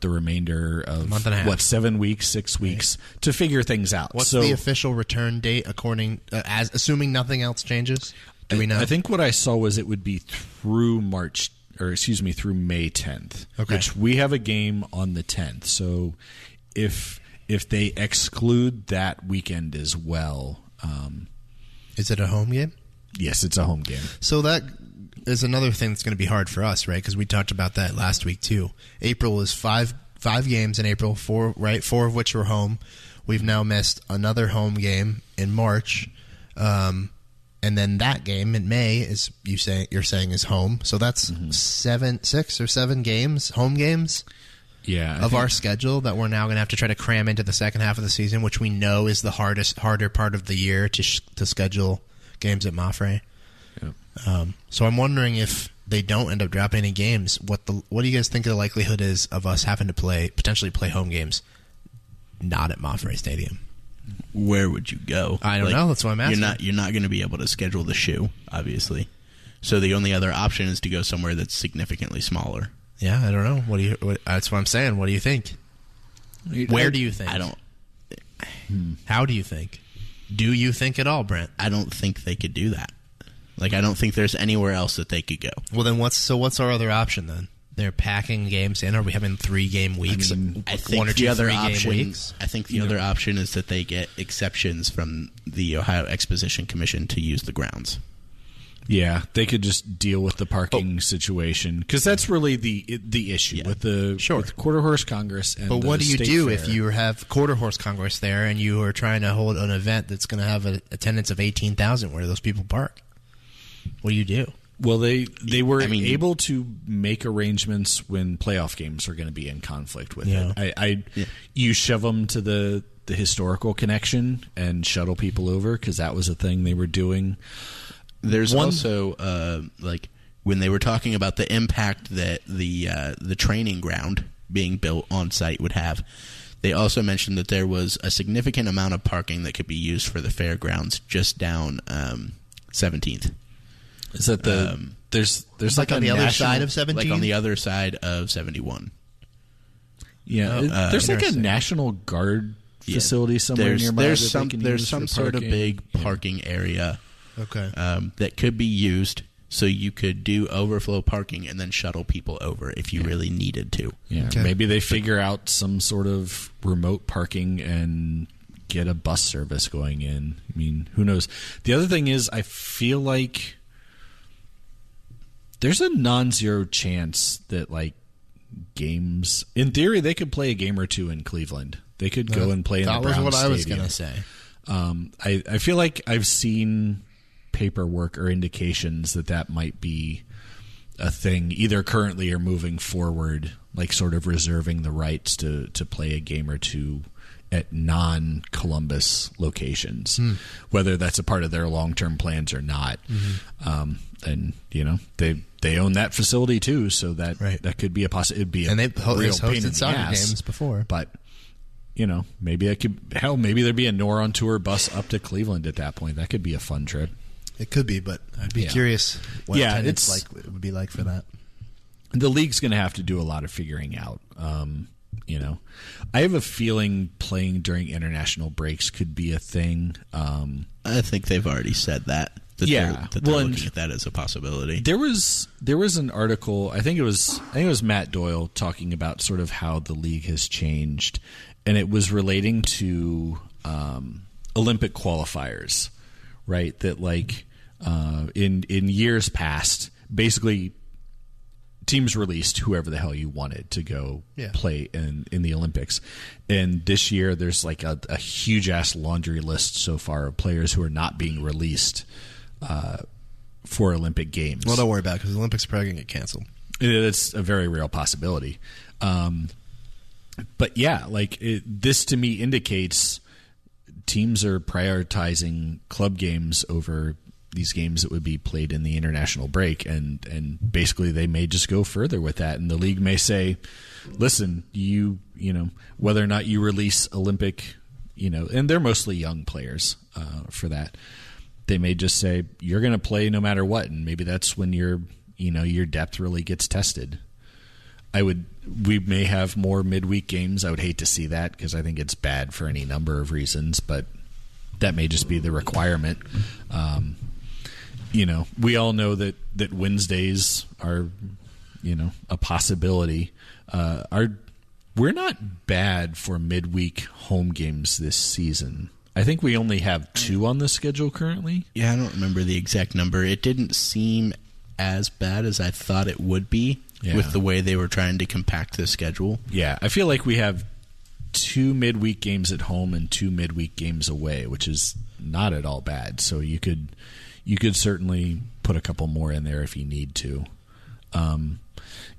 [SPEAKER 5] the remainder of
[SPEAKER 3] a month and a half.
[SPEAKER 5] 7 weeks, 6 weeks to figure things out.
[SPEAKER 3] What's the official return date, according assuming nothing else changes? Do we know?
[SPEAKER 5] I think what I saw was it would be through May 10th.
[SPEAKER 3] Okay.
[SPEAKER 5] Which we have a game on the 10th. So if they exclude that weekend as well,
[SPEAKER 3] is it a home game?
[SPEAKER 5] Yes, it's a home game.
[SPEAKER 3] So that is another thing that's going to be hard for us, right? Because we talked about that last week too. April is five games in April, 4 of which were home. We've now missed another home game in March. And then that game in May is you're saying is home, so that's 6 or 7 games, home games, of our schedule that we're now going to have to try to cram into the second half of the season, which we know is the harder part of the year to schedule games at Mafre. Yeah. So I'm wondering if they don't end up dropping any games, what do you guys think the likelihood is of us having to potentially play home games not at Mafre Stadium?
[SPEAKER 8] Where would you go?
[SPEAKER 3] I don't know. That's what I'm asking.
[SPEAKER 8] You're not going to be able to schedule the shoe, obviously. So the only other option is to go somewhere that's significantly smaller.
[SPEAKER 3] Yeah, I don't know. That's what I'm saying. What do you think? Where do you think?
[SPEAKER 8] I don't.
[SPEAKER 3] How do you think? Do you think at all, Brent?
[SPEAKER 8] I don't think they could do that. I don't think there's anywhere else that they could go.
[SPEAKER 3] Well, then what's our other option then? They're packing games in. Are we having 3-game weeks?
[SPEAKER 8] I think
[SPEAKER 3] 1 or 2
[SPEAKER 8] the other
[SPEAKER 3] 3-game
[SPEAKER 8] option.
[SPEAKER 3] weeks?
[SPEAKER 8] I think the other option is that they get exceptions from the Ohio Exposition Commission to use the grounds.
[SPEAKER 5] Yeah, they could just deal with the parking situation, because that's really the issue with the Quarter Horse Congress. And
[SPEAKER 3] but what do you do
[SPEAKER 5] fair.
[SPEAKER 3] if you have Quarter Horse Congress there and you are trying to hold an event that's going to have an attendance of 18,000? Where do those people park? What do you do?
[SPEAKER 5] Well, they were able to make arrangements when playoff games are going to be in conflict with it. You shove them to the historical connection and shuttle people over because that was a thing they were doing.
[SPEAKER 8] There's also like when they were talking about the impact that the training ground being built on site would have. They also mentioned that there was a significant amount of parking that could be used for the fairgrounds just down 17th.
[SPEAKER 5] Is that there's
[SPEAKER 3] like on the other side of 17?
[SPEAKER 8] Like on the other side of 71.
[SPEAKER 5] Yeah, there's like a National Guard facility somewhere nearby.
[SPEAKER 8] There's some sort of big parking area that could be used, so you could do overflow parking and then shuttle people over if you really needed to.
[SPEAKER 5] Yeah, maybe they figure out some sort of remote parking and get a bus service going in. I mean, who knows? The other thing is, I feel like there's a non-zero chance that like games, in theory, they could play a game or two in Cleveland. They could go and play in the Browns Stadium. That was what I was going
[SPEAKER 3] to say.
[SPEAKER 5] I feel like I've seen paperwork or indications that might be a thing, either currently or moving forward, like sort of reserving the rights to play a game or two at non-Columbus locations, whether that's a part of their long-term plans or not. And they own that facility too, so that could be a possibility. It'd be
[SPEAKER 3] and they've
[SPEAKER 5] hosted
[SPEAKER 3] soccer games before,
[SPEAKER 5] but maybe maybe there'd be a Nor on tour bus up to Cleveland at that point. That could be a fun trip.
[SPEAKER 3] It could be, but I'd be curious what attendance it would be like for that.
[SPEAKER 5] The league's going to have to do a lot of figuring out. I have a feeling playing during international breaks could be a thing.
[SPEAKER 8] I think they've already said that. They're looking at that as a possibility.
[SPEAKER 5] There was an article. I think it was Matt Doyle talking about sort of how the league has changed, and it was relating to Olympic qualifiers, right? That like in years past, basically teams released whoever the hell you wanted to go play in the Olympics. And this year there's like a huge ass laundry list so far of players who are not being released for Olympic Games.
[SPEAKER 3] Well, don't worry about it because the Olympics are probably going to get canceled.
[SPEAKER 5] It's a very real possibility. But yeah, like this to me indicates teams are prioritizing club games over these games that would be played in the international break, and basically they may just go further with that, and the league may say, listen, you know whether or not you release Olympic, and they're mostly young players for that, they may just say you're going to play no matter what, and maybe that's when your depth really gets tested. We may have more midweek games. I would hate to see that because I think it's bad for any number of reasons, but that may just be the requirement. We all know that Wednesdays are, a possibility. We're not bad for midweek home games this season. I think we only have 2 on the schedule currently.
[SPEAKER 8] Yeah, I don't remember the exact number. It didn't seem as bad as I thought it would be with the way they were trying to compact the schedule.
[SPEAKER 5] Yeah, I feel like we have 2 midweek games at home and 2 midweek games away, which is not at all bad. So you could certainly put a couple more in there if you need to.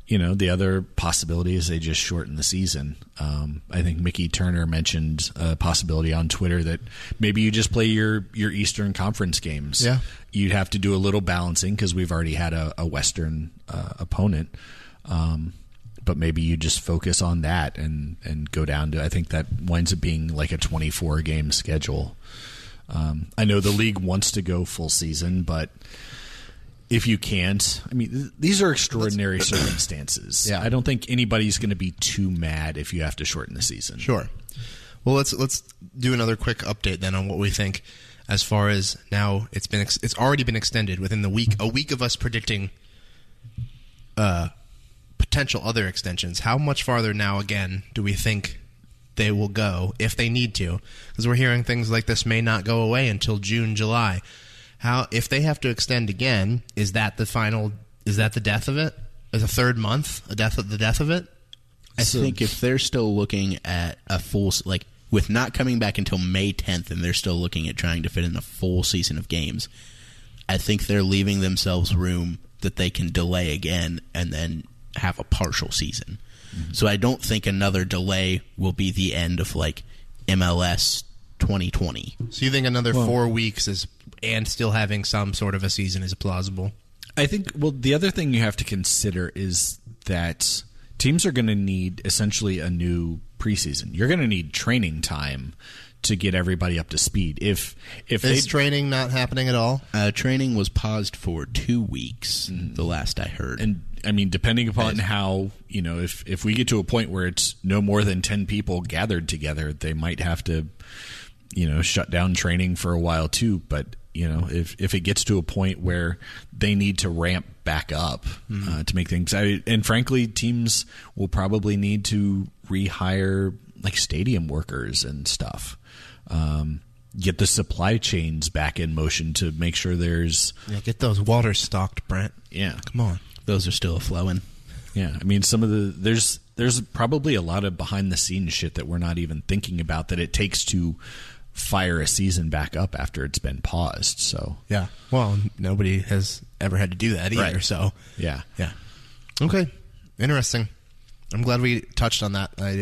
[SPEAKER 5] The other possibility is they just shorten the season. I think Mickey Turner mentioned a possibility on Twitter that maybe you just play your Eastern Conference games.
[SPEAKER 3] Yeah.
[SPEAKER 5] You'd have to do a little balancing because we've already had a Western opponent. But maybe you just focus on that and go down to, I think that winds up being like a 24-game schedule. I know the league wants to go full season, but if you can't, I mean, these are extraordinary circumstances.
[SPEAKER 3] Yeah.
[SPEAKER 5] I don't think anybody's going to be too mad if you have to shorten the season.
[SPEAKER 3] Sure. Well, let's do another quick update then on what we think as far as now it's already been extended within the week. A week of us predicting potential other extensions. How much farther now again do we think they will go if they need to? Because we're hearing things like this may not go away until June, July. If they have to extend again, is that the final? Is that the death of it? Is a third month the death of it?
[SPEAKER 8] I think if they're still looking at a full, like with not coming back until May 10th, and they're still looking at trying to fit in a full season of games, I think they're leaving themselves room that they can delay again and then have a partial season. Mm-hmm. So I don't think another delay will be the end of like MLS 2020.
[SPEAKER 3] So you think another 4 weeks and still having some sort of a season is plausible?
[SPEAKER 5] I think, the other thing you have to consider is that teams are going to need essentially a new preseason. You're going to need training time to get everybody up to speed. If
[SPEAKER 3] is training not happening at all?
[SPEAKER 8] Training was paused for 2 weeks, the last I heard.
[SPEAKER 5] And I mean, depending upon how, if we get to a point where it's no more than 10 people gathered together, they might have to, shut down training for a while too. But, if it gets to a point where they need to ramp back up to make things, and frankly, teams will probably need to rehire like stadium workers and stuff. Get the supply chains back in motion to make sure there's...
[SPEAKER 3] Yeah, get those waters stocked, Brent.
[SPEAKER 5] Yeah.
[SPEAKER 3] Come on.
[SPEAKER 8] Those are still flowing.
[SPEAKER 5] Yeah, I mean, some of there's probably a lot of behind-the-scenes shit that we're not even thinking about that it takes to fire a season back up after it's been paused, so...
[SPEAKER 3] Yeah, well, nobody has ever had to do that either,
[SPEAKER 5] right.
[SPEAKER 3] So...
[SPEAKER 5] Yeah.
[SPEAKER 3] Okay, interesting. I'm glad we touched on that. I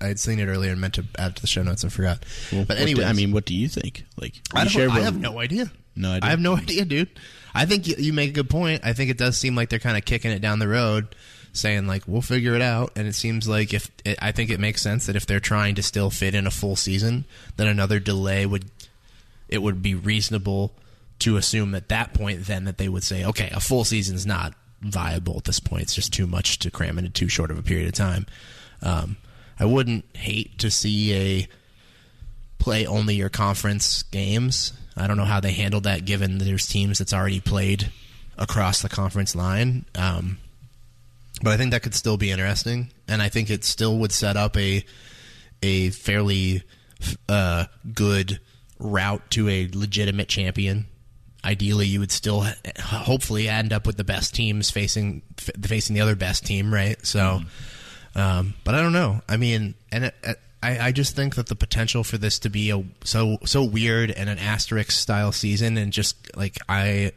[SPEAKER 3] had seen it earlier and meant to add it to the show notes and forgot.
[SPEAKER 8] Well,
[SPEAKER 3] but anyway,
[SPEAKER 8] what do you think? Like,
[SPEAKER 3] I have no idea.
[SPEAKER 8] No idea.
[SPEAKER 3] I have no idea, dude. I think you make a good point. I think it does seem like they're kind of kicking it down the road, saying like we'll figure it out. And it seems like I think it makes sense that if they're trying to still fit in a full season, then another delay would be reasonable to assume at that point then that they would say, okay, a full season's not viable at this point. It's just too much to cram into too short of a period of time. I wouldn't hate to see play only your conference games. I don't know how they handled that given there's teams that's already played across the conference line. But I think that could still be interesting, and I think it still would set up a fairly good route to a legitimate champion. Ideally, you would still hopefully end up with the best teams facing the other best team, right? So, but I don't know. I mean, and I just think that the potential for this to be so weird and an asterisk style season, and just like I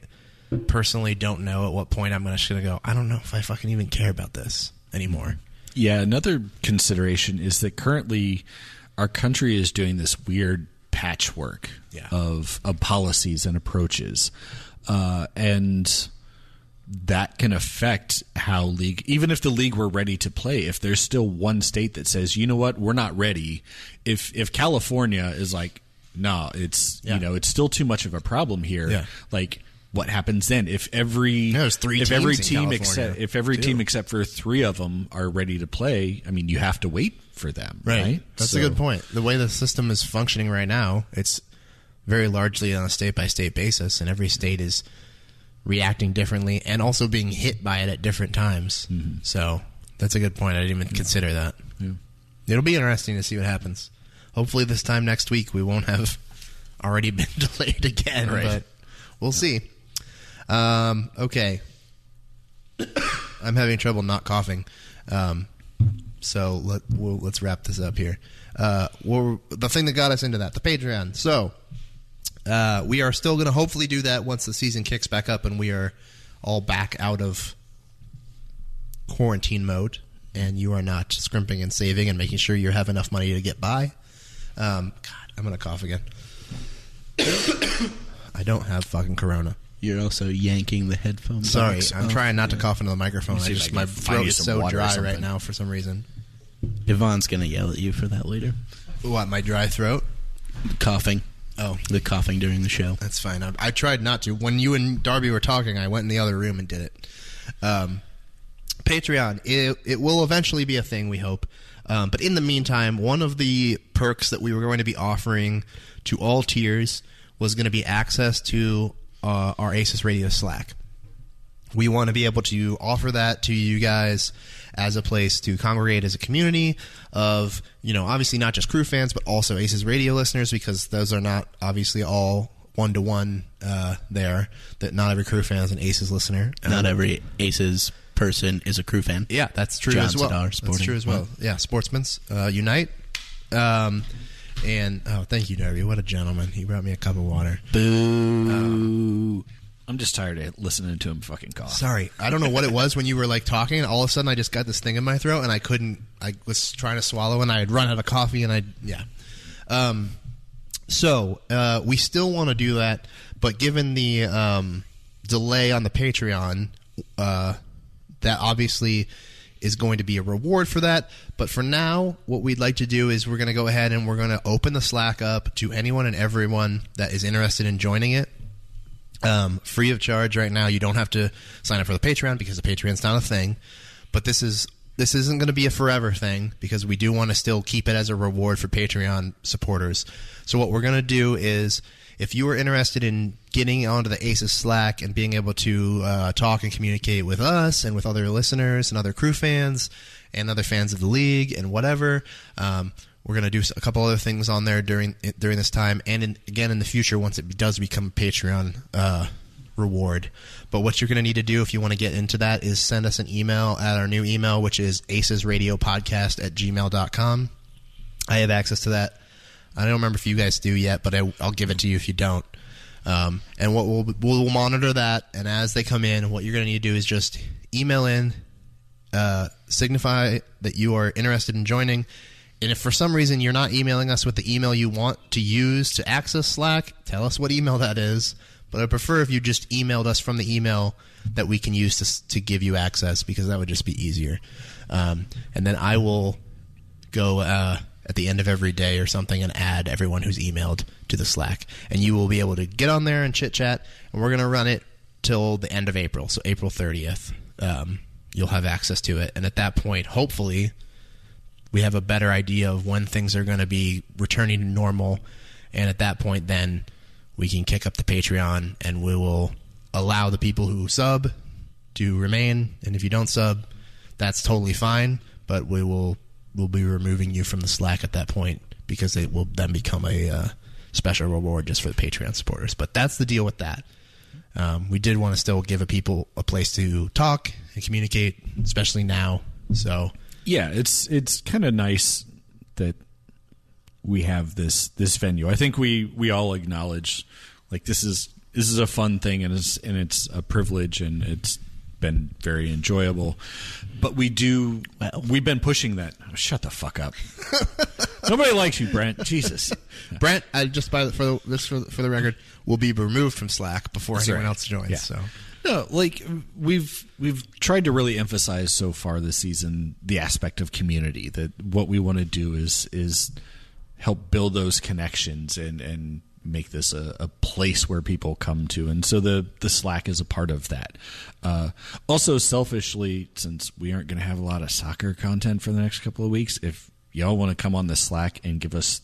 [SPEAKER 3] personally don't know at what point I'm just going to go, I don't know if I fucking even care about this anymore.
[SPEAKER 5] Yeah, another consideration is that currently our country is doing this weird patchwork of policies and approaches, and that can affect how league, even if the league were ready to play, if there's still one state that says, you know what, we're not ready, if California is like, no, it's it's still too much of a problem here, like what happens then if every team except for 3 of them are ready to play? I mean, you have to wait for them, right?
[SPEAKER 3] That's a good point. The way the system is functioning right now, it's very largely on a state-by-state basis, and every state is reacting differently and also being hit by it at different times. Mm-hmm. So that's a good point. I didn't even consider that. Yeah. It'll be interesting to see what happens. Hopefully this time next week we won't have already been delayed again, but we'll see. Okay. I'm having trouble not coughing. So let's wrap this up here. The thing that got us into that, the Patreon. So we are still going to hopefully do that once the season kicks back up and we are all back out of quarantine mode and you are not scrimping and saving and making sure you have enough money to get by. God, I'm going to cough again. I don't have fucking corona.
[SPEAKER 8] You're also yanking the headphones.
[SPEAKER 3] Sorry, I'm trying not to cough into the microphone. My throat is so dry right now for some reason.
[SPEAKER 8] Yvonne's going to yell at you for that later.
[SPEAKER 3] What, my dry throat?
[SPEAKER 8] Coughing.
[SPEAKER 3] Oh.
[SPEAKER 8] The coughing during the show.
[SPEAKER 3] That's fine. I tried not to. When you and Darby were talking, I went in the other room and did it. Patreon, it will eventually be a thing, we hope. But in the meantime, one of the perks that we were going to be offering to all tiers was going to be access to our ACES Radio Slack. We want to be able to offer that to you guys as a place to congregate as a community of, obviously not just crew fans, but also ACES Radio listeners, because those are not obviously all one-to-one there, that not every crew fan is an ACES listener.
[SPEAKER 8] Not every ACES person is a crew fan.
[SPEAKER 3] Yeah, that's true as well. That's true as well. Yeah, Sportsmen's Unite. And thank you, Darby. What a gentleman. He brought me a cup of water.
[SPEAKER 5] Boo. I'm just tired of listening to him fucking cough. Sorry.
[SPEAKER 3] I don't know what it was when you were like talking, and all of a sudden I just got this thing in my throat, and I was trying to swallow, and I had run out of coffee, and So we still want to do that, but given the delay on the Patreon, that obviously is going to be a reward for that. But for now, what we'd like to do is we're going to go ahead and we're going to open the Slack up to anyone and everyone that is interested in joining it. Free of charge right now. You don't have to sign up for the Patreon because the Patreon's not a thing. But this isn't going to be a forever thing because we do want to still keep it as a reward for Patreon supporters. So what we're going to do is, if you are interested in getting onto the ACES Slack and being able to talk and communicate with us and with other listeners and other crew fans and other fans of the league and whatever, we're going to do a couple other things on there during this time and again in the future once it does become a Patreon reward. But what you're going to need to do if you want to get into that is send us an email at our new email, which is acesradiopodcast@gmail.com. I have access to that. I don't remember if you guys do yet, but I'll give it to you if you don't. And what we'll monitor that, and as they come in, what you're going to need to do is just email in, signify that you are interested in joining. And if for some reason you're not emailing us with the email you want to use to access Slack, tell us what email that is. But I prefer if you just emailed us from the email that we can use to give you access, because that would just be easier. And then I will go at the end of every day or something and add everyone who's emailed to the Slack. And you will be able to get on there and chit-chat, and we're going to run it till the end of April, so April 30th. You'll have access to it. And at that point, hopefully, we have a better idea of when things are going to be returning to normal. And at that point, then, we can kick up the Patreon, and we will allow the people who sub to remain. And if you don't sub, that's totally fine, but we'll be removing you from the Slack at that point because it will then become a special reward just for the Patreon supporters. But that's the deal with that. We did want to still give people a place to talk and communicate, especially now. So
[SPEAKER 5] yeah, it's kind of nice that we have this venue. I think we all acknowledge like this is a fun thing, and it's a privilege, and it's been very enjoyable. But we've been pushing that. Oh, shut the fuck up. Nobody likes you, Brent. Jesus.
[SPEAKER 3] Brent, for the record, will be removed from Slack before anyone else joins. Yeah. So
[SPEAKER 5] no, like we've tried to really emphasize so far this season the aspect of community, that what we want to do is help build those connections and make this a place where people come to. And so the Slack is a part of that. Also, selfishly, since we aren't going to have a lot of soccer content for the next couple of weeks, if y'all want to come on the Slack and give us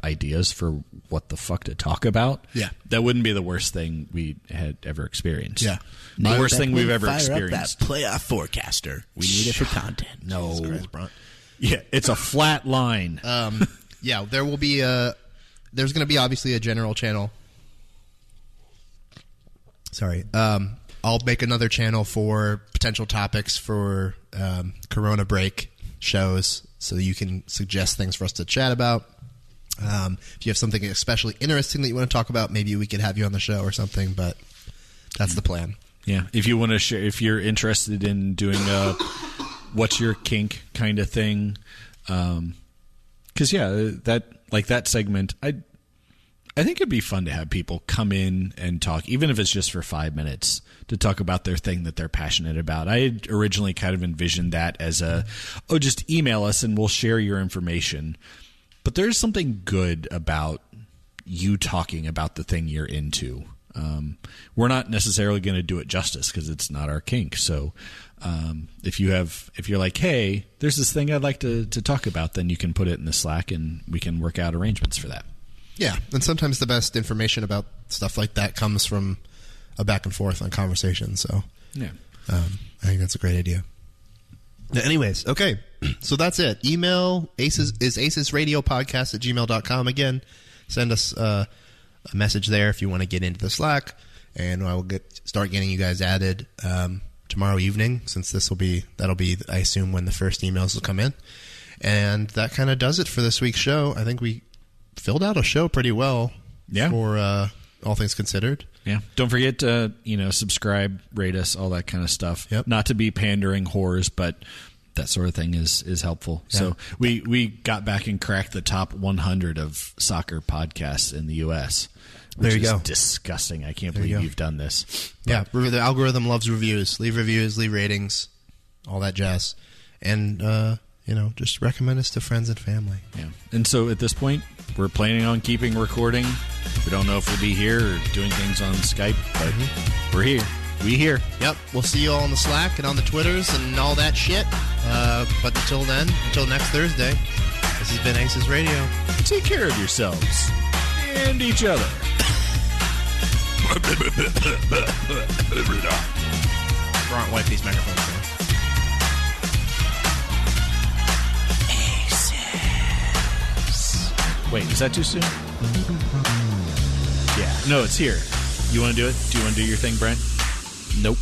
[SPEAKER 5] ideas for what the fuck to talk about, that wouldn't be the worst thing we had ever experienced.
[SPEAKER 3] Yeah.
[SPEAKER 5] The worst thing we've ever experienced.
[SPEAKER 8] That playoff forecaster. We need it for content.
[SPEAKER 5] No. Yeah, it's a flat line.
[SPEAKER 3] Yeah, there will be there's going to be obviously a general channel. Sorry. I'll make another channel for potential topics for Corona break shows, so you can suggest things for us to chat about. If you have something especially interesting that you want to talk about, maybe we could have you on the show or something, but that's the plan.
[SPEAKER 5] Yeah, if you want to share, if you're interested in doing a what's your kink kind of thing, because that segment, I think it'd be fun to have people come in and talk, even if it's just for 5 minutes, to talk about their thing that they're passionate about. I had originally kind of envisioned that as just email us and we'll share your information. But there's something good about you talking about the thing you're into. We're not necessarily going to do it justice because it's not our kink. So if you're like, hey, there's this thing I'd like to talk about, then you can put it in the Slack and we can work out arrangements for that.
[SPEAKER 3] Yeah, and sometimes the best information about stuff like that comes from a back and forth on conversation. So
[SPEAKER 5] yeah,
[SPEAKER 3] I think that's a great idea. Anyways, okay, so that's it. Email acesradiopodcast@gmail.com. Again, send us a message there if you want to get into the Slack, and I will start getting you guys added tomorrow evening, since that'll be I assume when the first emails will come in. And that kind of does it for this week's show. I think we filled out a show pretty well.
[SPEAKER 5] Yeah.
[SPEAKER 3] For all things considered.
[SPEAKER 5] Yeah. Don't forget to, subscribe, rate us, all that kind of stuff.
[SPEAKER 3] Yep.
[SPEAKER 5] Not to be pandering whores, but that sort of thing is helpful. Yeah. So we got back and cracked the top 100 of soccer podcasts in the U.S.
[SPEAKER 3] There you go.
[SPEAKER 5] Disgusting. I can't believe you've done this.
[SPEAKER 3] Yeah. The algorithm loves reviews. Leave reviews, leave ratings, all that jazz. And, just recommend us to friends and family.
[SPEAKER 5] Yeah. And so at this point, we're planning on keeping recording. We don't know if we'll be here or doing things on Skype, but we're here. We here.
[SPEAKER 3] Yep. We'll see you all on the Slack and on the Twitters and all that shit. But until next Thursday, this has been ACES Radio.
[SPEAKER 5] Take care of yourselves and each other.
[SPEAKER 3] Bront, wipe these microphones down.
[SPEAKER 5] Wait, is that too soon? Yeah. No, it's here. You want to do it? Do you want to do your thing, Brent? Nope.